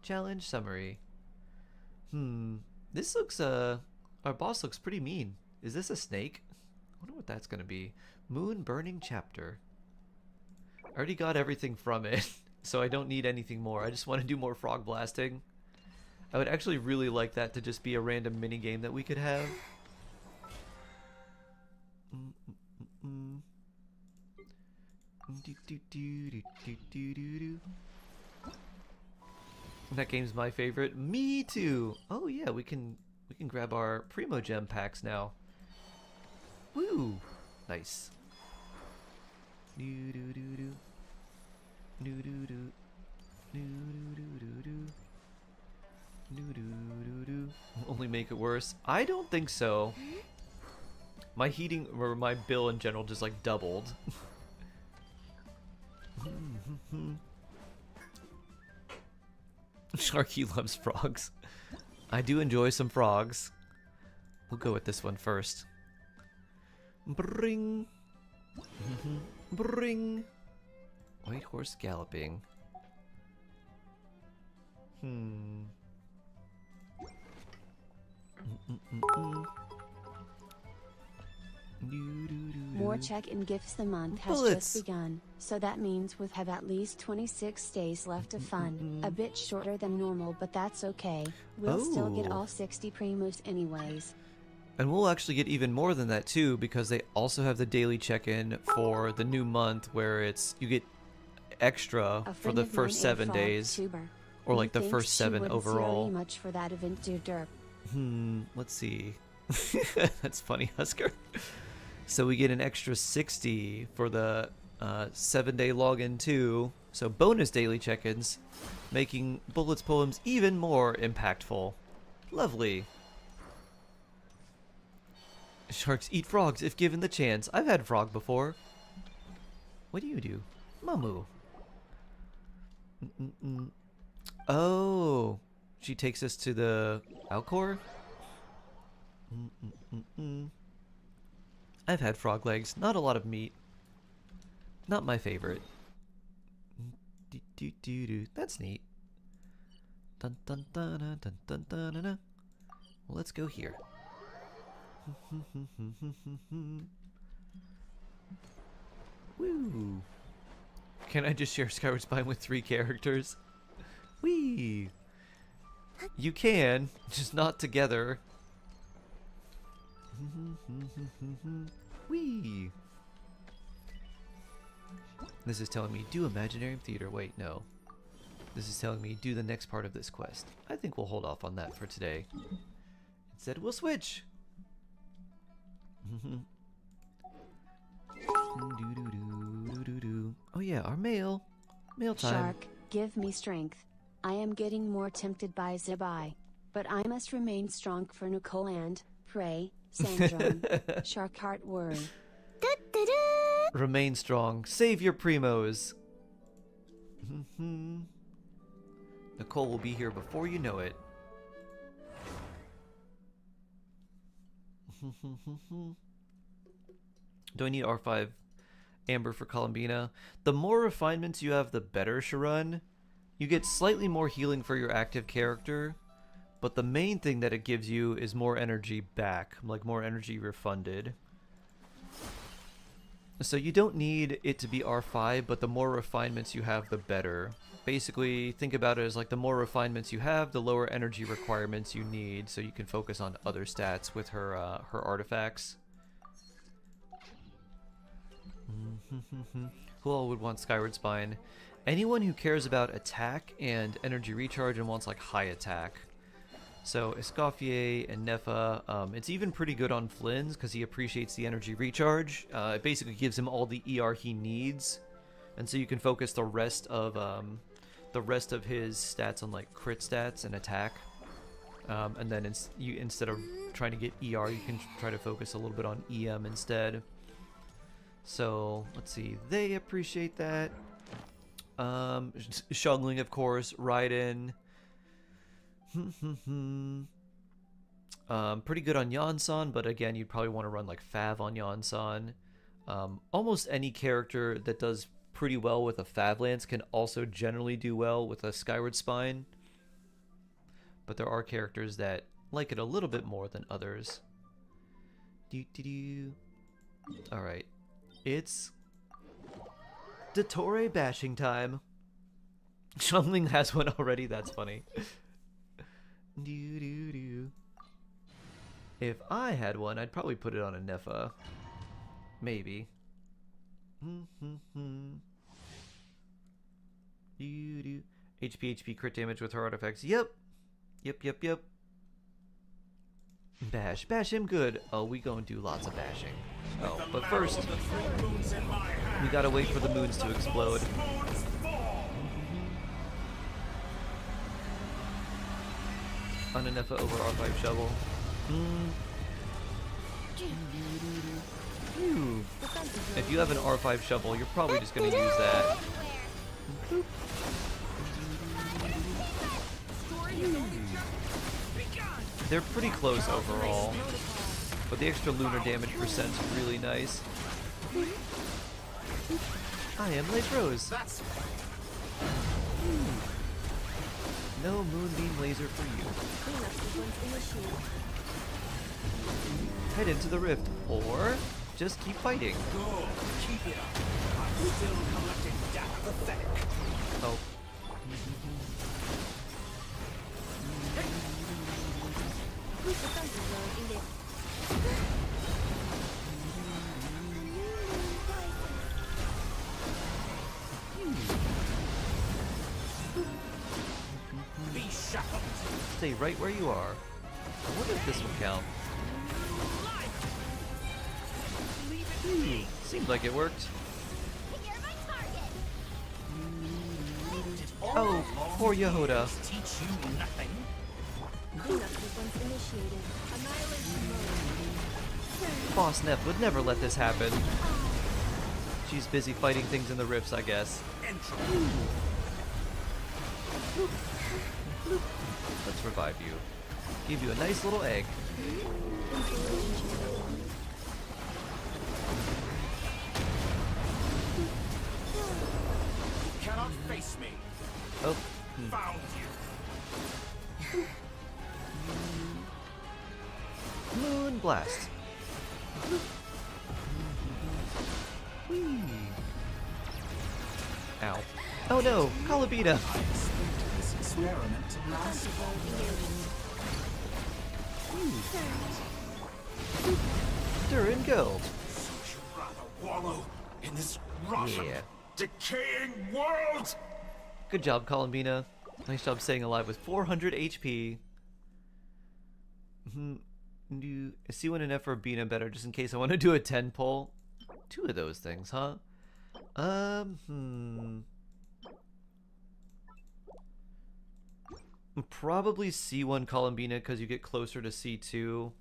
Challenge summary. This looks, our boss looks pretty mean. Is this a snake? I wonder what that's gonna be. Moon burning chapter. I already got everything from it, so I don't need anything more. I just want to do more frog blasting. I would actually really like that to just be a random mini game that we could have. That game's my favorite. Me too. Oh yeah, we can grab our Primo Gem packs now. Woo! Nice. Only make it worse. I don't think so. My heating or my bill in general just like doubled. Sharky loves frogs. I do enjoy some frogs. We'll go with this one first. Bring. Bring. White horse galloping. More check-in gifts the month has Bullets. just begun, so that means we have at least 26 days left of fun. A bit shorter than normal, but that's okay. We'll still get all 60 primos anyways. And we'll actually get even more than that too, because they also have the daily check-in for the new month, where it's you get extra for the first 7 days, or like the first 7 overall. Much for that event, derp. Let's see. That's funny, Husker. So we get an extra 60 for the 7-day login too. So bonus daily check-ins, making Bullets poems even more impactful. Lovely. Sharks eat frogs if given the chance. I've had frog before. What do you do? Mamu. Oh, she takes us to the Alcor? I've had frog legs. Not a lot of meat. Not my favorite. That's neat. Dun dun dun dun dun dun dun dun dun. Well, let's go here. Woo! Can I just share Skyward Spine with 3 characters? Whee! You can, just not together. Whee! This is telling me do Imaginary Theater. Wait, no. This is telling me do the next part of this quest. I think we'll hold off on that for today. Instead, we'll switch. Oh yeah, our mail. Mail time. Shark, give me strength. I am getting more tempted by Zabai, but I must remain strong for Nicole and, pray, Sandron. Shark heart worry. Remain strong. Save your primos. Nicole will be here before you know it. Do I need R5 Amber for Columbina? The more refinements you have, the better, Sharon. You get slightly more healing for your active character, but the main thing that it gives you is more energy back, like more energy refunded. So you don't need it to be R5, but the more refinements you have, the better. Basically, think about it as like the more refinements you have, the lower energy requirements you need, so you can focus on other stats with her her artifacts. Who all would want Skyward Spine? Anyone who cares about attack and energy recharge and wants like high attack. So Escoffier and Nefa, it's even pretty good on Flynn's because he appreciates the energy recharge. It basically gives him all the ER he needs, and so you can focus the rest of his stats on like crit stats and attack. And then instead of trying to get ER, you can try to focus a little bit on EM instead. So let's see, they appreciate that. Shungling, of course, Raiden. Pretty good on Yansan, but again, you'd probably want to run like Fav on Yansan. Almost any character that does pretty well with a Fav Lance can also generally do well with a Skyward Spine. But there are characters that like it a little bit more than others. Alright. It's Dottore bashing time. Shungling has one already, that's funny. If I had one, I'd probably put it on a Nefa. Maybe. HP crit damage with her artifacts. Yep. Yep. Bash him good. Oh, we gonna do lots of bashing. Oh, but first, we gotta wait for the moons to explode. On a Nefa over R5 shovel. If you have an R5 shovel, you're probably just gonna use that. They're pretty close overall, but the extra lunar damage percent's really nice. I am Late Rose. No moonbeam laser for you. Head into the rift, or just keep fighting. Keep it up. I'm still collecting data pathetic. Oh. Be shackled. Stay right where you are. I wonder if this will count. Seemed like it worked. Oh, poor Yehoda. Teach you nothing. Boss Neff would never let this happen. She's busy fighting things in the rifts, I guess. Let's revive you. Give you a nice little egg. You cannot face me. Oh. Found you. Moon blast. Whee. Ow. Oh no, Calabita. I expected this experiment to last Durin, go. So you'd rather wallow in this rotten, Yeah. decaying world? Good job, Columbina. Nice job staying alive with 400 HP. Do C1 and F or Bina better, just in case I want to do a 10 pull. 2 of those things, huh? Probably C1 Columbina because you get closer to C2.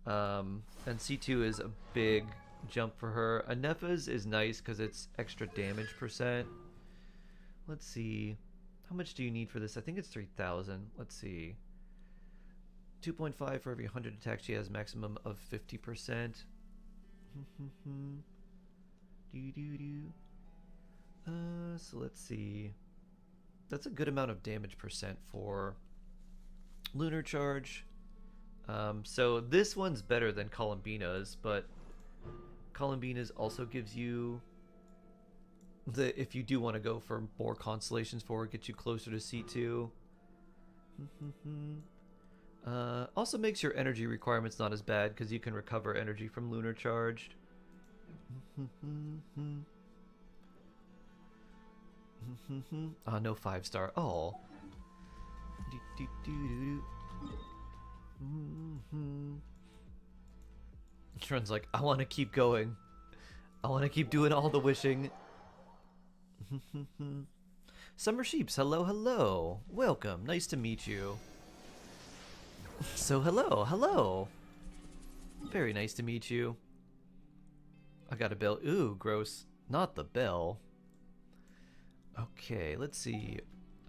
And C2 is a big jump for her. Anefa's is nice because it's extra damage percent. Let's see. How much do you need for this? I think it's 3,000. Let's see. 2.5 for every 100 attacks she has, maximum of 50%. So let's see. That's a good amount of damage percent for Lunar Charge. So this one's better than Columbina's, but Columbina's also gives you the, if you do want to go for more constellations for it, get you closer to C2. Also makes your energy requirements not as bad because you can recover energy from Lunar Charged. No 5-star. Oh. Trun's like, I want to keep going. I want to keep doing all the wishing. Summer Sheeps, hello, hello. Welcome. Nice to meet you. So hello, hello. Very nice to meet you. I got a bell. Ooh, gross. Not the bell. Okay, let's see.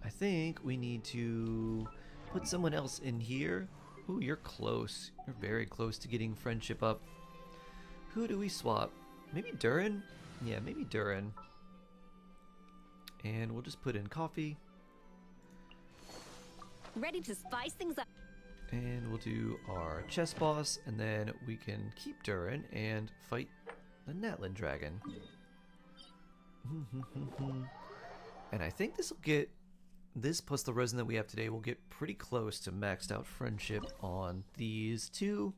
I think we need to put someone else in here. Ooh, you're close. You're very close to getting friendship up. Who do we swap? Maybe Durin? Yeah, maybe Durin. And we'll just put in coffee. Ready to spice things up. And we'll do our chess boss, and then we can keep Durin and fight the Natlin Dragon. And I think this will get, this plus the resin that we have today will get pretty close to maxed out friendship on these two.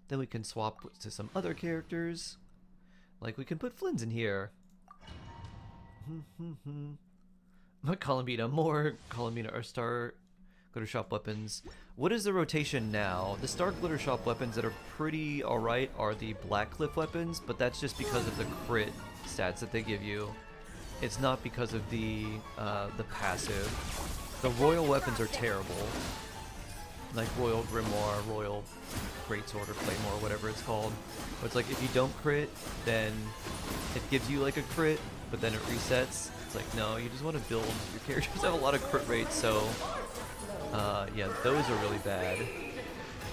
Then we can swap to some other characters. Like we can put Flynn's in here. Columbina, more Columbina or Star Glitter Shop weapons. What is the rotation now? The Star Glitter Shop weapons that are pretty alright are the Black Cliff weapons, but that's just because of the crit stats that they give you. It's not because of the passive. The Royal weapons are terrible. Like Royal Grimoire, Royal Greatsword or Claymore, whatever it's called. But it's like if you don't crit, then it gives you like a crit, but then it resets. It's like, no, you just want to build, your characters have a lot of crit rates, so yeah, those are really bad.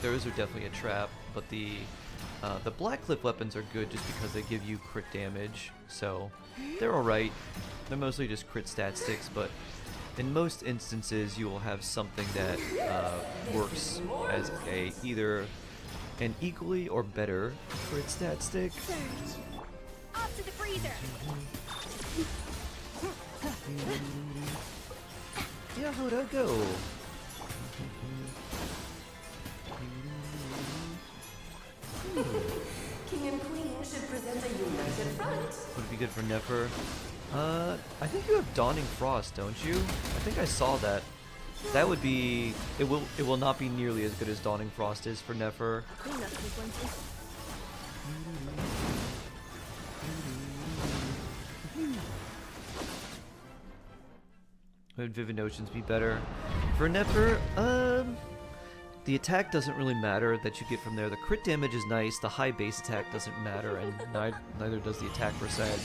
Those are definitely a trap, but the Black Cliff weapons are good just because they give you crit damage, so they're alright. They're mostly just crit stat sticks, but in most instances you will have something that works as a either an equally or better crit stat stick. Off to the freezer. Yeah, how'd I go? King and Queen should present a united front. Would it be good for Nefer? I think you have Dawning Frost, don't you? I think I saw that. That would be... It will not be nearly as good as Dawning Frost is for Nefer. Would Vivid Oceans be better? For Nefer, the attack doesn't really matter that you get from there. The crit damage is nice, the high base attack doesn't matter, and neither does the attack percent.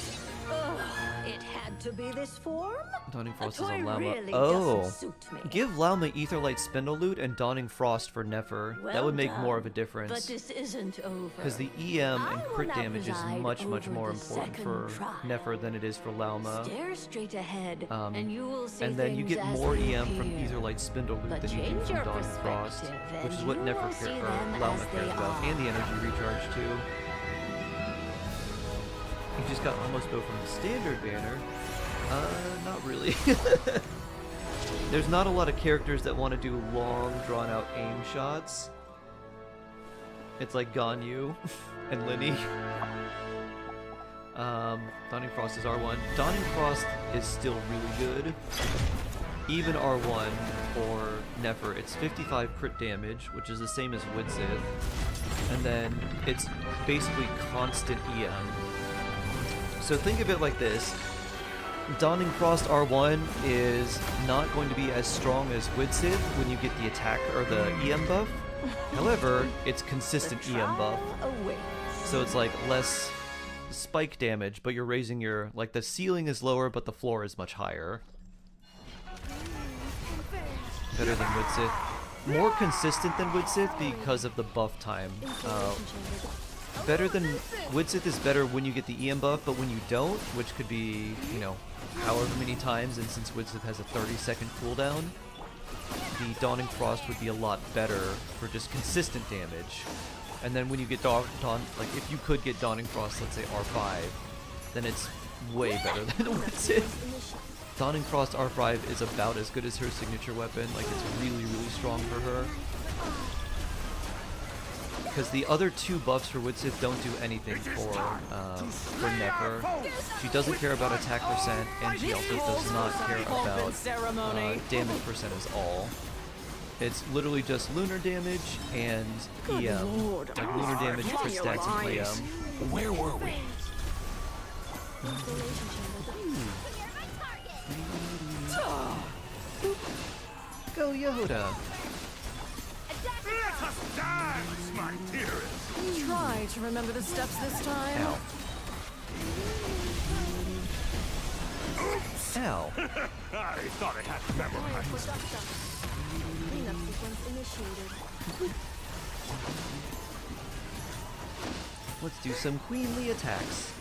It had Meant to be this form? Dawning Frost is toy on Lauma. really Oh, doesn't suit me. give Lauma Aetherlight Spindle Loot and Dawning Frost for Nefer. that Well would make more done, of a difference. But this isn't over. Because the EM and I crit will now damage is preside much over more the important second for trial. Nefer than it is for Lauma. Stare straight ahead, and you will see And then you things get as more they EM from appear. Aetherlight Spindle Loot But than you do change from your Dawning Frost, perspective, which and is what you Nefer will see or them Lauma as cares they about, and the are. energy recharge too. You just got almost bow from the standard banner. Not really. There's not a lot of characters that want to do long, drawn-out aim shots. It's like Ganyu and Linny. Dawning Frost is R1. Dawning Frost is still really good. Even R1 for Nefer, it's 55 crit damage, which is the same as Widsith. And then it's basically constant EM. So think of it like this. Dawning Frost R1 is not going to be as strong as Widsith when you get the attack or the EM buff. However, it's consistent EM buff. So it's like less spike damage, but you're raising your, like the ceiling is lower, but the floor is much higher. Better than Widsith. More consistent than Widsith because of the buff time. Better than Widsith is better when you get the EM buff, but when you don't, which could be, you know, however many times, and since Widsith has a 30-second cooldown, the Dawning Frost would be a lot better for just consistent damage. And then when you get like if you could get Dawning Frost, let's say R5, then it's way better than Widsith. Dawning Frost R5 is about as good as her signature weapon, like it's really, really strong for her. Because the other two buffs for Widsith don't do anything for Nefer. She doesn't care about attack percent, and she also does not care about damage percent as all. It's literally just lunar damage and EM. Like lunar damage, crit stacks, and EM. Where were we? Go Yoda! Let us dance, my dearest. Try to remember the steps this time. Ow. Ow. I thought I had memorized. Cleanup sequence initiated. Let's do some queenly attacks.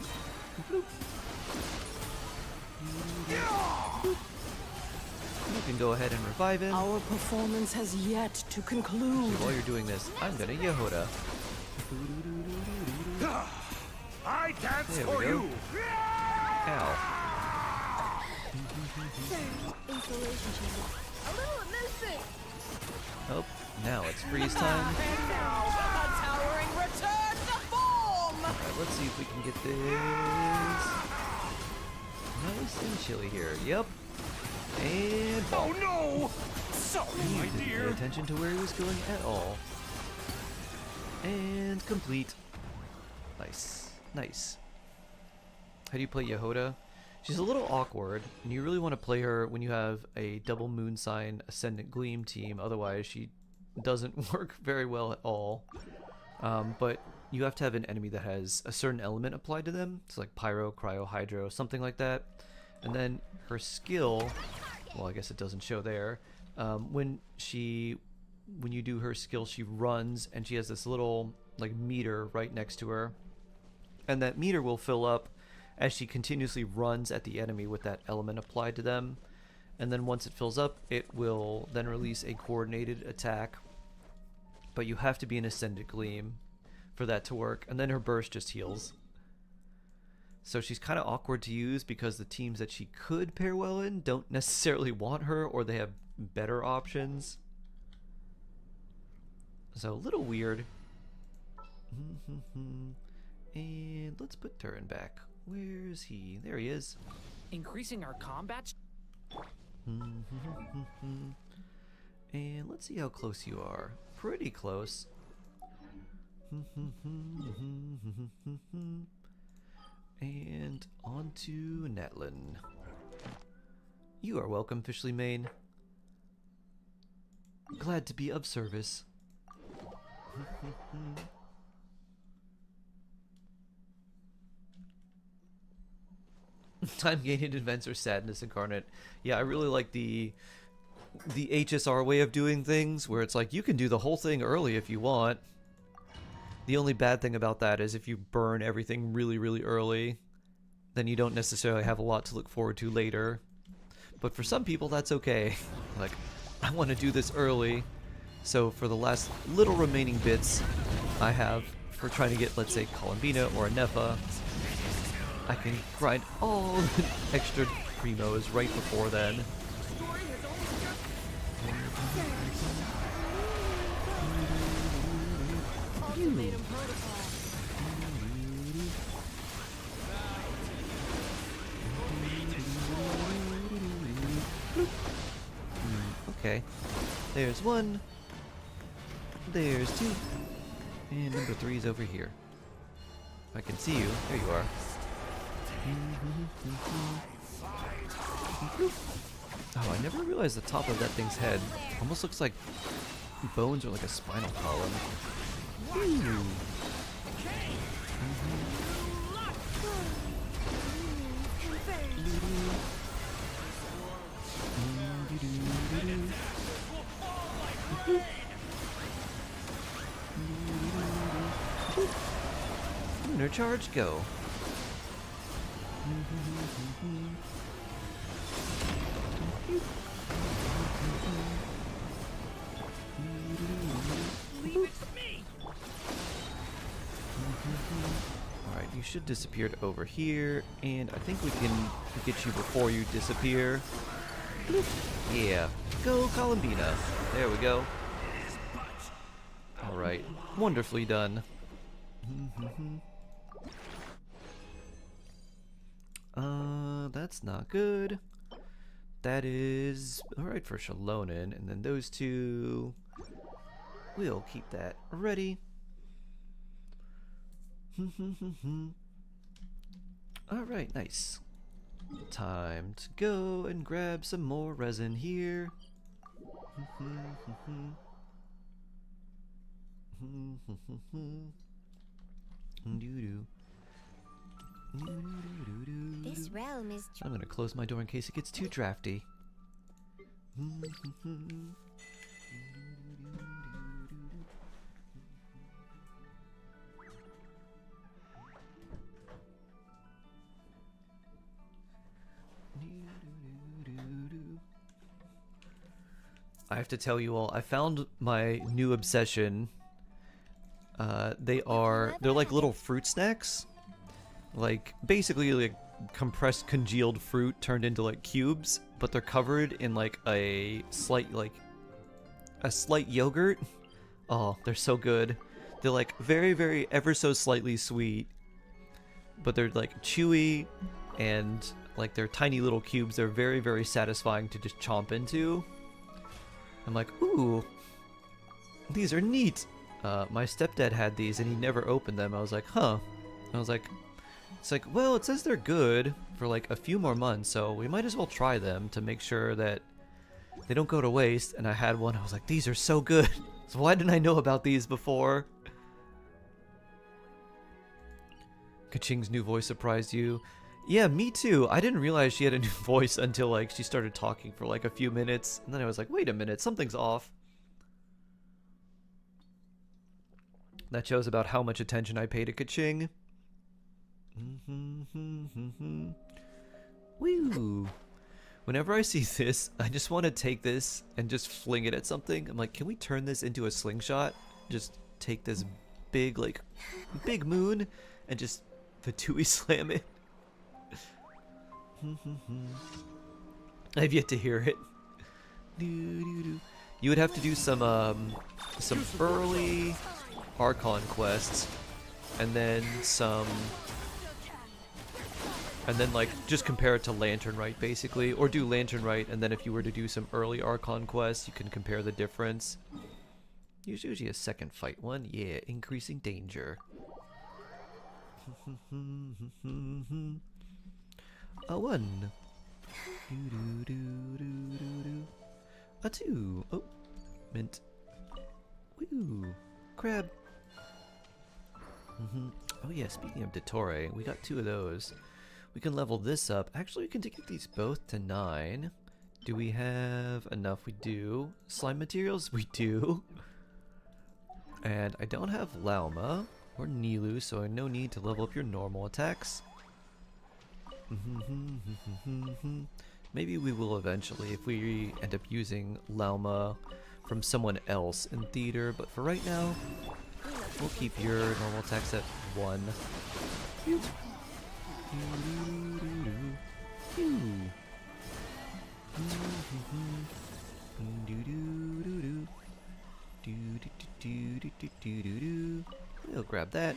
You can go ahead and revive him. Our performance has yet to conclude. While you're doing this, I'm gonna Yehoda. I dance There for we go. you. Ow. Oh, now it's freeze time. And now, a towering return to form! Alright, let's see if we can get this. Nice and chilly here. Yep. And Oh no! Sorry, my didn't dear. pay attention to where he was going at all. And complete. Nice. Nice. How do you play Yehoda? She's a little awkward, and you really want to play her when you have a double moon sign Ascendant Gleam team, otherwise she doesn't work very well at all. But you have to have an enemy that has a certain element applied to them. It's like Pyro, Cryo, Hydro, something like that. And then her skill, well, I guess it doesn't show there. When you do her skill, she runs, and she has this little like meter right next to her, and that meter will fill up as she continuously runs at the enemy with that element applied to them. And then once it fills up, it will then release a coordinated attack. But you have to be an Ascendant Gleam for that to work, and then her burst just heals. So she's kind of awkward to use because the teams that she could pair well in don't necessarily want her, or they have better options. So a little weird. And let's put Turin back. Where's he? There he is. Increasing our combat. And let's see how close you are. Pretty close. And on to Netlin. You are welcome, Fishley Main. Glad to be of service. Time gained events or sadness incarnate. Yeah, I really like the HSR way of doing things, where it's like you can do the whole thing early if you want. The only bad thing about that is if you burn everything really, really early, then you don't necessarily have a lot to look forward to later. But for some people, that's okay. Like, I want to do this early, so for the last little remaining bits I have for trying to get, let's say, Columbina or a Nefa, I can grind all the extra primos right before then. Okay, there's one, there's two, and number 3's over here. I can see you. There you are. Oh, I never realized the top of that thing's head almost looks like bones or like a spinal column. Ooh. Lunar charge, go. Alright, you should disappear over here, and I think we can get you before you disappear. Yeah, go Columbina. There we go. Alright, wonderfully done. That's not good. That is alright for Shalonin, and then those two, we'll keep that ready. Alright, nice. Time to go and grab some more resin here. This realm is. I'm gonna close my door in case it gets too drafty. I have to tell you all, I found my new obsession. They're like little fruit snacks. Like, basically like compressed congealed fruit turned into like cubes, but they're covered in like a slight yogurt. Oh, they're so good. They're like very, very ever so slightly sweet, but they're like chewy, and like they're tiny little cubes. They're very, very satisfying to just chomp into. I'm like, ooh, these are neat. My stepdad had these and he never opened them. I was like, huh. I was like, it's like, well, it says they're good for like a few more months, so we might as well try them to make sure that they don't go to waste. And I had one. I was like, these are so good. So why didn't I know about these before? Kaching's new voice surprised you. Yeah, me too. I didn't realize she had a new voice until like she started talking for like a few minutes, and then I was like, wait a minute, something's off. That shows about how much attention I pay to Kaching. Woo! Whenever I see this, I just want to take this and just fling it at something. I'm like, can we turn this into a slingshot? Just take this big, like, big moon and just Fatui slam it. I've yet to hear it. You would have to do some early Archon quests, and then like just compare it to Lantern Rite basically, or do Lantern Rite, and then if you were to do some early Archon quests, you can compare the difference. There's usually a second fight one. Yeah, increasing danger. A 1. A 2. Oh, mint. Woo. Crab. Oh yeah, speaking of Dottore, we got 2 of those. We can level this up. Actually, we can take these both to 9. Do we have enough? We do. Slime materials? We do. And I don't have Lauma or Nilu, so no need to level up your normal attacks. Maybe we will eventually if we end up using Lauma from someone else in theater, but for right now, we'll keep your normal attacks at 1. Pew. We'll grab that.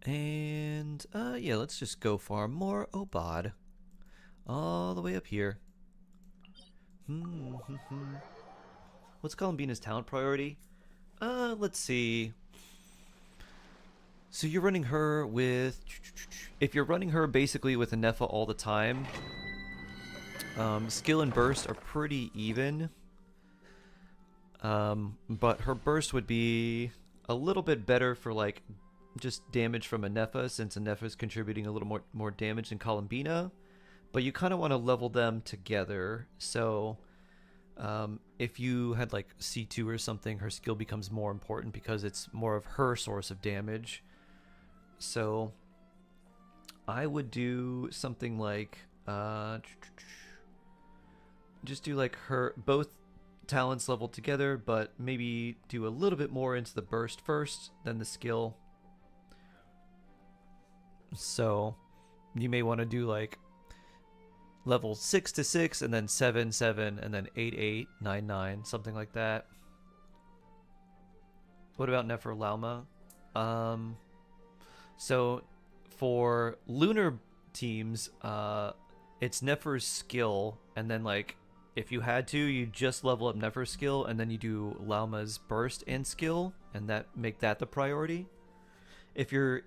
And yeah, let's just go farm more Obod all the way up here. What's Columbina's town priority? Let's see. So you're running her with, if you're running her basically with a Nefa all the time, skill and burst are pretty even. But her burst would be a little bit better for like just damage from a Nefa, since a Nefa is contributing a little more damage than Columbina. But you kind of want to level them together. So if you had like C2 or something, her skill becomes more important because it's more of her source of damage. So I would do something like just do like her both talents leveled together, but maybe do a little bit more into the burst first than the skill. So you may want to do like level 6 to 6 and then 7 7 and then 8 8 9 9, something like that. What about Nefer Lauma? So for lunar teams, it's Nefer's skill, and then like if you had to, you just level up Nefer's skill and then you do Lauma's burst and skill, and that make that the priority. If you're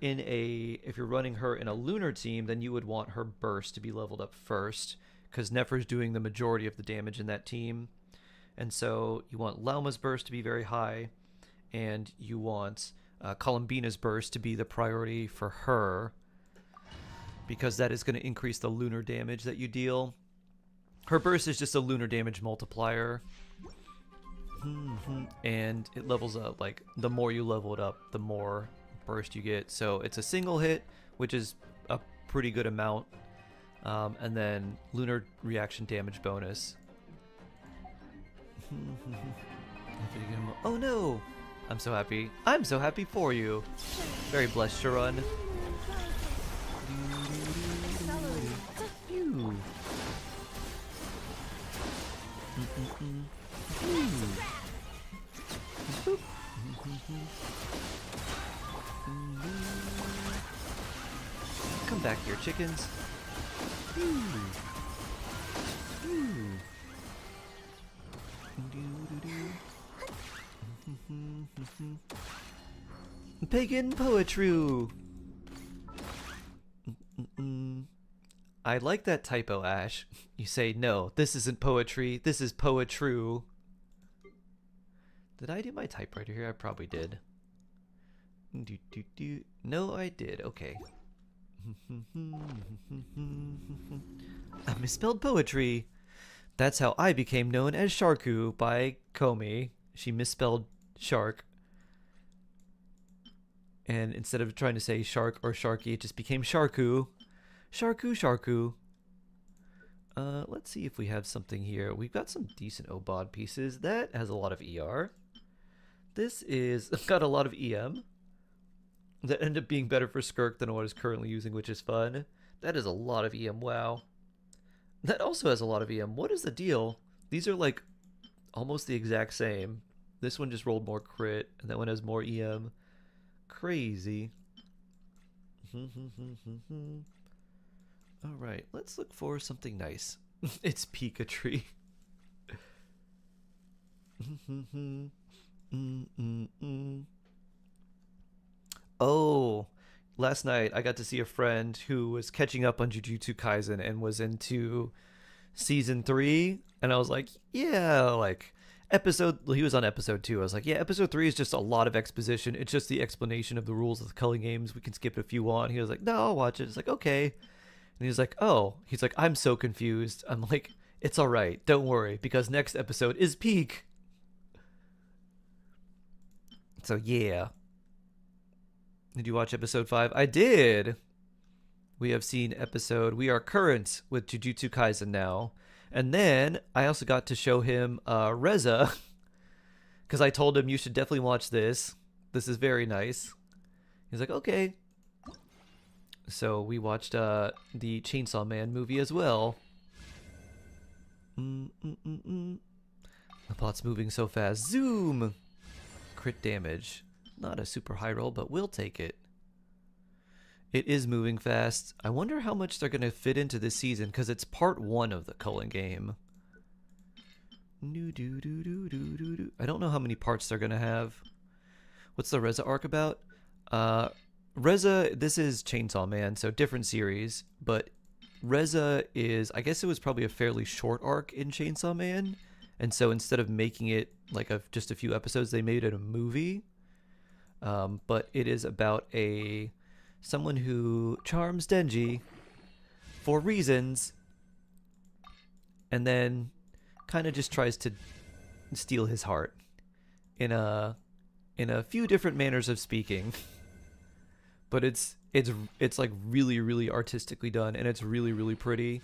running her in a lunar team, then you would want her burst to be leveled up first, because Nefer's doing the majority of the damage in that team. And so you want Lauma's burst to be very high, and you want Columbina's burst to be the priority for her, because that is going to increase the lunar damage that you deal. Her burst is just a lunar damage multiplier. And it levels up, like the more you level it up, the more burst you get. So it's a single hit, which is a pretty good amount, and then lunar reaction damage bonus. Oh no! I'm so happy. I'm so happy for you. Very blessed, Sharon. Come back here, chickens. Pagan poetry. I like that typo, Ash. You say, no, this isn't poetry, this is poetry. Did I do my typewriter here? I probably did. No, I did. Okay. I misspelled poetry. That's how I became known as Sharku by Komi. She misspelled shark. And instead of trying to say shark or sharky, it just became Sharku. Sharku, Sharku. Let's see if we have something here. We've got some decent Obod pieces. That has a lot of ER. This is got a lot of EM. That end up being better for Skirk than what I was currently using, which is fun. That is a lot of EM, wow. That also has a lot of EM. What is the deal? These are like almost the exact same. This one just rolled more crit, and that one has more EM. Crazy. All right, let's look for something nice. It's Pikachu. Oh, last night I got to see a friend who was catching up on Jujutsu Kaisen and was into season 3, and I was like, yeah, like he was on episode 2. I was like, yeah, episode 3 is just a lot of exposition. It's just the explanation of the rules of the culling games. We can skip it if you want. He was like, no, I'll watch it. It's like, okay. And he's like, oh, he's like, I'm so confused. I'm like, it's all right, don't worry, because next episode is peak. So yeah. Did you watch episode 5? I did. We are current with Jujutsu Kaisen now. And then I also got to show him Reza, because I told him you should definitely watch this. This is very nice. He's like, okay. So we watched the Chainsaw Man movie as well. The plot's moving so fast. Zoom! Crit damage. Not a super high roll, but we'll take it. It is moving fast. I wonder how much they're going to fit into this season, because it's part 1 of the culling game. I don't know how many parts they're going to have. What's the Reza arc about? Reza, this is Chainsaw Man, so different series, but Reza is, I guess it was probably a fairly short arc in Chainsaw Man, and so instead of making it like just a few episodes, they made it a movie. But it is about someone who charms Denji for reasons, and then kind of just tries to steal his heart in a few different manners of speaking. But it's like really artistically done, and it's really pretty.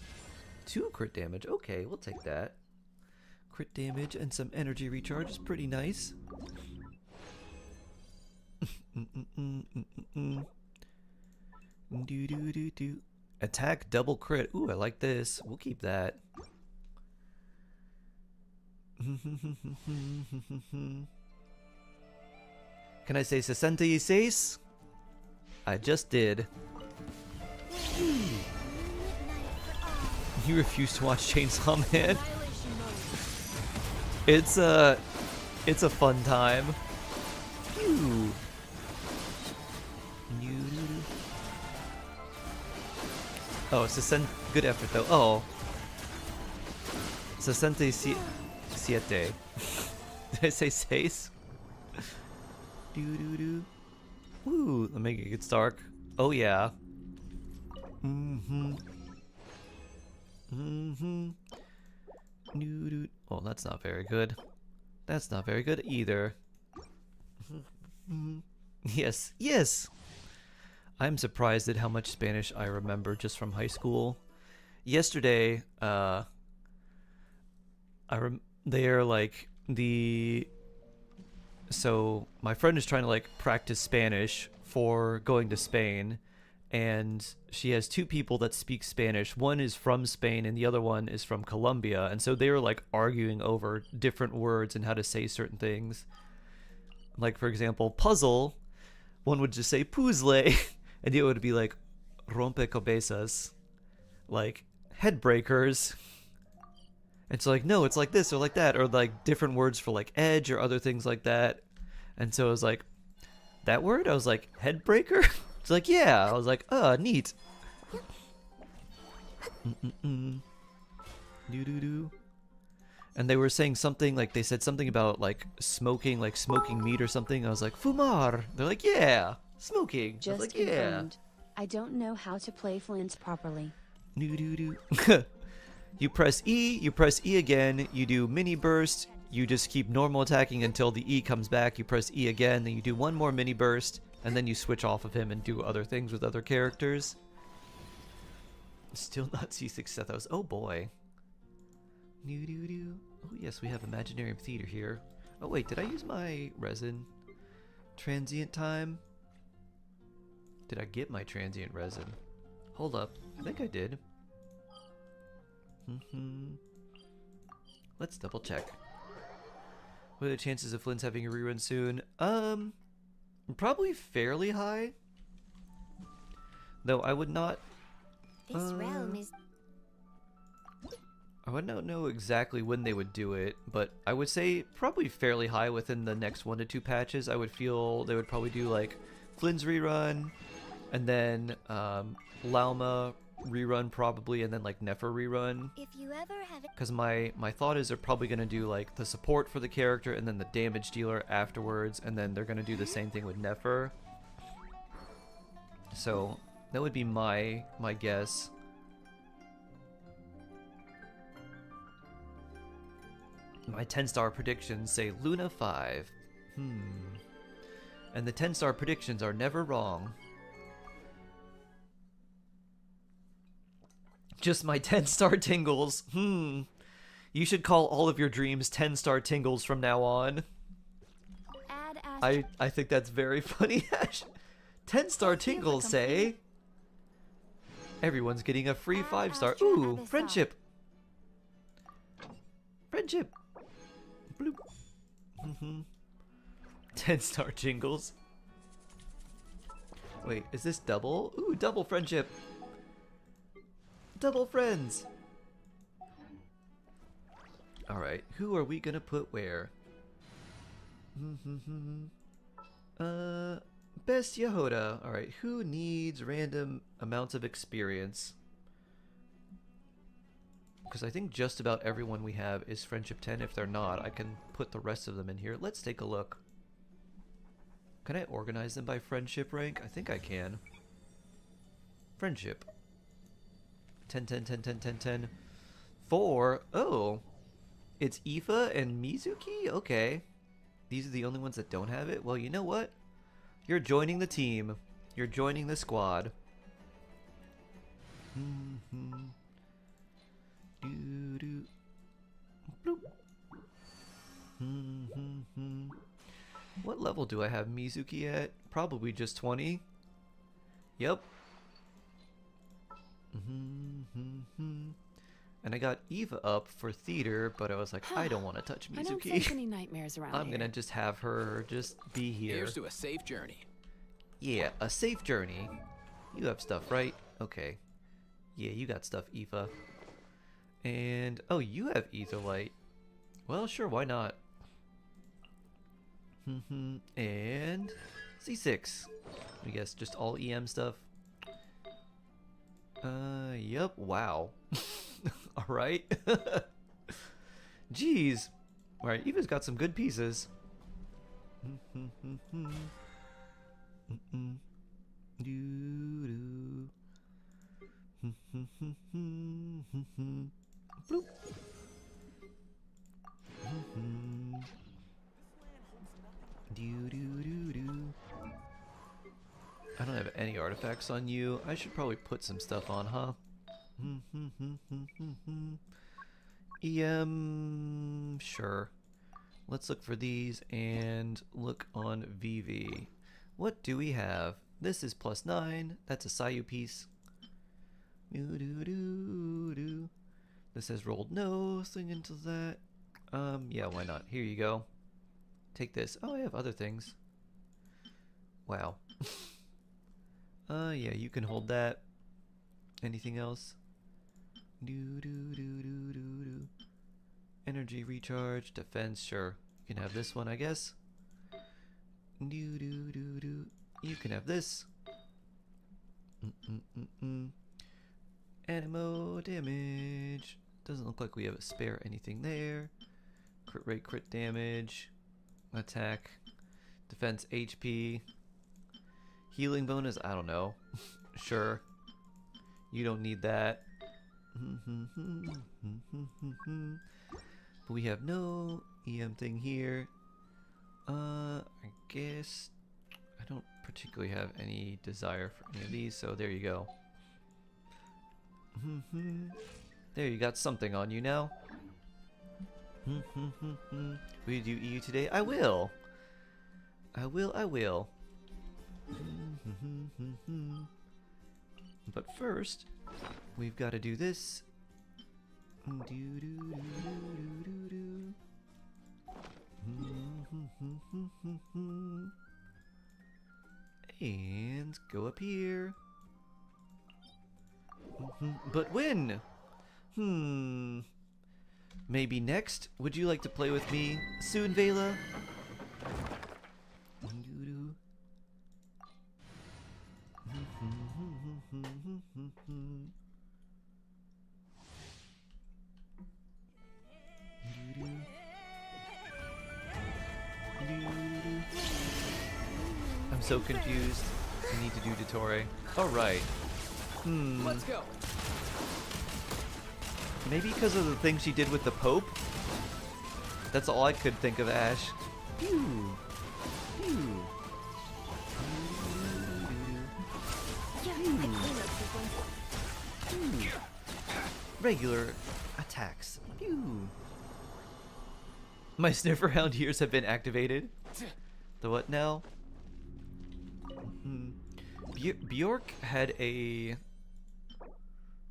2 crit damage. Okay, we'll take that. Crit damage and some energy recharge is pretty nice. Attack double crit. Ooh, I like this. We'll keep that. Can I say 66? I just did. You refuse to watch Chainsaw Man? It's a fun time. Phew. Oh, good effort though. Oh. 67. Did I say 6? Ooh, let me make it get dark. Oh yeah. Oh, that's not very good. That's not very good either. Yes. I'm surprised at how much Spanish I remember just from high school. Yesterday, they're like so my friend is trying to like practice Spanish for going to Spain, and she has 2 people that speak Spanish. One is from Spain and the other one is from Colombia, and so they were like arguing over different words and how to say certain things. Like, for example, puzzle, one would just say puzzle, and the other would be like rompecabezas, like head breakers. And so like, no, it's like this or like that, or like different words for like edge or other things like that. And so I was like, that word? I was like, head breaker? It's like, yeah. I was like, neat. And they were saying something, like they said something about like smoking meat or something. I was like, fumar. They're like, yeah, smoking. Just I was like, confirmed. I don't know how to play Flints properly. You press E again, you do mini burst, you just keep normal attacking until the E comes back, you press E again, then you do one more mini burst, and then you switch off of him and do other things with other characters. Still not C6 Sethos. Oh boy. Oh yes, we have Imaginarium Theater here. Oh wait, did I use my resin? Transient time? Did I get my transient resin? Hold up, I think I did. Let's double check. What are the chances of Flynn's having a rerun soon? Probably fairly high. Though I would not This realm is... I would not know exactly when they would do it, but I would say probably fairly high within the next 1 to 2 patches. I would feel they would probably do like Flynn's rerun, and then Lauma rerun probably, and then like Nefer rerun. If you ever have it... Because my thought is they're probably going to do like the support for the character and then the damage dealer afterwards, and then they're going to do the same thing with Nefer. So that would be my guess. My 10-star predictions say Luna 5. And the 10-star predictions are never wrong. Just my 10-star tingles. You should call all of your dreams 10-star tingles from now on. I think that's very funny, Ash. 10-star tingles say everyone's getting a free 5-star. Ooh, friendship. Friendship. Bloop. 10-star jingles. Wait, is this double? Ooh, double friendship. Double friends. Alright, who are we gonna put where? Best Yehoda. Alright, who needs random amounts of experience? Because I think just about everyone we have is Friendship 10. If they're not, I can put the rest of them in here. Let's take a look. Can I organize them by friendship rank? I think I can. Friendship. 10, 10, 10, 10, 10, 10. 4. Oh. It's Aoife and Mizuki? Okay. These are the only ones that don't have it? Well, you know what? You're joining the team. You're joining the squad. Doo-doo. Bloop. What level do I have Mizuki at? Probably just 20. Yep. And I got Eva up for theater, but I was like, I don't want to touch Mizuki. I don't think any nightmares around I'm gonna just have her just be here. Here's to a safe journey. Yeah, a safe journey. You have stuff, right? Okay. Yeah, you got stuff, Aoife. And, oh, you have Etherlight. Well, sure, why not? And C6. I guess just all EM stuff. Yep, wow. Alright. Jeez. Alright, Eva's got some good pieces. Bloop. I don't have any artifacts on you. I should probably put some stuff on, huh? EM, sure. Let's look for these and look on VV. What do we have? This is +9. That's a Sayu piece. This has rolled nothing into that. Yeah, why not? Here you go. Take this. Oh, I have other things. Wow. Yeah, you can hold that. Anything else? Energy recharge, defense, sure. You can have this one, I guess. You can have this. Animo damage. Doesn't look like we have a spare anything there. Crit rate, crit damage. Attack. Defense, HP. Healing bonus, I don't know. Sure. You don't need that. But we have no EM thing here. I guess I don't particularly have any desire for any of these, so there you go. There, you got something on you now. Will you do EU today? I will. I will. But first, we've got to do this. And go up here. But when? Maybe next? Would you like to play with me soon, Vela? I'm so confused. I need to do Dottore. Alright. Let's go. Maybe because of the thing she did with the Pope? That's all I could think of, Ash. Pew. Pew. Pew. Regular attacks. Pew. My sniffer hound ears have been activated. The what now? Bjork had a...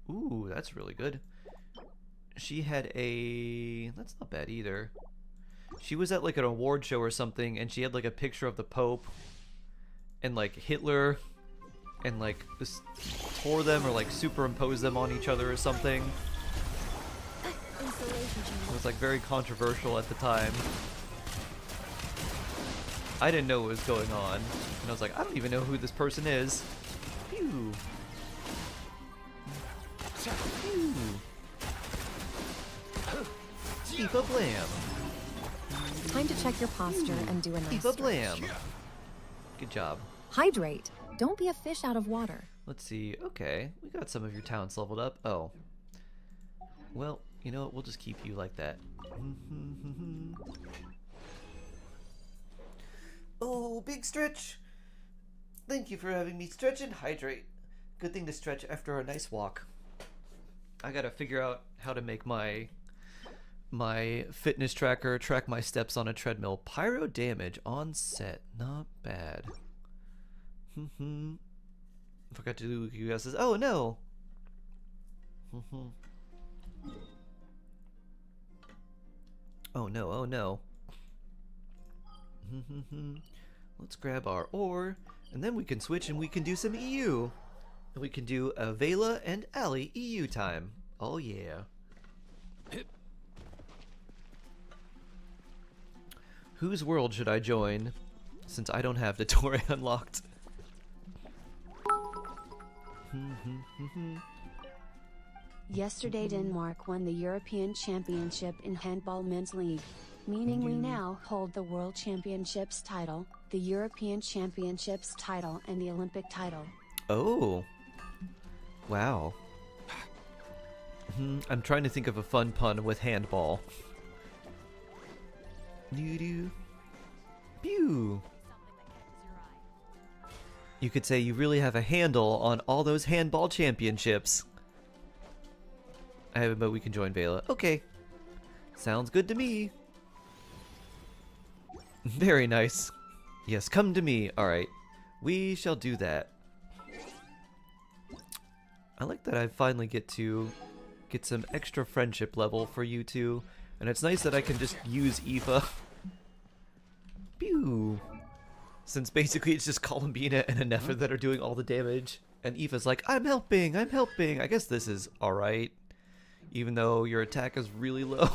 Ooh, that's really good. She had a... That's not bad either. She was at like an award show or something, and she had like a picture of the Pope and like Hitler, and like just tore them or like superimposed them on each other or something. It was like very controversial at the time. I didn't know what was going on, and I was like, I don't even know who this person is. Pew. Pew. Eva Blam. Time to check your posture and do a nice Eva stretch. Blam. Good job. Hydrate. Don't be a fish out of water. Let's see. Okay, we got some of your talents leveled up. Oh. Well, you know what? We'll just keep you like that. Oh, big stretch. Thank you for having me stretch and hydrate. Good thing to stretch after a nice walk. I gotta figure out how to make my fitness tracker track my steps on a treadmill. Pyro damage on set. Not bad. Forgot to do US's. Oh no. Oh no, oh no. Let's grab our ore, and then we can switch and we can do some EU. And we can do a Vela and Ali EU time. Oh yeah. Whose world should I join, since I don't have the Dottore unlocked? Yesterday Denmark won the European Championship in Handball Men's League, meaning we now hold the World Championships title, the European Championships title, and the Olympic title. Oh. Wow. I'm trying to think of a fun pun with handball. Doo-doo. Pew. You could say you really have a handle on all those handball championships. But we can join Vela. Okay. Sounds good to me. Very nice. Yes, come to me. Alright. We shall do that. I like that I finally get to get some extra friendship level for you two. And it's nice that I can just use Eva. Pew. Since basically it's just Columbina and Anefa that are doing all the damage. And Eva's like, I'm helping, I'm helping. I guess this is alright. Even though your attack is really low.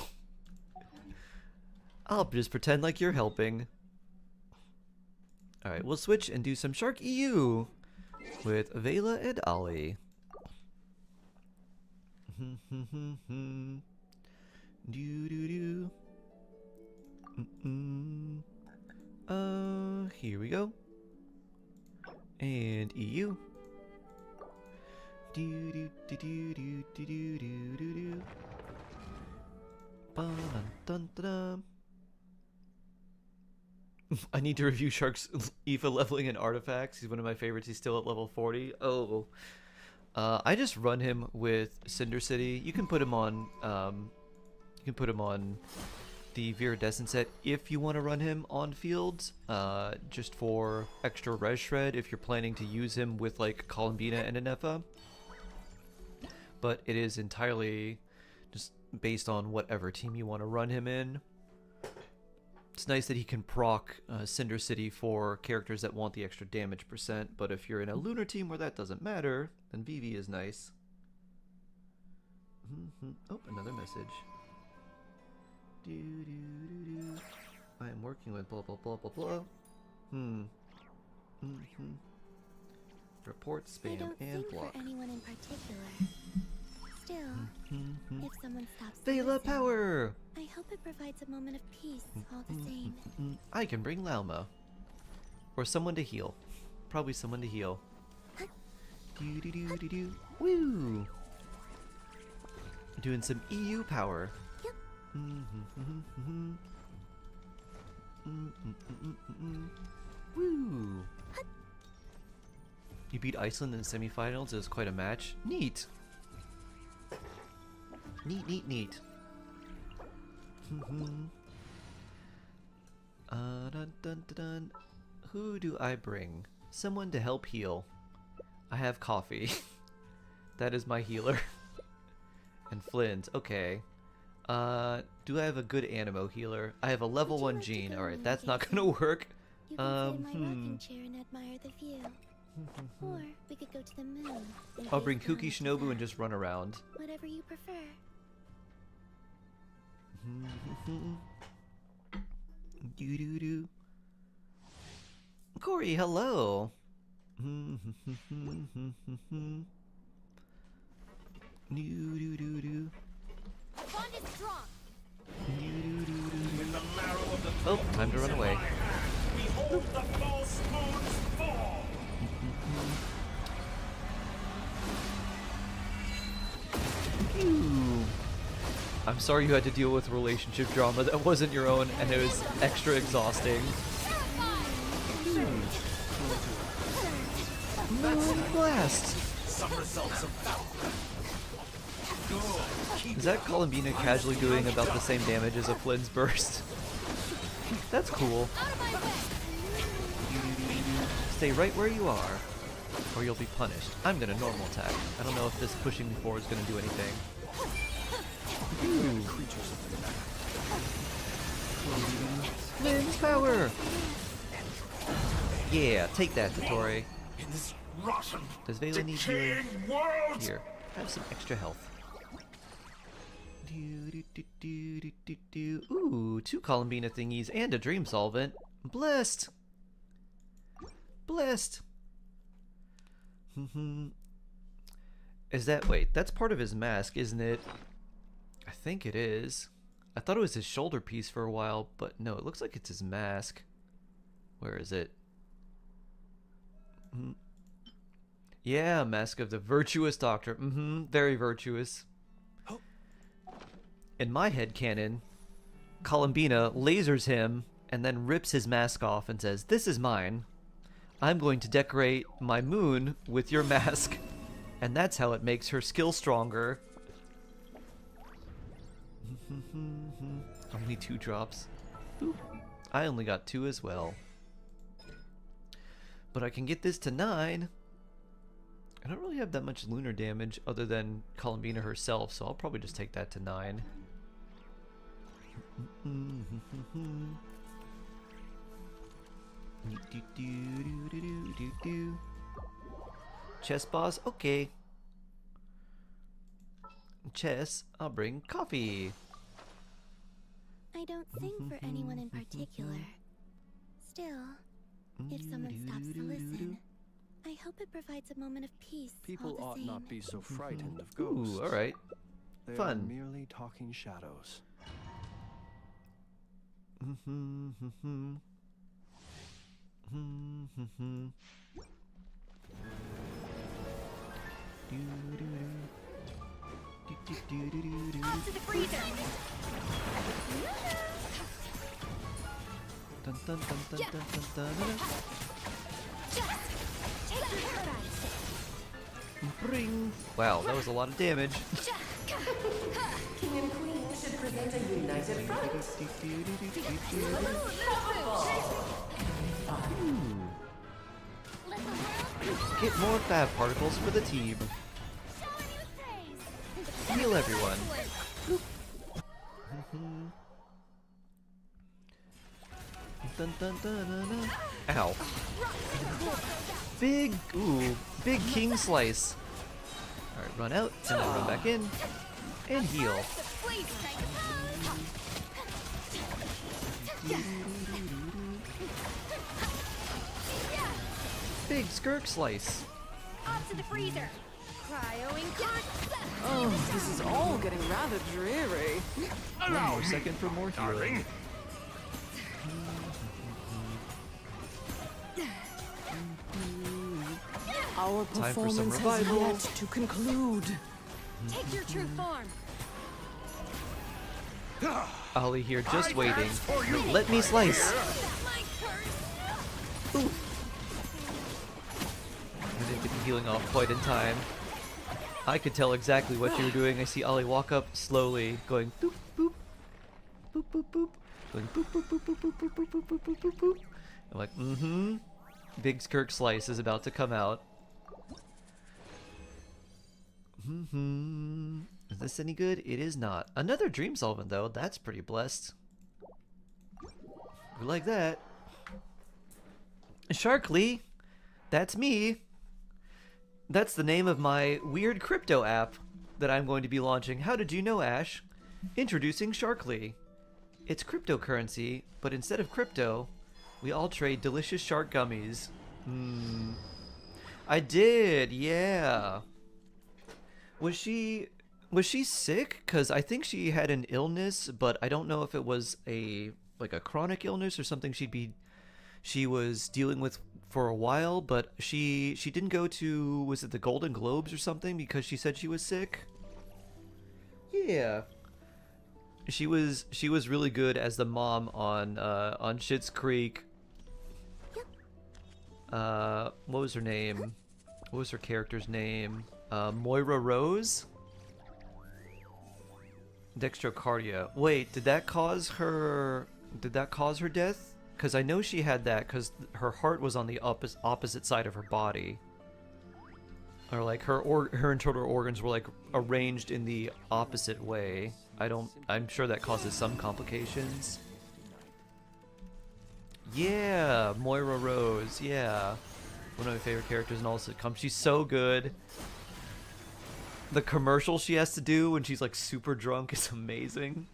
I'll just pretend like you're helping. Alright, we'll switch and do some Shark EU with Vela and Ali. Here we go. And EU. I need to review Shark's Eva leveling and artifacts. He's one of my favorites. He's still at level 40. Oh. I just run him with Cinder City. You can put him on the Viridescent set if you want to run him on fields, just for extra res shred if you're planning to use him with like Columbina and Anefa. But it is entirely just based on whatever team you want to run him in. It's nice that he can proc Cinder City for characters that want the extra damage percent, but if you're in a lunar team where that doesn't matter, then Vivi is nice. Oh, another message. I am working with blah blah blah blah blah. Report spam I don't and think block. for anyone in particular. Still, if someone stops to Vela listen, power! I hope it provides a moment of peace all the same. I can bring Lauma. Or someone to heal. Probably someone to heal. Woo! Doing some EU power. Woo! You beat Iceland in the semifinals. It was quite a match. Neat. Neat, neat, neat. Dun, dun, dun, dun. Who do I bring? Someone to help heal. I have coffee. That is my healer. And Flint. Okay. Do I have a good Animo healer? I have a level 1 Gene. Alright, that's not gonna work. You can sit in my rocking chair and admire the view. Or we could go to the moon. And I'll gaze bring down Kuki at Shinobu that. and just run around. Whatever you prefer. Doo-doo-doo. Corey, hello. Doo-doo-doo-doo. Bond is strong. Oh, time to run away. Behold the false moon's fall! I'm sorry you had to deal with relationship drama that wasn't your own, and it was extra exhausting. Moon Blast! Some results of battle. Is that Columbina casually doing about the same damage as a Flynn's burst? That's cool. Stay right where you are, or you'll be punished. I'm gonna normal attack. I don't know if this pushing me forward is gonna do anything. Flynn's power! Yeah, take that, Totore. In this rotten, Does Vela need healing? decaying world! Here, have some extra health. Ooh, 2 Columbina thingies and a dream solvent. Blessed! Blessed! Is that, wait, that's part of his mask, isn't it? I think it is. I thought it was his shoulder piece for a while, but no, it looks like it's his mask. Where is it? Yeah, Mask of the Virtuous Doctor. Very virtuous. In my headcanon, Columbina lasers him and then rips his mask off and says, "This is mine. I'm going to decorate my moon with your mask." And that's how it makes her skill stronger. Only 2 drops. Ooh, I only got 2 as well. But I can get this to 9. I don't really have that much lunar damage other than Columbina herself, so I'll probably just take that to 9. Chess boss? Okay. Chess, I'll bring coffee. I don't sing for anyone in particular. Still, if someone stops to listen, I hope it provides a moment of peace. People all the ought same. not be so frightened of ghosts. Ooh, alright. They Fun. are merely talking shadows. Off to the freezer. Dun, dun, dun, dun, dun, dun, dun, dun. Bring. Wow, that was a lot of damage. King and Queen should present a united front. Get more fab particles for the team. Heal everyone. Dun, dun, dun, dun, dun. Ow. Big king slice. Alright, run out and then run back in. And heal. Please, Big skirk slice. Up to the freezer. Oh, this is all getting rather dreary. One more second for more healing. Our Time for some performance has revival. yet to conclude. Take your true form. Ollie here, just waiting. Let me slice. Ooh. I didn't get the healing off quite in time. I could tell exactly what you were doing. I see Ollie walk up slowly, going boop boop boop boop boop, going boop boop boop boop boop boop boop boop boop boop boop boop. I'm like, mm-hmm. Big skirk slice is about to come out. Mm-hmm. Is this any good? It is not. Another dream solvent though. That's pretty blessed. We like that. Sharkly, that's me. That's the name of my weird crypto app that I'm going to be launching. How did you know, Ash? Introducing Sharkly. It's cryptocurrency, but instead of crypto, we all trade delicious shark gummies. I did, yeah. Was she sick? Cause I think she had an illness, but I don't know if it was a chronic illness or something she was dealing with for a while, but she didn't go to, was it the Golden Globes or something because she said she was sick? Yeah. She was really good as the mom on Schitt's Creek. What was her name? What was her character's name? Moira Rose? Dextrocardia. Wait, did that cause her death? Because I know she had that because her heart was on the opposite side of her body. Or like her internal organs were like arranged in the opposite way. I'm sure that causes some complications. Yeah, Moira Rose, yeah. One of my favorite characters in all sitcoms. She's so good. The commercial she has to do when she's like super drunk is amazing.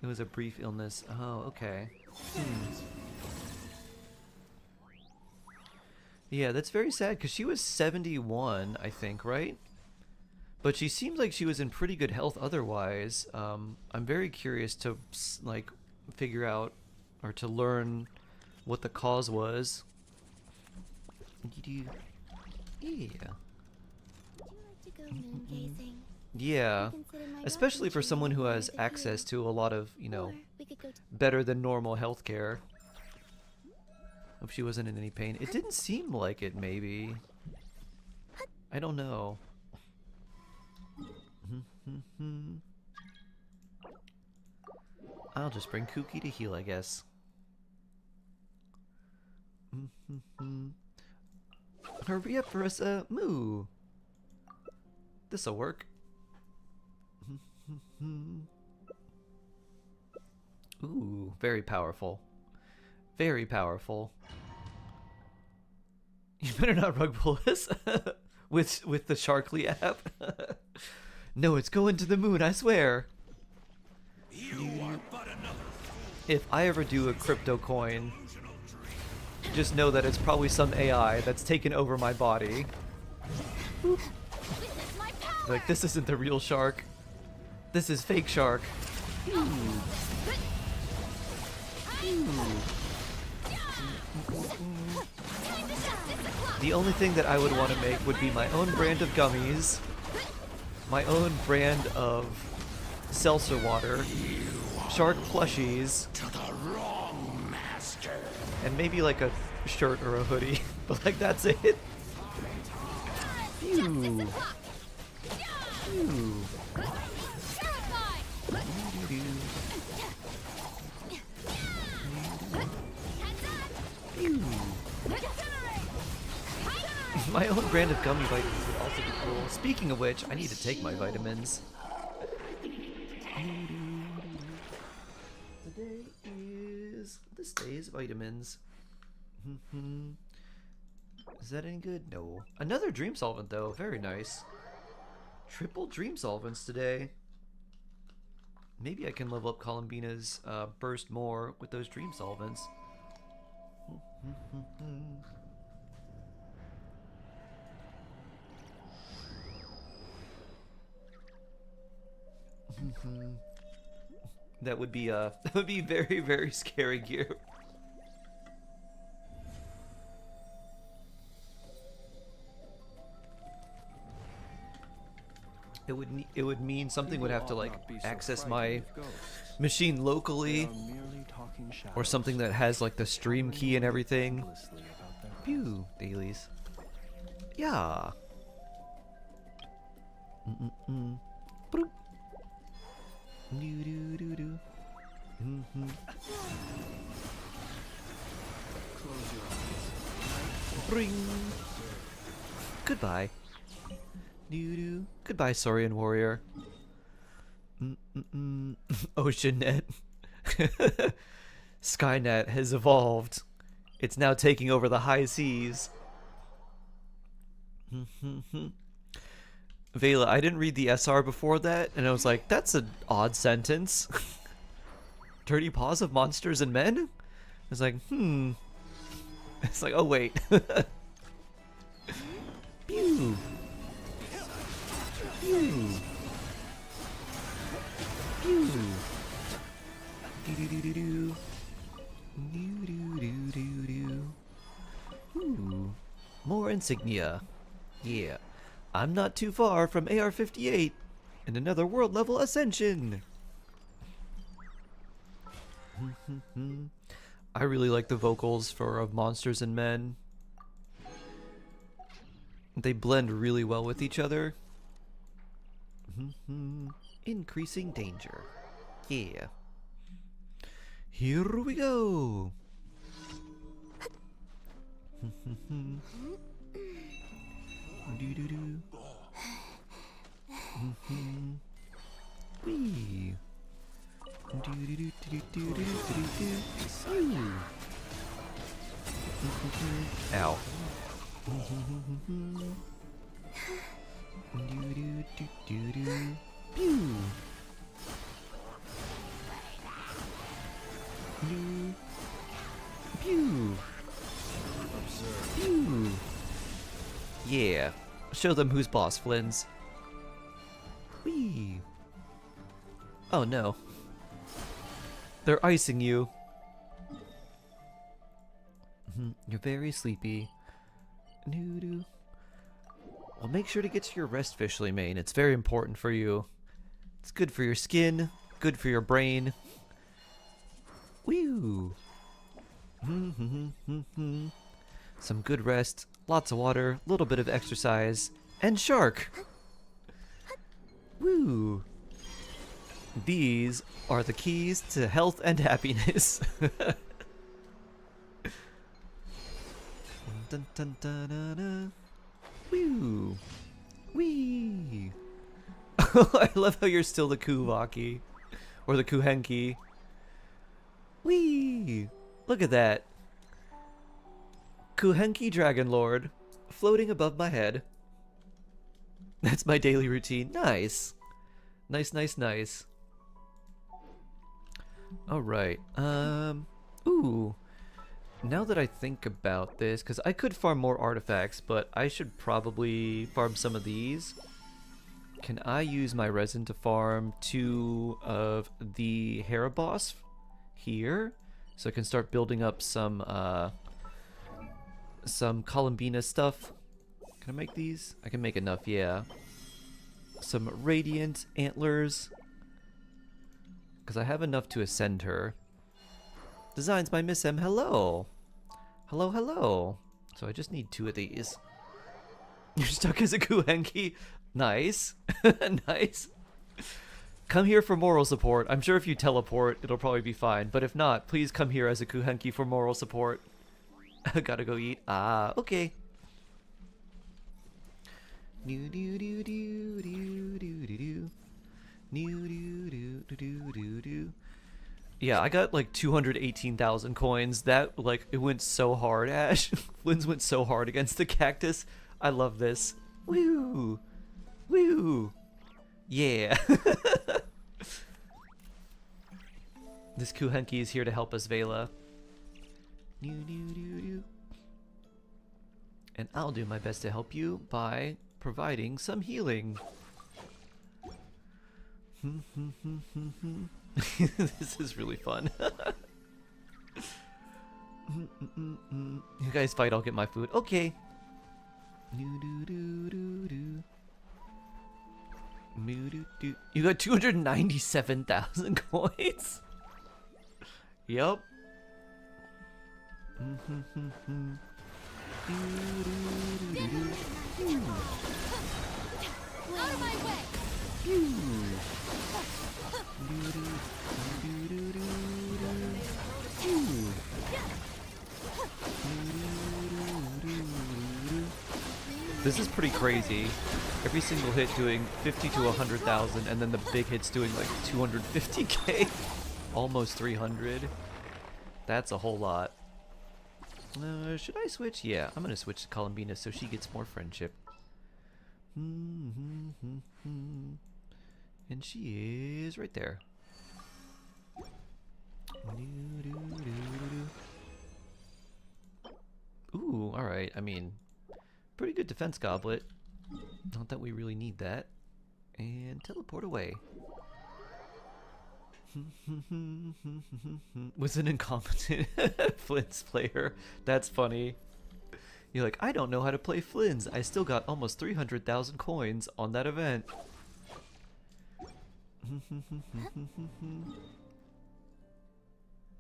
It was a brief illness. Oh, okay. Yeah, that's very sad because she was 71, I think, right? But she seemed like she was in pretty good health otherwise. I'm very curious to like figure out or to learn what the cause was. Yeah. Yeah, especially for someone who has access to a lot of, you know, better than normal healthcare. Hope she wasn't in any pain. It didn't seem like it, maybe. I don't know. I'll just bring Kooky to heal, I guess. Hurry up, Marissa. Moo. This'll work. Ooh, very powerful. Very powerful. You better not rug pull us with the Sharkly app. No, it's going to the moon, I swear. If I ever do a crypto coin, just know that it's probably some AI that's taken over my body. Boop. Like, this isn't the real shark. This is fake shark. Ooh. The only thing that I would want to make would be my own brand of gummies, my own brand of seltzer water, shark plushies, and maybe like a shirt or a hoodie. But like, that's it. Phew. Phew. My own brand of gummy vitamins would also be cool. Speaking of which, I need to take my vitamins. This day is vitamins. Is that any good? No. Another dream solvent though. Very nice. Triple dream solvents today. Maybe I can level up Columbina's burst more with those dream solvents. That would be very, very scary gear. It would mean something would have to like access my machine locally, or something that has like the stream key and everything. Pew, dailies. Yeah. Boop. Do do do do. Close your eyes. Bring. Goodbye. Do. Goodbye, Saurian warrior. OceanNet. Skynet has evolved. It's now taking over the high seas. Vela, I didn't read the SR before that, and I was like, that's an odd sentence. Dirty paws of monsters and men? I was like, It's like, oh wait. Pew. Pew. Pew. Do-do-do-do-do. Do-do-do-do-do. Ooh. More insignia. Yeah. I'm not too far from AR-58 and another world level ascension. I really like the vocals for Of Monsters and Men. They blend really well with each other. Increasing danger. Yeah. Here we go. Do-do-do. Wee. Do-do-do-do-do-do-do-do-do. Ow. Do-do-do-do-do. Pew. Pew. Pew. Yeah. Show them who's boss, Flins. Whee. Oh no. They're icing you. You're very sleepy. Doo-doo. Well, make sure to get to your rest, Fishly Mane. It's very important for you. It's good for your skin, good for your brain. Woo! Some good rest, lots of water, a little bit of exercise, and shark! Woo! These are the keys to health and happiness. Dun, dun, dun, dun, dun. Woo! Wee! I love how you're still the Kuvaki. Or the Kuhenki. Wee! Look at that. Kuhenki Dragon Lord. Floating above my head. That's my daily routine. Nice. Nice, nice, nice. Alright. Ooh. Now that I think about this, because I could farm more artifacts, but I should probably farm some of these. Can I use my resin to farm 2 of the Heraboss here? So I can start building up some Columbina stuff. Can I make these? I can make enough, yeah. Some Radiant Antlers. Because I have enough to ascend her. Designs by Miss M. Hello. Hello, hello. So I just need 2 of these. You're stuck as a Kuhenki. Nice. Nice. Come here for moral support. I'm sure if you teleport, it'll probably be fine. But if not, please come here as a Kuhenki for moral support. Gotta go eat. Ah, okay. Do do do do do do do do. Do do do do do do. Yeah, I got like 218,000 coins. That, like, it went so hard, Ash. Flynn's went so hard against the cactus. I love this. Woo! Woo! Yeah. This Kuhenki is here to help us, Vela. And I'll do my best to help you by providing some healing. This is really fun. You guys fight, I'll get my food. Okay. You got 297,000 coins? Yup. Out of my way! This is pretty crazy. Every single hit doing 50 to 100,000, and then the big hits doing like 250k. Almost 300. That's a whole lot. Should I switch? Yeah, I'm gonna switch to Columbina so she gets more friendship. And she is right there. Ooh, alright. I mean, pretty good defense goblet. Not that we really need that. And teleport away. Was an incompetent Flint's player. That's funny. You're like, I don't know how to play Flins. I still got almost 300,000 coins on that event.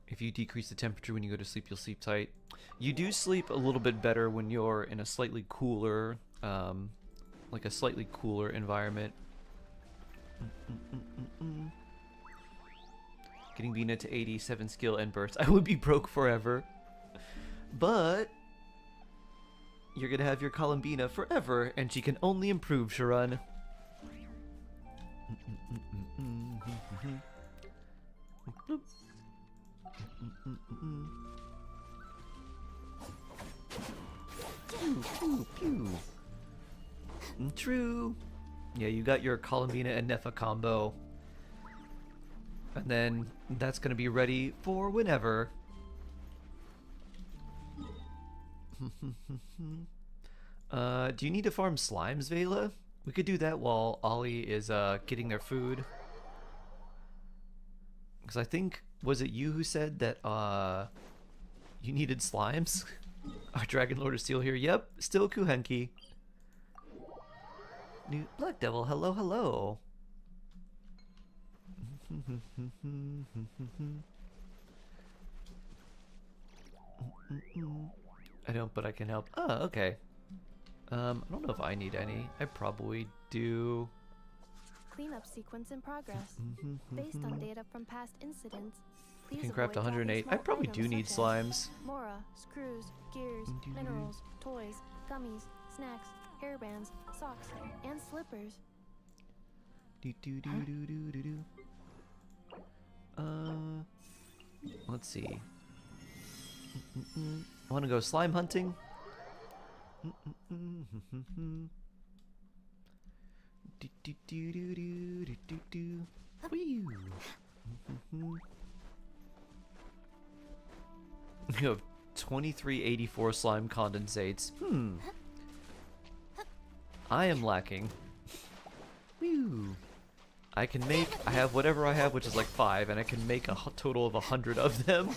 If you decrease the temperature when you go to sleep, you'll sleep tight. You do sleep a little bit better when you're in a slightly cooler, like a slightly cooler environment. Getting Vina to 87 skill and burst. I would be broke forever. But you're gonna have your Columbina forever, and she can only improve, Sharon. Pew, pew, pew. True. Yeah, you got your Columbina and Nefa combo. And then that's gonna be ready for whenever. Do you need to farm slimes, Vela? We could do that while Ollie is getting their food. Because I think, was it you who said that you needed slimes? Our Dragon Lord is still here. Yep, still Kuhenki. New Black Devil, hello, hello. I don't, but I can help. Oh, okay. I don't know if I need any. I probably do. Cleanup sequence in progress. Based on data from past incidents, You can craft 108. I probably do need slimes. Mora, screws, gears, minerals, toys, gummies, snacks, hairbands, socks, and slippers. Let's see. I want to go slime hunting. You have 2384 slime condensates. I am lacking. Woo. I have whatever I have, which is like 5, and I can make a total of 100 of them.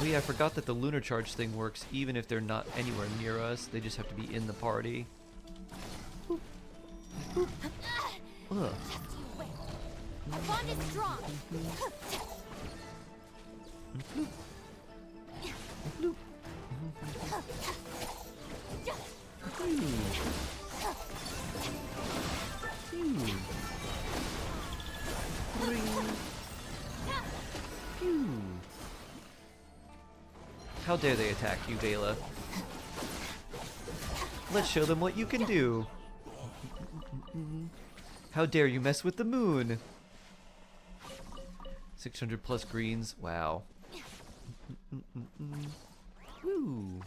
Oh yeah, I forgot that the lunar charge thing works even if they're not anywhere near us. They just have to be in the party. Ugh. Our bond is strong. How dare they attack you, Vela? Let's show them what you can do. How dare you mess with the moon? 600 plus greens. Wow. Woo.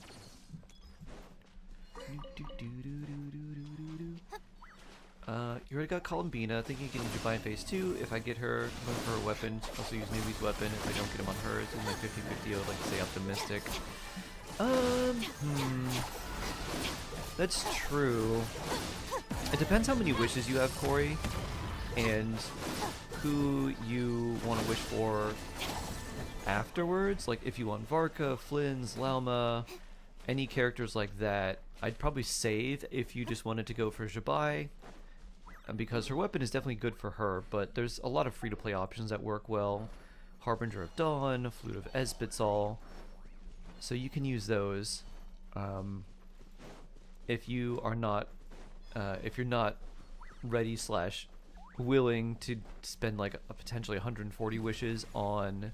You already got Columbina. Thinking you can use Jabai in phase 2. If I get her, going for her weapon, also use Nubi's weapon. If I don't get him on hers, it's like 50-50. I would like to say optimistic. That's true. It depends how many wishes you have, Corey, and who you want to wish for afterwards. Like, if you want Varka, Flynn's, Lauma, any characters like that, I'd probably save if you just wanted to go for Jabai, because her weapon is definitely good for her, but there's a lot of free-to-play options that work well. Harbinger of Dawn, Flute of Esbitsal, so you can use those. If you are not, if you're not ready / willing to spend like a potentially 140 wishes on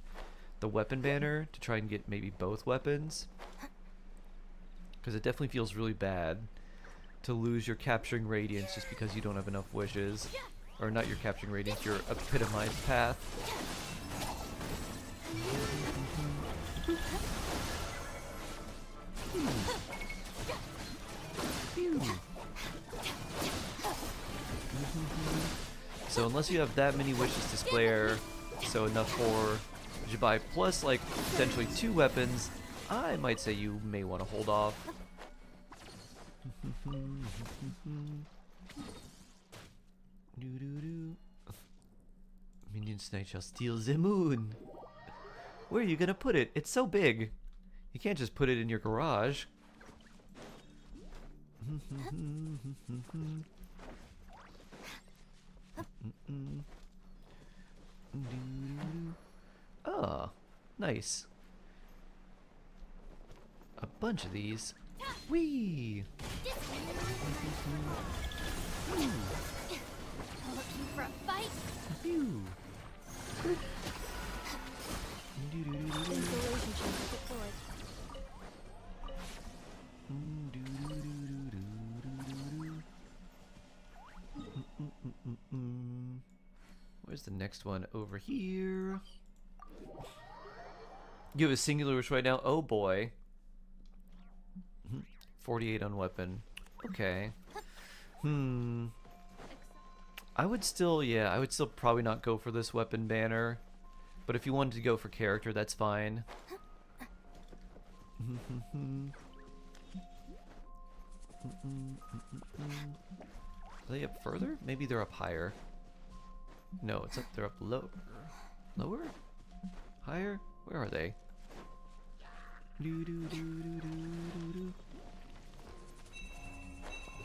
the weapon banner to try and get maybe both weapons, because it definitely feels really bad to lose your capturing radiance just because you don't have enough wishes, or not your capturing radiance, your epitomized path. So unless you have that many wishes to spare, so enough for Jabai plus like potentially 2 weapons, I might say you may want to hold off. Minions tonight shall steal the moon. Where are you gonna put it? It's so big. You can't just put it in your garage. Oh, nice. A bunch of these. Whee! Looking for a fight? Phew. Installation chamber deployed. Where's the next one? Over here. You have a singular wish right now? Oh boy. 48 on weapon. Okay. I would still, yeah, I would still probably not go for this weapon banner. But if you wanted to go for character, that's fine. Are they up further? Maybe they're up higher. No, it's up, they're up low. Lower? Higher? Where are they?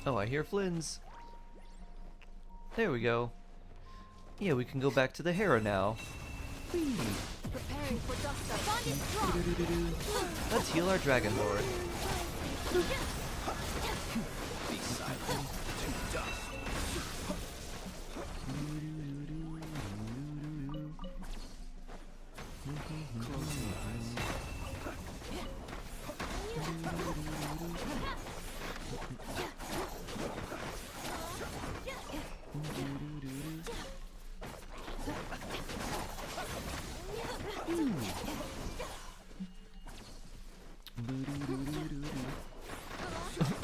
Oh, I hear Flynn's. There we go. Yeah, we can go back to the Hera now. Whee. Preparing for dust up. Bond is strong. Let's heal our Dragon Lord. Be silent to dust. Close your eyes.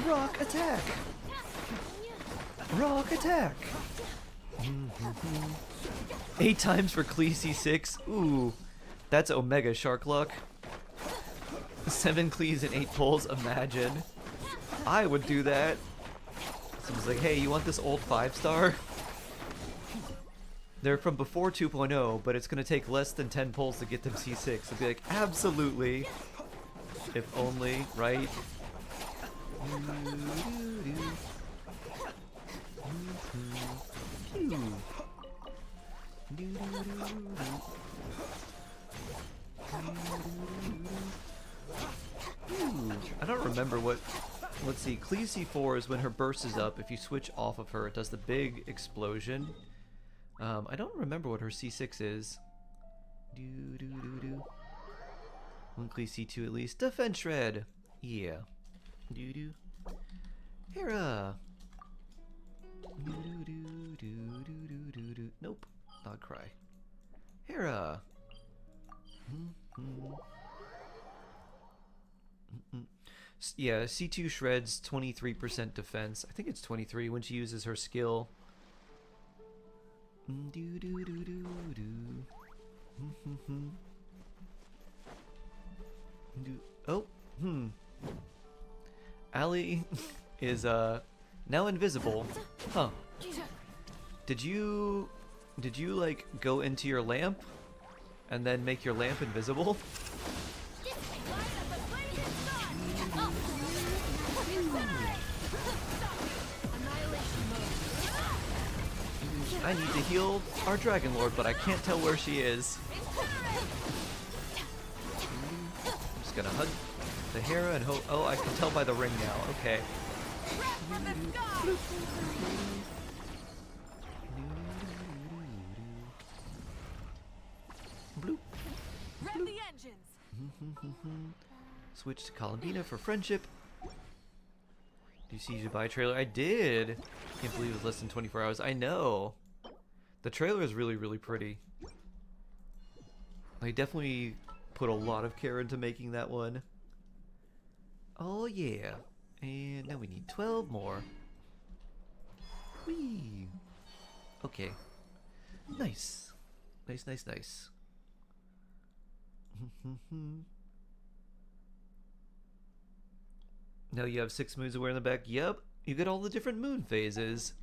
Rock attack! Rock attack! 8 times for Khaleesi 6. Ooh, that's Omega Shark luck. 7 Clees and 8 pulls, imagine. I would do that. Someone's like, hey, you want this old 5-star? They're from before 2.0, but it's going to take less than 10 pulls to get them C6. I'd be like, absolutely. If only, right? I don't remember what... Let's see, Khaleesi 4 is when her burst is up. If you switch off of her, it does the big explosion. I don't remember what her C6 is. One Khaleesi 2 at least. Defense Shred! Yeah. Hera! Nope. Not cry. Hera! Yeah, C2 shreds 23% defense. I think it's 23 when she uses her skill. Oh, Allie is now invisible. Huh. Did you like go into your lamp and then make your lamp invisible? I need to heal our Dragon Lord, but I can't tell where she is. I'm just gonna hug the Hera and hope. Oh, I can tell by the ring now. Okay. Bloop. Rev the engines. Switch to Columbina for friendship. Do you see the Dubai trailer? I did. Can't believe it was less than 24 hours. I know. The trailer is really, really pretty. They definitely put a lot of care into making that one. Oh yeah. And now we need 12 more. Whee. Okay. Nice. Nice, nice, nice. Now you have 6 moons aware in the back. Yep, you get all the different moon phases.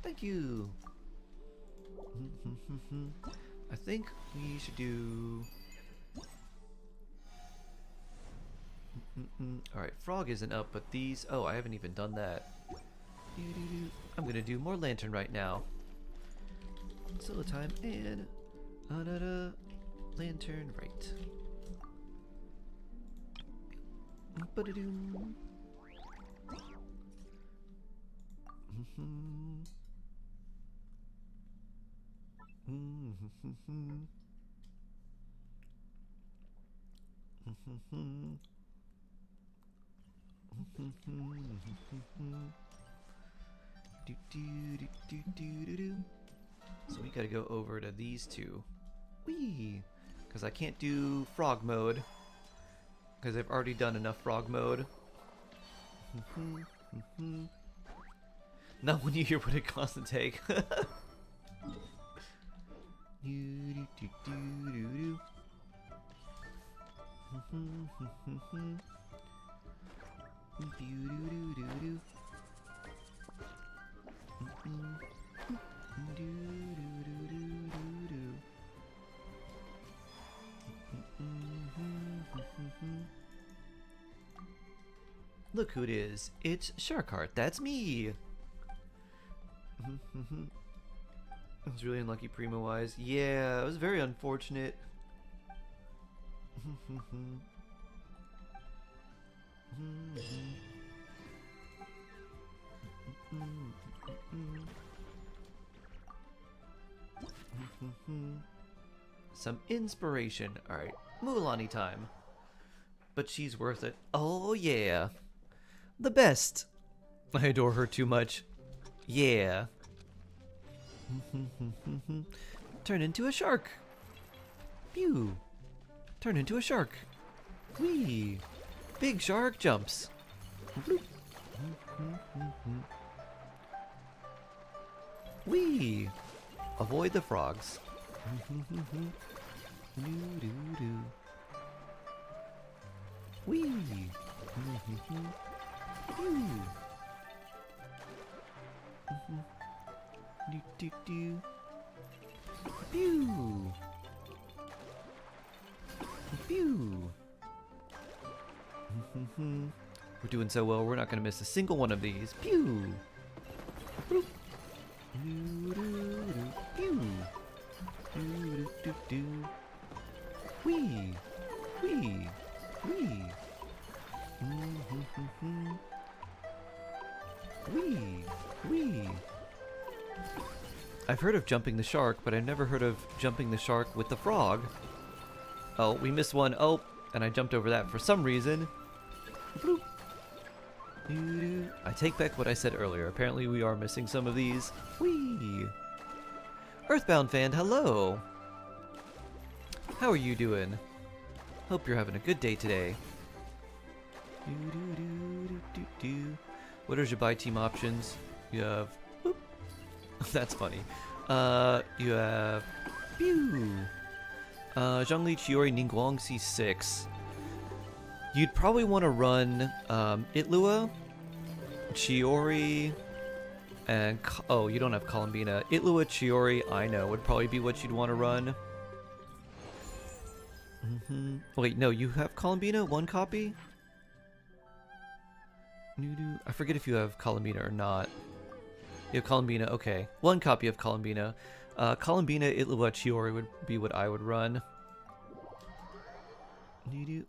Thank you. I think we should do... Alright, Frog isn't up, but these... Oh, I haven't even done that. I'm gonna do more Lantern right now. Solo time and... Lantern right. Ba-da-doom. So we gotta go over to these two. Whee! Because I can't do frog mode. Because I've already done enough frog mode. Not when you hear what it costs to take. Look who it is. It's Sharkheart. That's me. I was really unlucky Primo-wise. Yeah, it was very unfortunate. Some inspiration. Alright, Mulan time. But she's worth it. Oh yeah. The best. I adore her too much. Yeah. Turn into a shark. Pew. Turn into a shark. Whee. Big shark jumps. Bloop. Whee. Avoid the frogs. Whee. Do. Pew. Pew. We're doing so well, we're not going to miss a single one of these. Pew. Pew. Pew. Wee. Wee. Wee. Wee. Wee. I've heard of jumping the shark, but I've never heard of jumping the shark with the frog. Oh, we missed one. Oh, and I jumped over that for some reason. Bloop. I take back what I said earlier. Apparently we are missing some of these. Whee! Earthbound fan, hello! How are you doing? Hope you're having a good day today. What are your buy team options? You have... Whoop. That's funny. You have... Pew! Zhongli, Chiori, Ningguang, C6. You'd probably want to run Itlua, Chiori, and... Oh, you don't have Columbina. Itlua, Chiori, I know, would probably be what you'd want to run. Wait, no, you have Columbina? One copy? I forget if you have Columbina or not. You have Columbina, okay. One copy of Columbina. Columbina, Itlua, Chiori would be what I would run.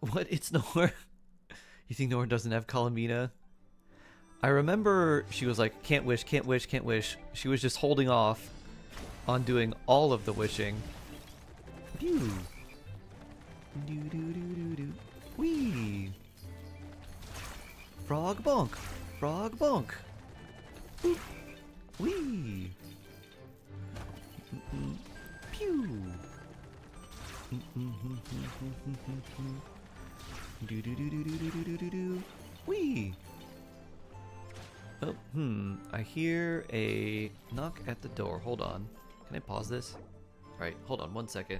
What? It's Nor? You think Nor doesn't have Columbina? I remember she was like, can't wish, can't wish, can't wish. She was just holding off on doing all of the wishing. Pew. Wee. Frog bonk. Frog bonk. Boop. Wee. Pew. Do do do do do do do do do. Wee. Oh, I hear a knock at the door. Hold on. Can I pause this? Alright, hold on 1 second.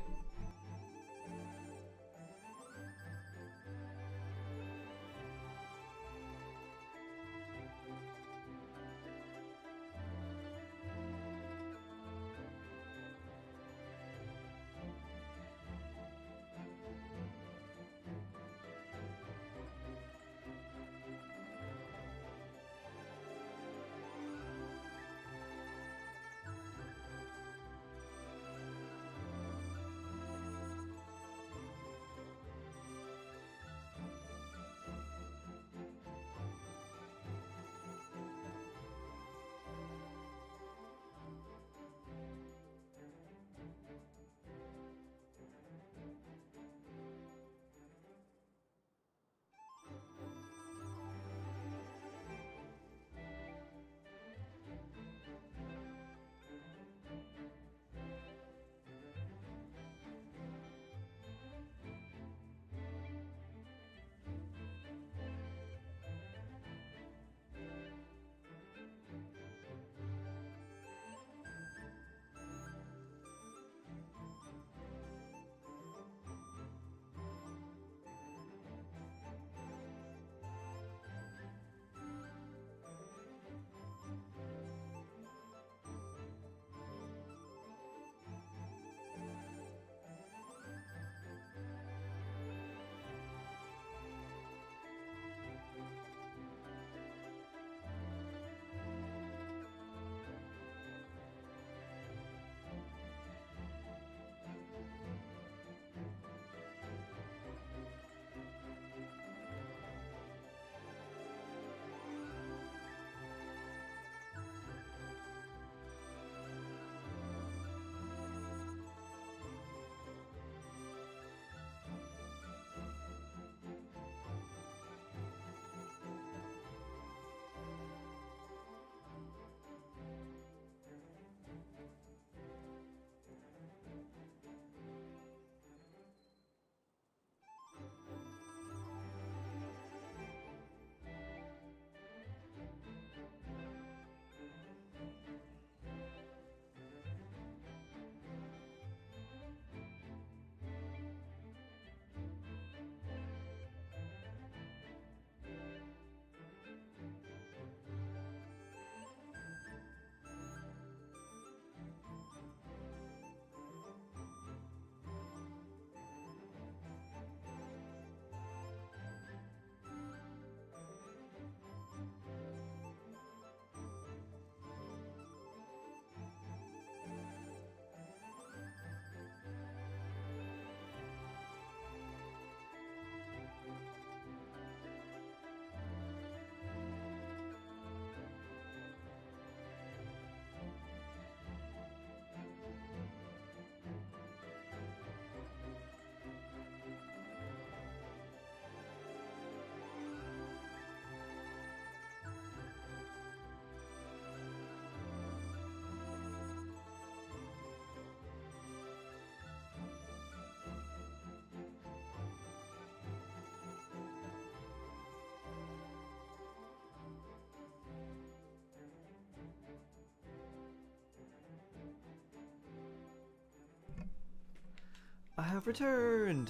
I have returned.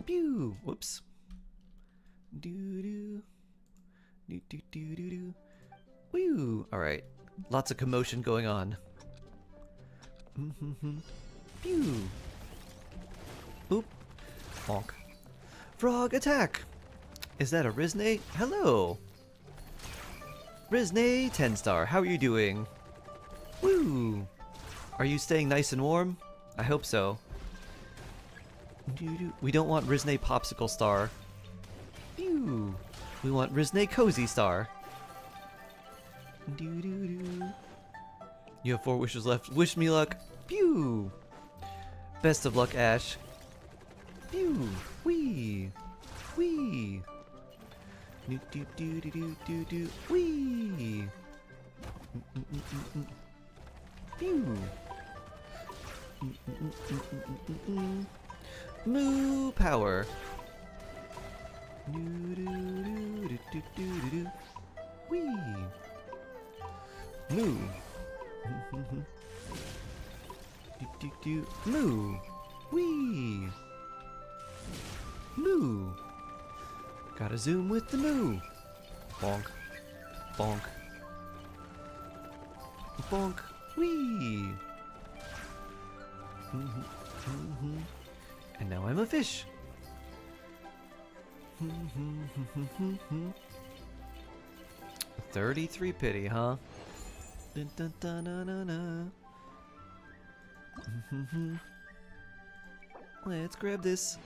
Pew. Whoops. Doo doo. Doo doo doo doo doo. Woo. All right. Lots of commotion going on. Pew. Oop. Bonk. Frog attack. Is that a Rizne? Hello. Rizne 10-star. How are you doing? Woo. Are you staying nice and warm? I hope so. We don't want Rizne Popsicle Star. Pew. We want Rizne Cozy Star. You have 4 wishes left. Wish me luck. Pew. Best of luck, Ash. Pew. Wee. Wee. Do do do do do do do. Wee. Pew. Moo power. Wee. Moo. Moo. Wee. Moo. Gotta zoom with the moo. Bonk. Bonk. Bonk. Wee. And now I'm a fish. 33 pity, huh? Dun, dun, dun, dun, dun, dun. Let's grab this.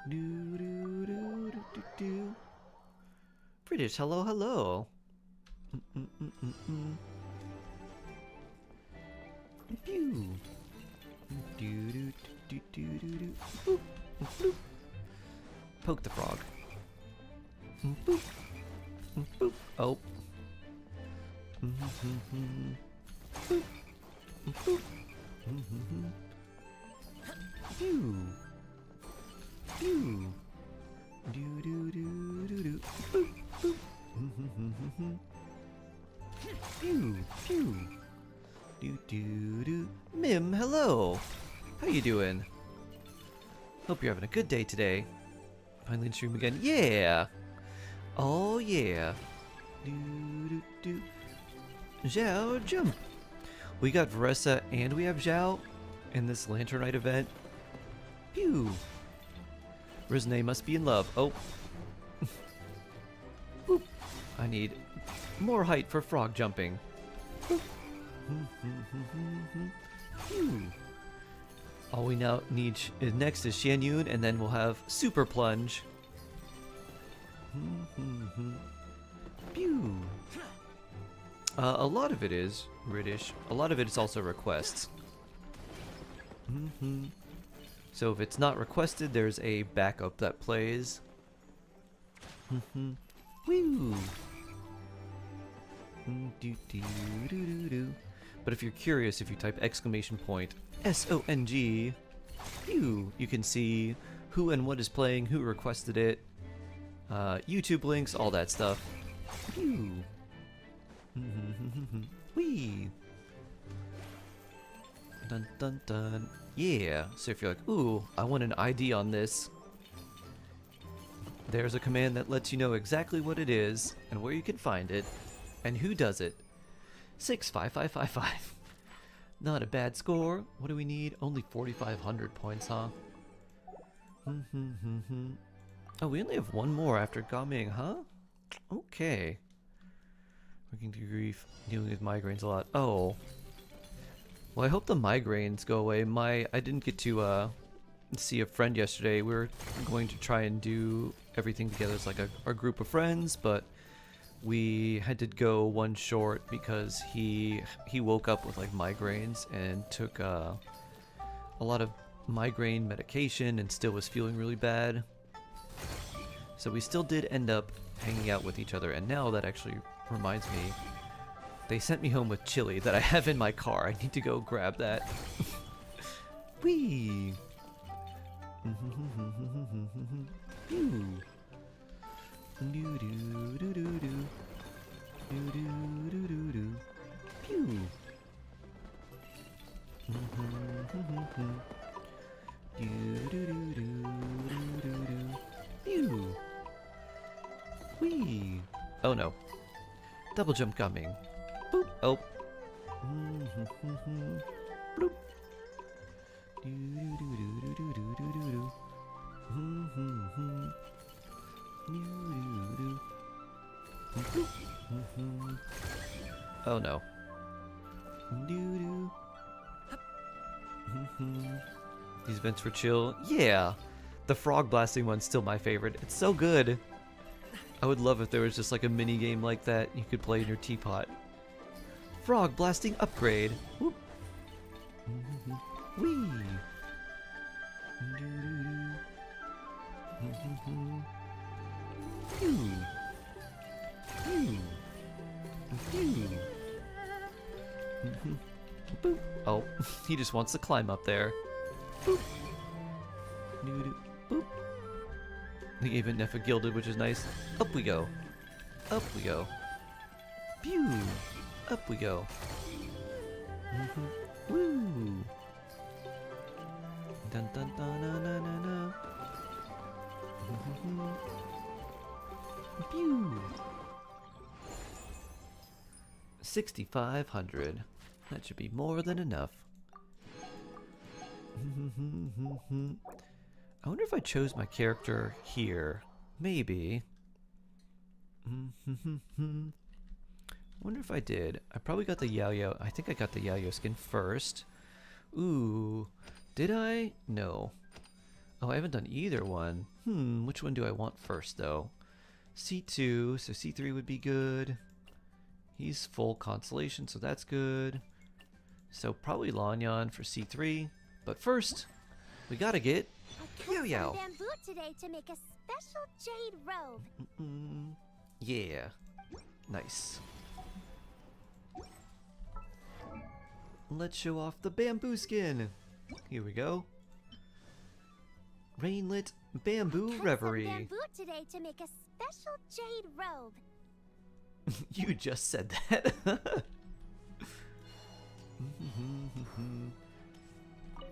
Do, do, do, do, do, do. British, hello, hello. Pew. Do, do, do, do, do, do. Boop, boop. Poke the frog. Boop. Boop. Oh. Boop. Boop. Pew. Pew. Do do do do do. Boop boop. Pew pew. Do do do. Mim, hello. How you doing? Hope you're having a good day today. Finally in stream again. Yeah. Oh yeah. Do do do. Zhao jump. We got Varessa and we have Zhao in this Lantern Night event. Pew. Rizne must be in love. Oh. Boop. I need more height for frog jumping. Boop. Pew. All we now need next is Xian Yun, and then we'll have Super Plunge. Pew. A lot of it is British. A lot of it is also requests. So if it's not requested, there's a backup that plays. Woo! But if you're curious, if you type exclamation point SONG, you can see who and what is playing, who requested it, YouTube links, all that stuff. Wee! Dun dun dun. Yeah, so if you're like, ooh, I want an ID on this, there's a command that lets you know exactly what it is and where you can find it and who does it. 65555. Not a bad score. What do we need? Only 4,500 points, huh? Oh, we only have one more after Gaming, huh? Okay. Working through grief, dealing with migraines a lot. Oh. Well, I hope the migraines go away. I didn't get to see a friend yesterday. We were going to try and do everything together as like our group of friends, but we had to go one short because he woke up with like migraines and took a lot of migraine medication and still was feeling really bad. So we still did end up hanging out with each other, and now that actually reminds me, they sent me home with chili that I have in my car. I need to go grab that. Whee! Pew! Do do do do do. Do do do do do. Pew! Phew. Whee! Oh no. Double jump coming. Boop. Oh. Bloop. Oh no. These vents were chill. Yeah! The frog blasting one's still my favorite. It's so good. I would love if there was just like a mini game like that you could play in your teapot. Frog blasting upgrade. Whoop. Whee! Phew. Phew. Phew. Boop. Oh, he just wants to climb up there. Boop. Boop. They gave it Nefa Gilded, which is nice. Up we go. Up we go. Pew. Up we go. Woo. Dun dun dun na na na na. Pew. 6,500. That should be more than enough. I wonder if I chose my character here. Maybe. I wonder if I did. I probably got the Yao-Yao. I think I got the Yao-Yao skin first. Ooh. Did I? No. Oh, I haven't done either one. Which one do I want first, though? C2, so C3 would be good. He's full constellation, so that's good. So probably Lanyan for C3. But first, we gotta get Yao-Yao. Bamboo today to make a special jade robe. Yeah. Nice. Let's show off the bamboo skin. Here we go. Rainlit Bamboo Reverie. Bamboo today to make a special jade robe. You just said that.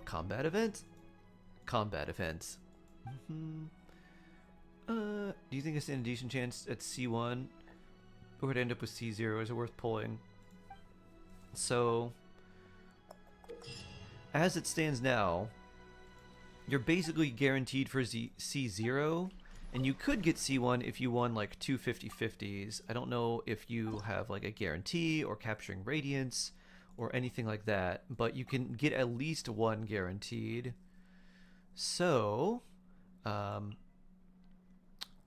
Combat event? Combat event. Do you think I stand a decent chance at C1? Or would I end up with C0? Is it worth pulling? So, as it stands now, you're basically guaranteed for C0, and you could get C1 if you won like two 50-50s. I don't know if you have like a guarantee or capturing radiance or anything like that, but you can get at least one guaranteed. So,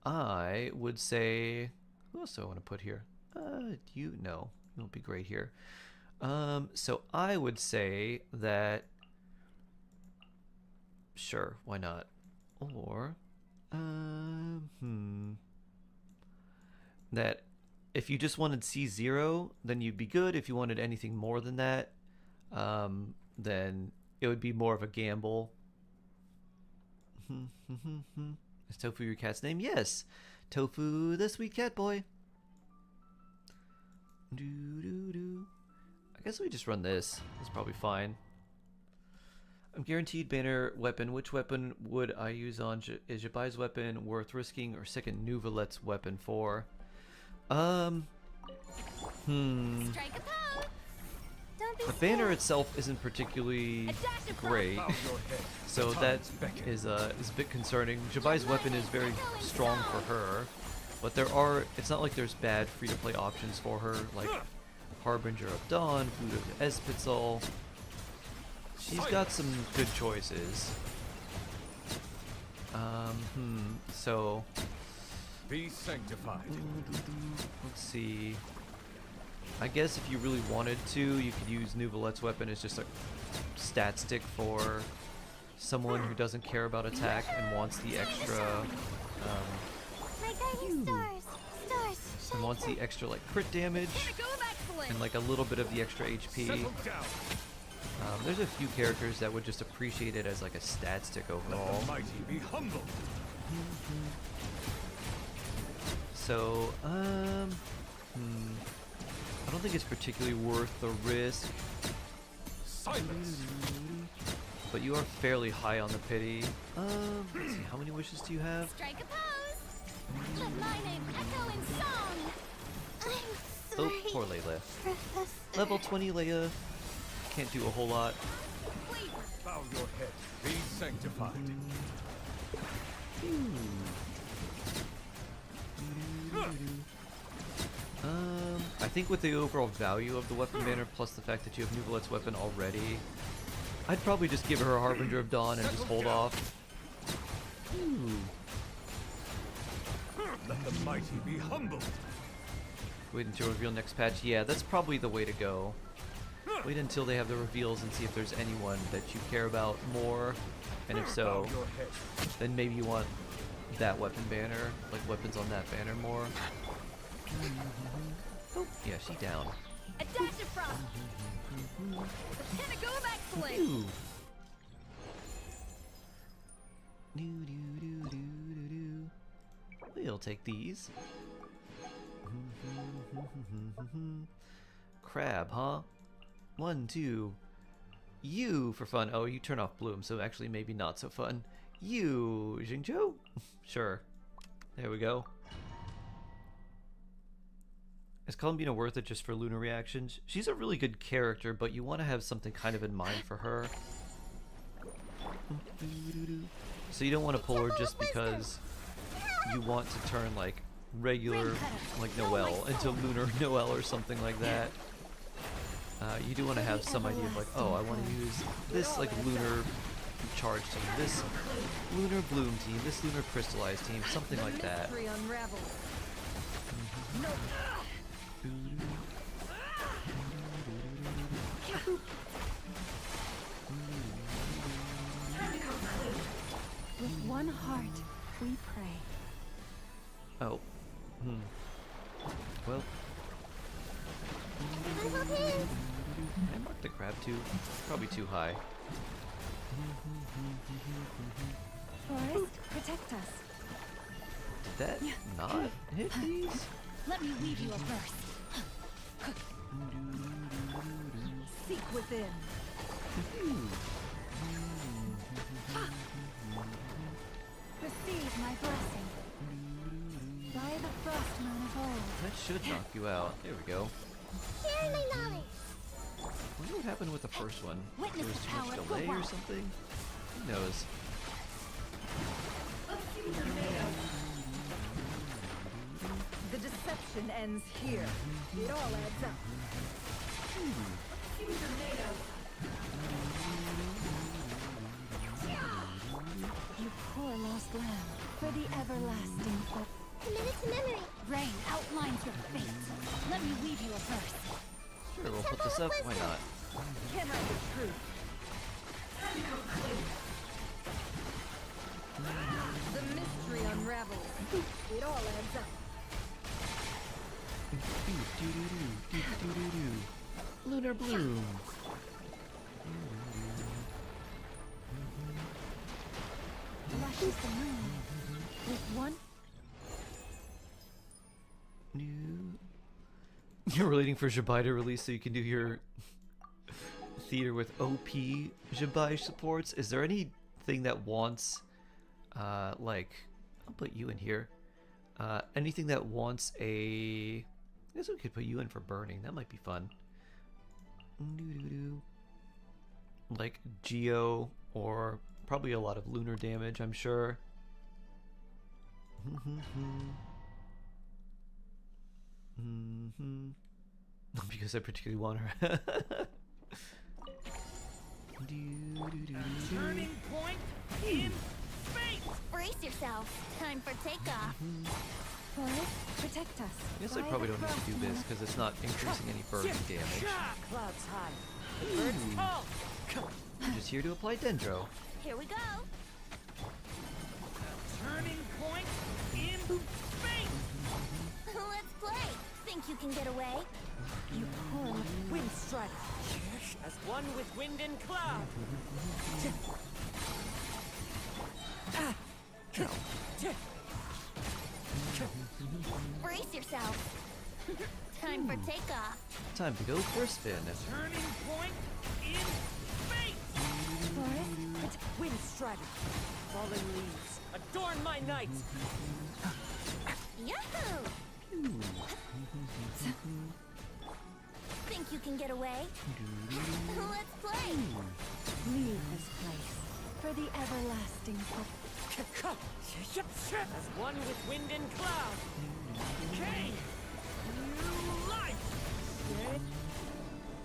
I would say, who else do I want to put here? You know, it'll be great here. So I would say that, sure, why not? Or, that if you just wanted C0, then you'd be good. If you wanted anything more than that, then it would be more of a gamble. Is Tofu your cat's name? Yes! Tofu, the sweet cat boy. I guess we just run this. It's probably fine. I'm guaranteed banner weapon. Which weapon would I use on? Is Jabai's weapon worth risking or second Nuvalet's weapon for? Strike a pose. Don't be The banner itself isn't particularly great, so that is a bit concerning. Jabai's weapon is very strong for her, but it's not like there's bad free-to-play options for her, like Harbinger of Dawn, Food of Espitzel. She's got some good choices. So be sanctified. Let's see. I guess if you really wanted to, you could use Nuvalet's weapon as just a stat stick for someone who doesn't care about attack and wants the extra and wants the extra like crit damage and like a little bit of the extra HP. There's a few characters that would just appreciate it as like a stat stick overall. Let the mighty be humble. So, I don't think it's particularly worth the risk. silence. But you are fairly high on the pity. Let's see, how many wishes do you have? Strike a pose. Let my name echo in song. I'm Oh, poor Layla. Professor. Level 20 Leia. Can't do a whole lot. Bow your head. Be sanctified. I think with the overall value of the weapon banner, plus the fact that you have Nuvalet's weapon already, I'd probably just give her a Harbinger of Dawn and just hold off. Let the mighty be humbled. Wait until reveal next patch. Yeah, that's probably the way to go. Wait until they have the reveals and see if there's anyone that you care about more. And if so, then maybe you want that weapon banner, like weapons on that banner more. Oh, yeah, she down. A dash of frost. The pinnacle of excellence. Ooh. We'll take these. Crab, huh? 1, 2. You for fun. Oh, you turn off Bloom, so actually maybe not so fun. You, Jingzhou? Sure. There we go. Is Columbina worth it just for Lunar reactions? She's a really good character, but you want to have something kind of in mind for her. So you don't want to pull her just because you want to turn like regular, like Noelle, into Lunar Noelle or something like that. You do want to have some idea of like, oh, I want to use this like Lunar Charge team, this Lunar Bloom team, this Lunar Crystallize team, something like that. With one heart, we pray. Oh. Well. I marked the crab too. Probably too high. Forest, protect us. Did that not hit these? Let me weave you a verse. Seek within. Receive my blessing. By the frost moon of old. That should knock you out. There we go. Share my knowledge. I wonder what happened with the first one. There was too much delay or something? Who knows? The deception ends here. It all adds up. You poor lost lamb, for the everlasting hope. Commit to memory. Rain outlines your fate. Let me weave you a verse. Sure, we'll put this up. Why not? Can I the truth? The mystery unravels. It all adds up. Lunar Bloom. Lushes the moon. With one. You're waiting for Jabai to release so you can do your theater with OP Jabai supports. Is there anything that wants, like, I'll put you in here. Anything that wants a, I guess we could put you in for burning. That might be fun. Like Geo or probably a lot of lunar damage, I'm sure. Because I particularly want her. Turning point in space. Brace yourself. Time for takeoff. Forest, protect us. I guess I probably don't need to do this because it's not increasing any burning damage. Clouds high. Birds tall. I'm just here to apply Dendro. Here we go. Turning point in space. Let's play. Think you can get away? You poor wind strider. As one with wind and cloud. Brace yourself. Time for takeoff. Time to go for a spin. Turning point in space! Forest, wind strategy. Fallen leaves, adorn my night. Yahoo! Think you can get away? Let's play! Leave this place for the everlasting hope. As one with wind and cloud. Okay! New life!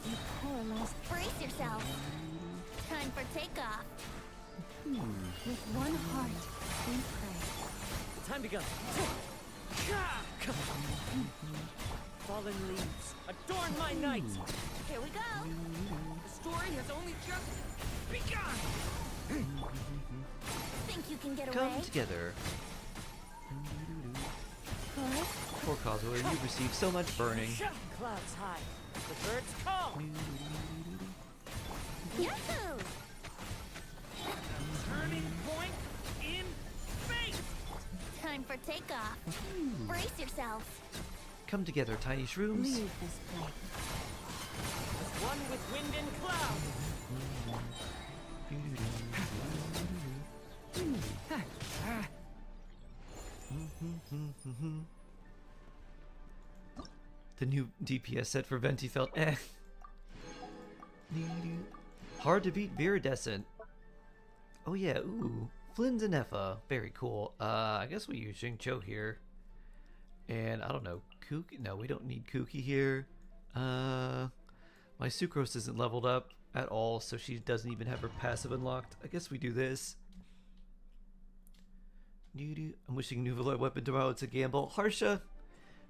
You poor lost. Brace yourself. Time for takeoff. With one heart, we pray. Time to go. Fallen leaves, adorn my night. Here we go. The story has only just begun. Think you can get Come away? together. Forest, Poor Cosmo, you've received so much burning. Clouds high, the birds call. Yahoo! Turning point in space! Time for takeoff. Brace yourself. Come together, tiny shrooms. Leave this place. As one with wind and cloud. The new DPS set for Ventifelt. Hard to beat Viridescent. Oh yeah, ooh. Flynn's and Effa. Very cool. I guess we use Xingqiu here. And I don't know, Kuki? No, we don't need Kuki here. My Sucrose isn't leveled up at all, so she doesn't even have her passive unlocked. I guess we do this. I'm wishing Nuvolite weapon tomorrow. It's a gamble. Harsha,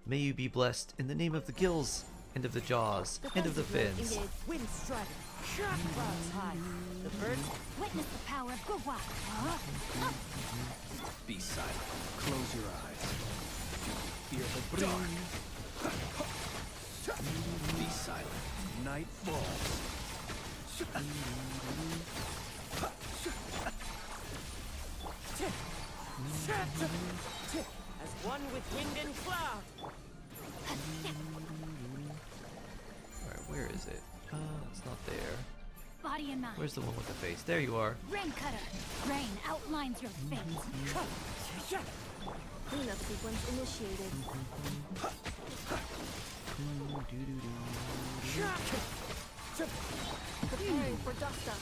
may you be blessed in the name of the gills, and of the jaws, and of the fins. Wind strategy. Clouds high, the birds. Witness the power of Gurwa. Be silent. Close your eyes. Fear the dark. Be silent. Night falls. As one with wind and cloud. Alright, where is it? It's not there. Body and mind. Where's the one with the face? There you are. Rain cutter. Rain outlines your fins. Cleanup sequence initiated. Preparing for dust up.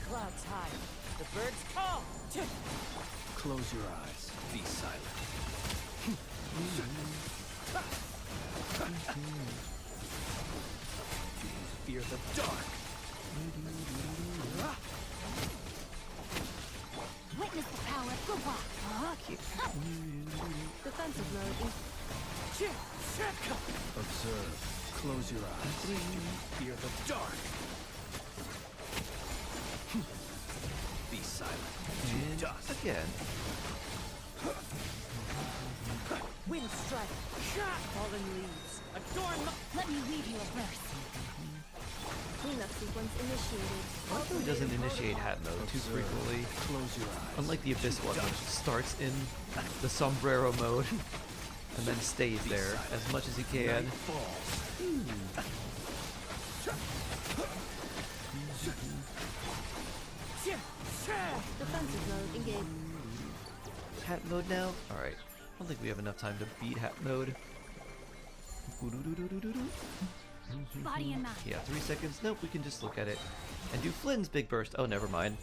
Clouds high, the birds call. Close your eyes. Be silent. Fear the dark. Witness the power of Gurwa. Defensive mode. Observe. Close your eyes. Fear the dark. Be silent. And Dust. again. Wind strike. Fallen leaves. Adorn my... Let me read you a verse. Cleanup sequence initiated. Arthur doesn't initiate hat mode too frequently. Close your eyes. Unlike the Abyss one, which starts in the sombrero mode and then stays there as much as he can. Defensive mode engaged. Hat mode now? Alright. I don't think we have enough time to beat hat mode. Body and mind. Yeah, 3 seconds. Nope, we can just look at it. And do Flynn's big burst. Oh, never mind.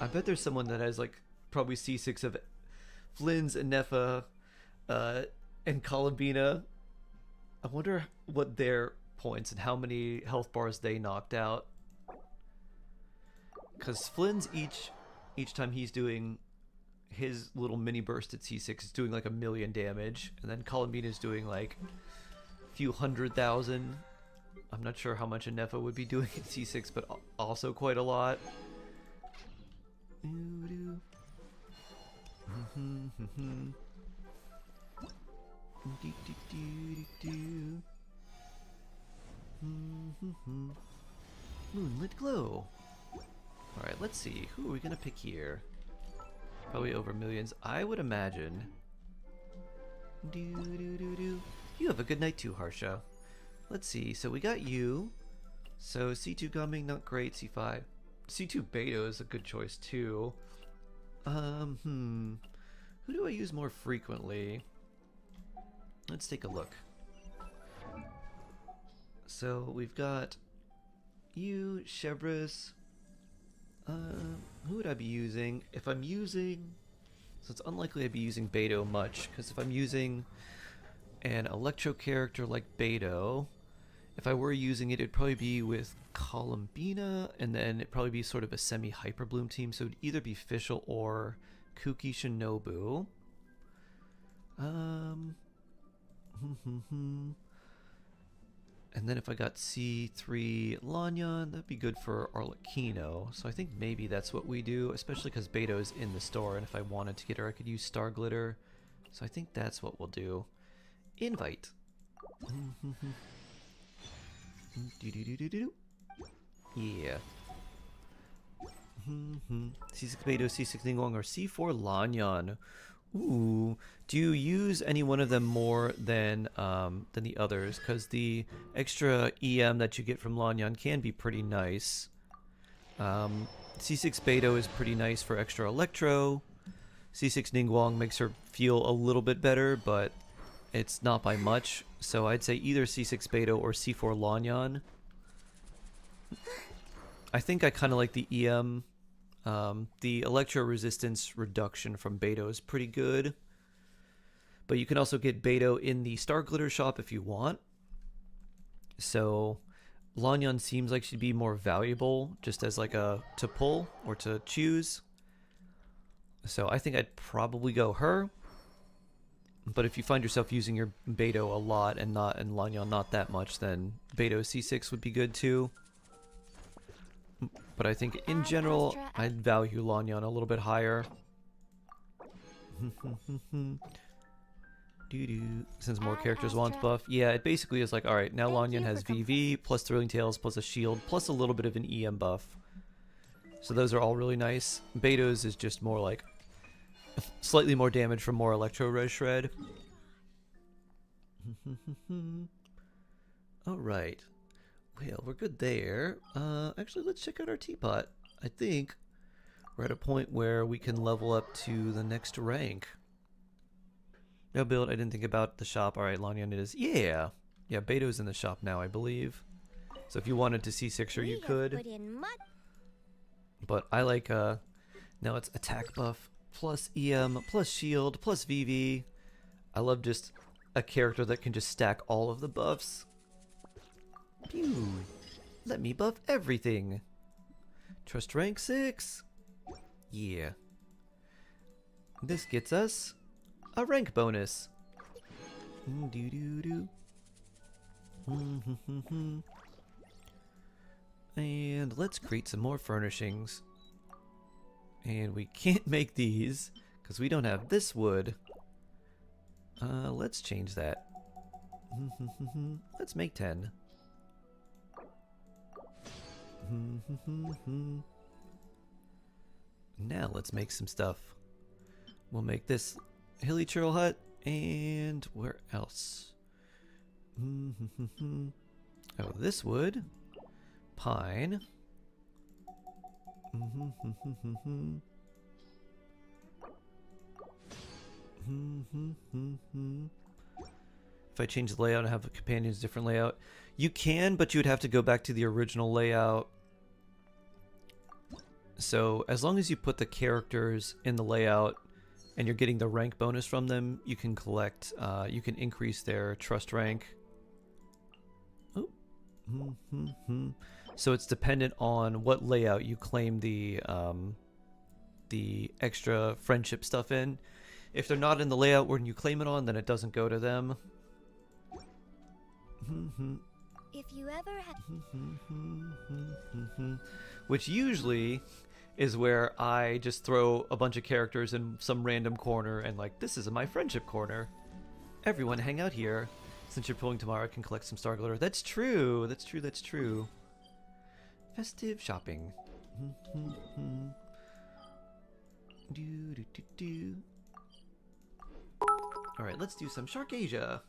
I bet there's someone that has like probably C6 of Flynn's and Neffa and Columbina. I wonder what their points and how many health bars they knocked out. Because Flynn's each time he's doing his little mini burst at C6 is doing like 1,000,000 damage, and then Columbina's doing like a few 100,000. I'm not sure how much a Neffa would be doing at C6, but also quite a lot. Moonlit glow. Alright, let's see. Who are we gonna pick here? Probably over millions. I would imagine. You have a good night too, Harsha. Let's see. So we got you. So C2 coming, not great. C5. C2 Beta is a good choice too. Who do I use more frequently? Let's take a look. So we've got you, Shebris. Who would I be using? If I'm using... So it's unlikely I'd be using Beto much, because if I'm using an Electro character like Beto, if I were using it, it'd probably be with Columbina, and then it'd probably be sort of a semi-Hyper Bloom team, so it'd either be Fischl or Kuki Shinobu. And then if I got C3 Lanyan, that'd be good for Arlecchino. So I think maybe that's what we do, especially because Beto is in the store, and if I wanted to get her, I could use Star Glitter. So I think that's what we'll do. Invite. Yeah. C6 Beto, C6 Ningguang, or C4 Lanyan. Ooh, do you use any one of them more than the others? Because the extra EM that you get from Lanyan can be pretty nice. C6 Beto is pretty nice for extra Electro. C6 Ningguang makes her feel a little bit better, but it's not by much. So I'd say either C6 Beto or C4 Lanyan. I think I kind of like the EM. The Electro resistance reduction from Beto is pretty good. But you can also get Beto in the Star Glitter shop if you want. So Lanyan seems like she'd be more valuable just as like a to pull or to choose. So I think I'd probably go her. But if you find yourself using your Beto a lot and Lanyan not that much, then Beto C6 would be good too. But I think in general, I'd value Lanyan a little bit higher. Since more characters want buff. Yeah, it basically is like, alright, now Lanyan has VV, plus Thrilling Tales, plus a shield, plus a little bit of an EM buff. So those are all really nice. Beto's is just more like, slightly more damage from more Electro Res Shred. Alright. Well, we're good there. Actually, let's check out our teapot. I think we're at a point where we can level up to the next rank. No build, I didn't think about the shop. Alright, Lanyan it is. Yeah! Yeah, Beto's in the shop now, I believe. So if you wanted to C6 her, you could. But I like, now it's attack buff, plus EM, plus shield, plus VV. I love just a character that can just stack all of the buffs. Pew! Let me buff everything. Trust rank 6. Yeah. This gets us a rank bonus. And let's create some more furnishings. And we can't make these because we don't have this wood. Let's change that. Let's make 10. Now let's make some stuff. We'll make this hilly churl hut, and where else? Oh, this wood, pine. If I change the layout and have a companion's different layout, you can, but you would have to go back to the original layout. So as long as you put the characters in the layout and you're getting the rank bonus from them, you can collect, you can increase their trust rank. Oh. So it's dependent on what layout you claim the extra friendship stuff in. If they're not in the layout when you claim it on, then it doesn't go to them. If you ever have... Which usually is where I just throw a bunch of characters in some random corner and like, this is my friendship corner. Everyone hang out here. Since you're pulling tomorrow, I can collect some Star Glitter. That's true. That's true. That's true. Festive shopping. Alright, let's do some Shark Asia.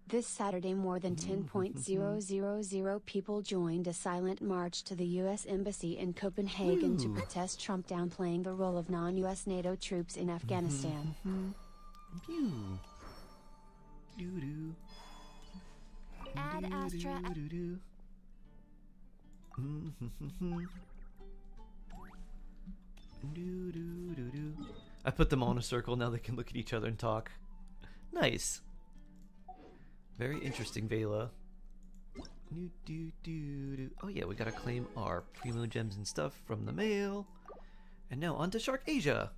This Saturday, more than 10,000 people joined a silent march to the U.S. Embassy in Copenhagen to protest Trump downplaying the role of non-U.S. NATO troops in Afghanistan. Ad Astra. I put them all in a circle, now they can look at each other and talk. Nice. Very interesting, Vela. Oh yeah, we gotta claim our primo gems and stuff from the mail. And now on to Shark Asia.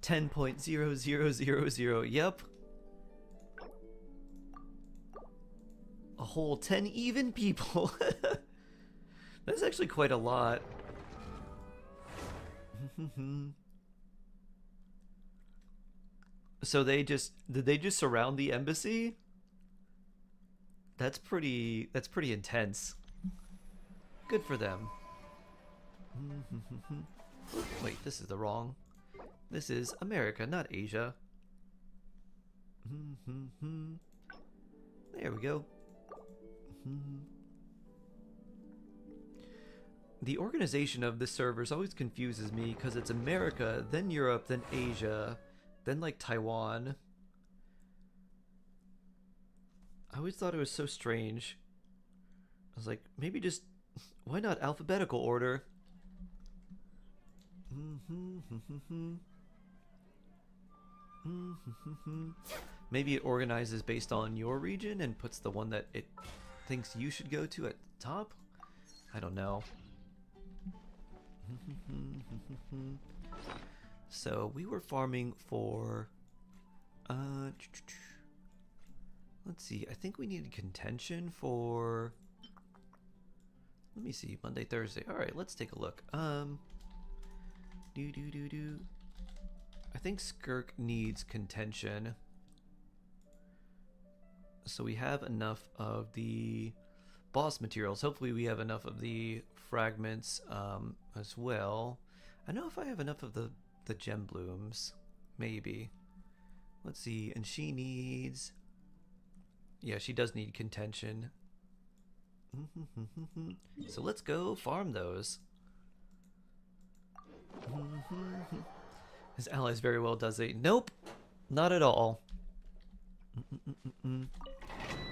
10.0000, yep. A whole 10 even people. That's actually quite a lot. So did they just surround the embassy? That's pretty intense. Good for them. Wait, this is the wrong. This is America, not Asia. There we go. The organization of this servers always confuses me because it's America, then Europe, then Asia, then like Taiwan. I always thought it was so strange. I was like, maybe just, why not alphabetical order? Maybe it organizes based on your region and puts the one that it thinks you should go to at the top? I don't know. So we were farming for let's see, I think we needed contention for, let me see, Monday, Thursday. Alright, let's take a look. I think Skirk needs contention. So we have enough of the boss materials. Hopefully we have enough of the fragments as well. I don't know if I have enough of the gem blooms. Maybe. Let's see, and she needs, yeah, she does need contention. So let's go farm those. His allies very well, does he? Nope, not at all.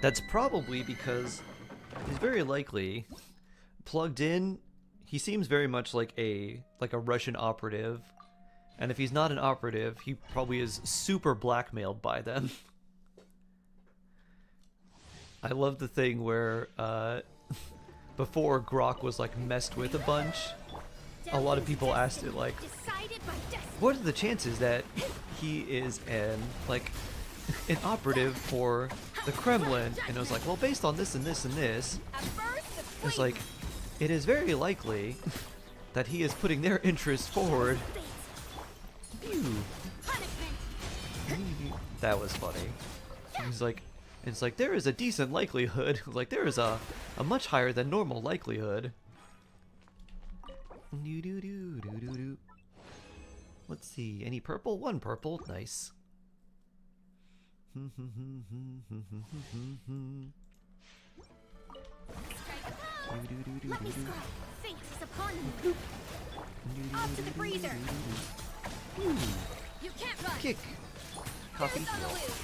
That's probably because he's very likely plugged in. He seems very much like a Russian operative, and if he's not an operative, he probably is super blackmailed by them. I love the thing where before Grok was like messed with a bunch, a lot of people asked it like, what are the chances that he is an operative for the Kremlin? And it was like, well, based on this and this and this, it's like, it is very likely that he is putting their interests forward. Phew. That was funny. He's like, it's like, there is a decent likelihood. Like, there is a much higher than normal likelihood. Let's see, any purple? One purple, nice. Let me scry. Fate is upon me. Off to the freezer. You can't run. Kick. Copy. It's on the loose.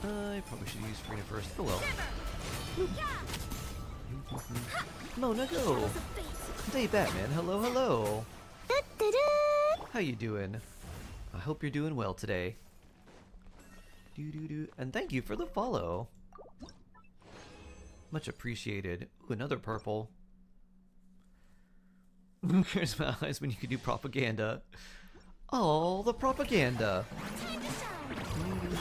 I probably should use Frina first. Oh well. Mona, go. Hey, Batman. Hello, hello. How you doing? I hope you're doing well today. And thank you for the follow. Much appreciated. Ooh, another purple. Here's my eyes when you can do propaganda. Oh, the propaganda. Time to shine.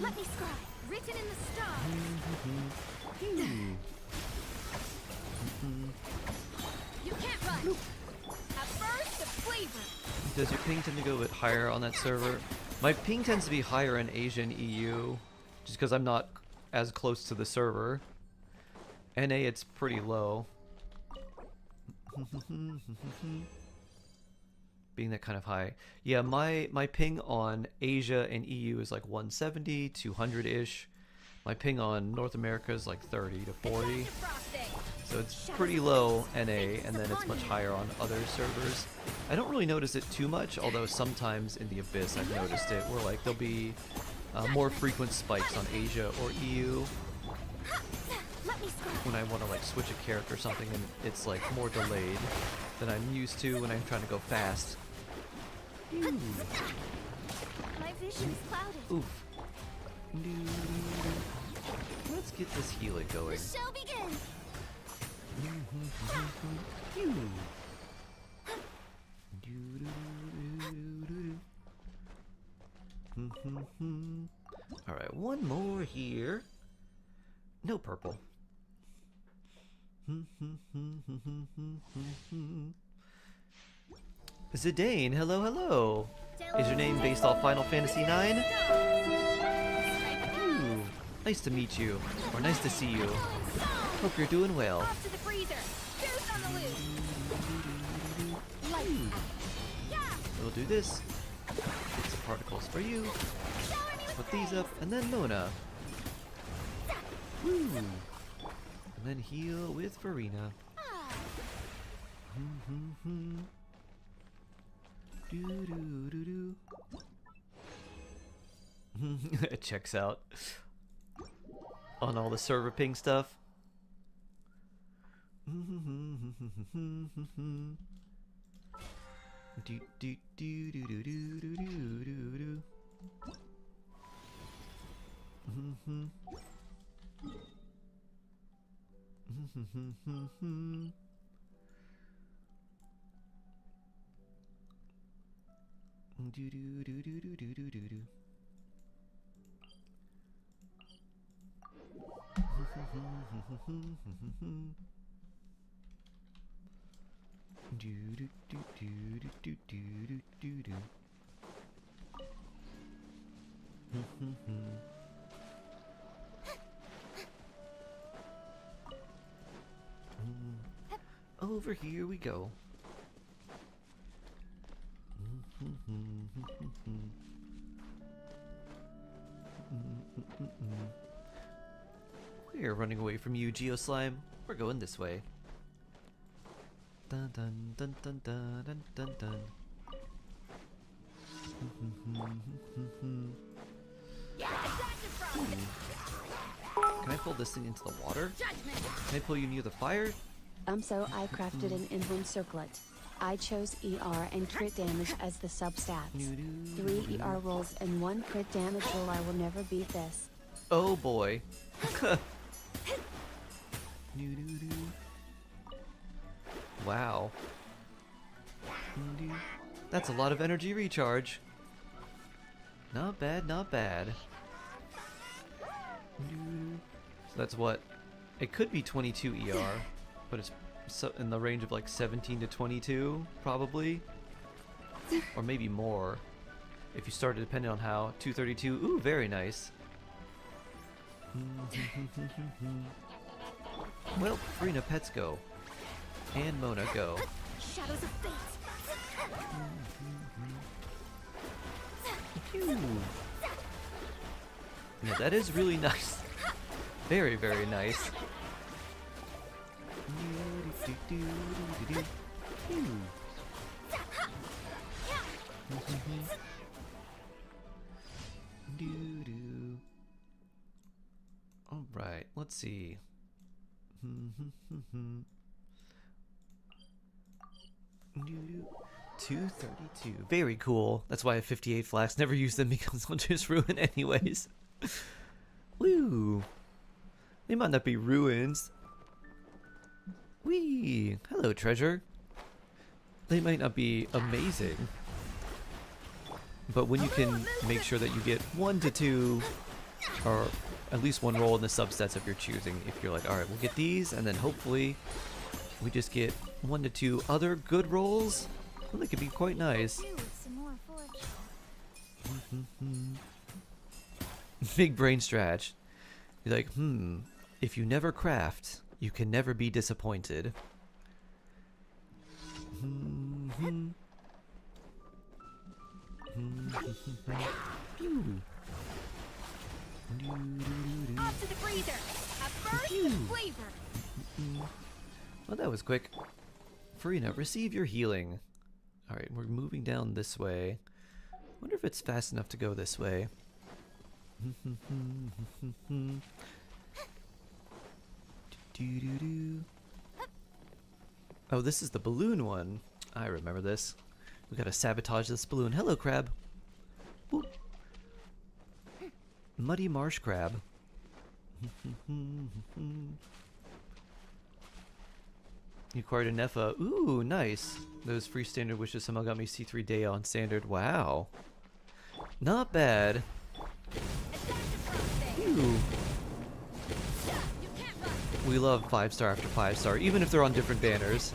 Let me scry. Written in the stars. You can't run. At first, the flavor. Does your ping tend to go a bit higher on that server? My ping tends to be higher in Asia and EU, just because I'm not as close to the server. NA, it's pretty low. Being that kind of high. Yeah, my ping on Asia and EU is like 170, 200-ish. My ping on North America is like 30 to 40. So it's pretty low NA, and then it's much higher on other servers. I don't really notice it too much, although sometimes in the Abyss I've noticed it, where like there'll be more frequent spikes on Asia or EU when I want to like switch a character or something, and it's like more delayed than I'm used to when I'm trying to go fast. My vision's clouded. Oof. Let's get this healing going. The show begins. Alright, one more here. No purple. Zidane, hello, hello. Is your name based off Final Fantasy IX? Ooh, nice to meet you, or nice to see you. Hope you're doing well. Off to the freezer. Juice on the loose. We'll do this. Get some particles for you. Put these up, and then Mona. Woo! And then heal with Farina. It checks out on all the server ping stuff. Over here we go. We're running away from you, Geoslime. We're going this way. Dun dun dun dun dun dun dun dun. Can I pull this thing into the water? Can I pull you near the fire? So I crafted an inland circlet. I chose ER and crit damage as the substats. 3 ER rolls and 1 crit damage roll. I will never beat this. Oh boy. Wow. That's a lot of energy recharge. Not bad, not bad. So that's what? It could be 22 ER, but it's in the range of like 17 to 22, probably. Or maybe more. If you started depending on how. 232, ooh, very nice. Well, Farina, pets go. And Mona go. Shadows of fate. Yeah, that is really nice. Very, very nice. All right, let's see. 232. Very cool. That's why I have 58 flasks. Never use them because they'll just ruin anyways. Woo! They might not be ruins. Wee! Hello, treasure. They might not be amazing. But when you can make sure that you get 1 to 2, or at least 1 roll in the subsets if you're choosing. If you're like, alright, we'll get these, and then hopefully we just get 1 to 2 other good rolls, well, they could be quite nice. Big brain stretch. You're like, if you never craft, you can never be disappointed. Pew. Off to the freezer. A burst of flavor. Well, that was quick. Farina, receive your healing. Alright, we're moving down this way. Wonder if it's fast enough to go this way. Oh, this is the balloon one. I remember this. We gotta sabotage this balloon. Hello, crab. Ooh. Muddy marsh crab. You acquired a Nefa. Ooh, nice. Those free standard wishes somehow got me C3 Day on standard. Wow. Not bad. Ooh. We love 5-star after 5-star, even if they're on different banners.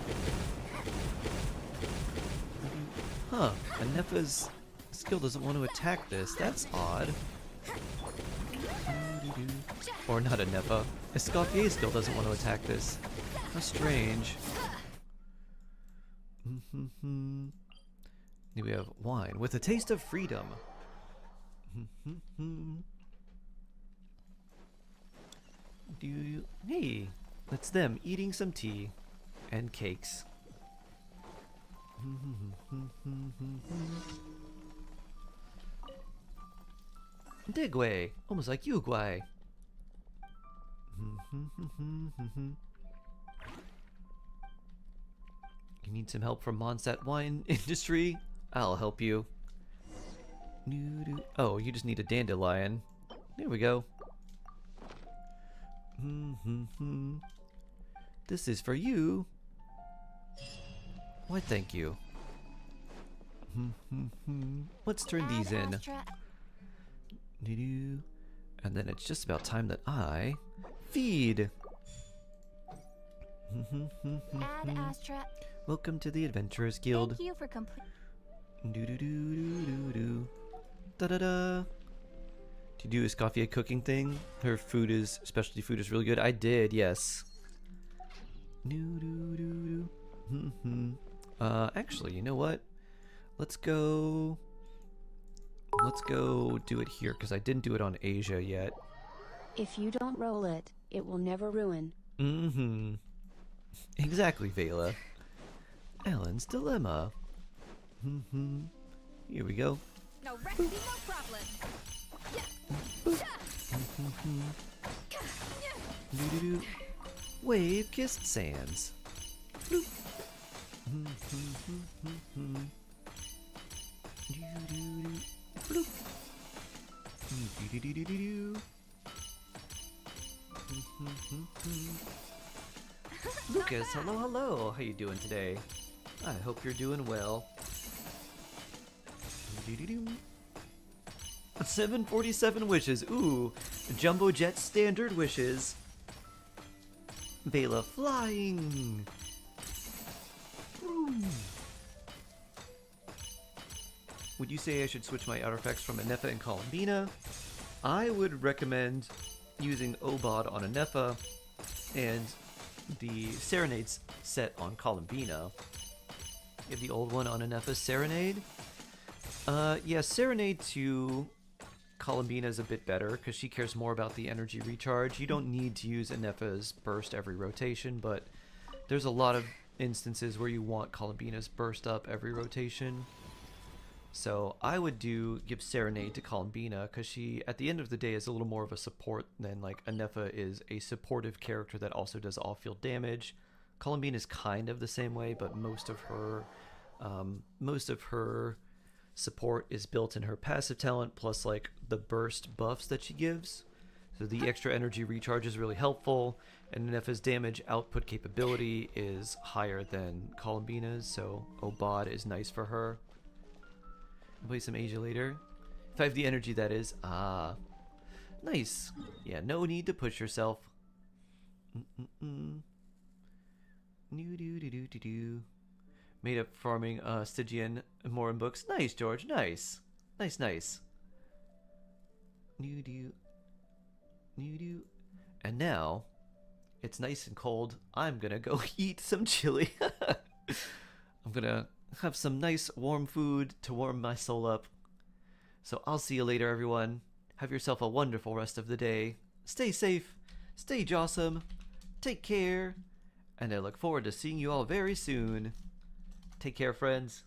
Huh. A Nefa's skill doesn't want to attack this. That's odd. Or not a Nefa. Escoffier's skill doesn't want to attack this. How strange. Here we have wine with a taste of freedom. Hey, that's them eating some tea and cakes. Digway, almost like Uguay. You need some help from Mondstadt wine industry? I'll help you. Oh, you just need a dandelion. There we go. This is for you. Why, thank you. Let's turn these in. And then it's just about time that I feed. Add Astra. Welcome to the Adventurers Guild. Thank you for complete. Da da da. Did you do a Escoffier cooking thing? Her food is specialty food is really good. I did, yes. Actually, you know what? Let's go do it here because I didn't do it on Asia yet. If you don't roll it, it will never ruin. Exactly, Vela. Alan's dilemma. Here we go. No recipe, no problem. Wave kissed sands. Lucas, hello, hello. How you doing today? I hope you're doing well. 747 wishes. Ooh, Jumbo Jet standard wishes. Vela flying. Ooh. Would you say I should switch my artifacts from Anefa and Columbina? I would recommend using Obod on Anefa and the Serenades set on Columbina. You have the old one on Anefa Serenade. Yeah, Serenade to Columbina is a bit better because she cares more about the energy recharge. You don't need to use Anefa's burst every rotation, but there's a lot of instances where you want Columbina's burst up every rotation. So I would give Serenade to Columbina because she, at the end of the day, is a little more of a support than like Anefa is a supportive character that also does off-field damage. Columbina is kind of the same way, but most of her support is built in her passive talent plus like the burst buffs that she gives. So the extra energy recharge is really helpful, and Anefa's damage output capability is higher than Columbina's, so Obod is nice for her. I'll play some Asia later. If I have the energy, that is. Ah. Nice. Yeah, no need to push yourself. Made up farming Stygian Morin books. Nice, George. Nice. Nice, nice. And now, it's nice and cold. I'm gonna go eat some chili. I'm gonna have some nice warm food to warm my soul up. So I'll see you later, everyone. Have yourself a wonderful rest of the day. Stay safe, stay jawsome, take care, and I look forward to seeing you all very soon. Take care, friends.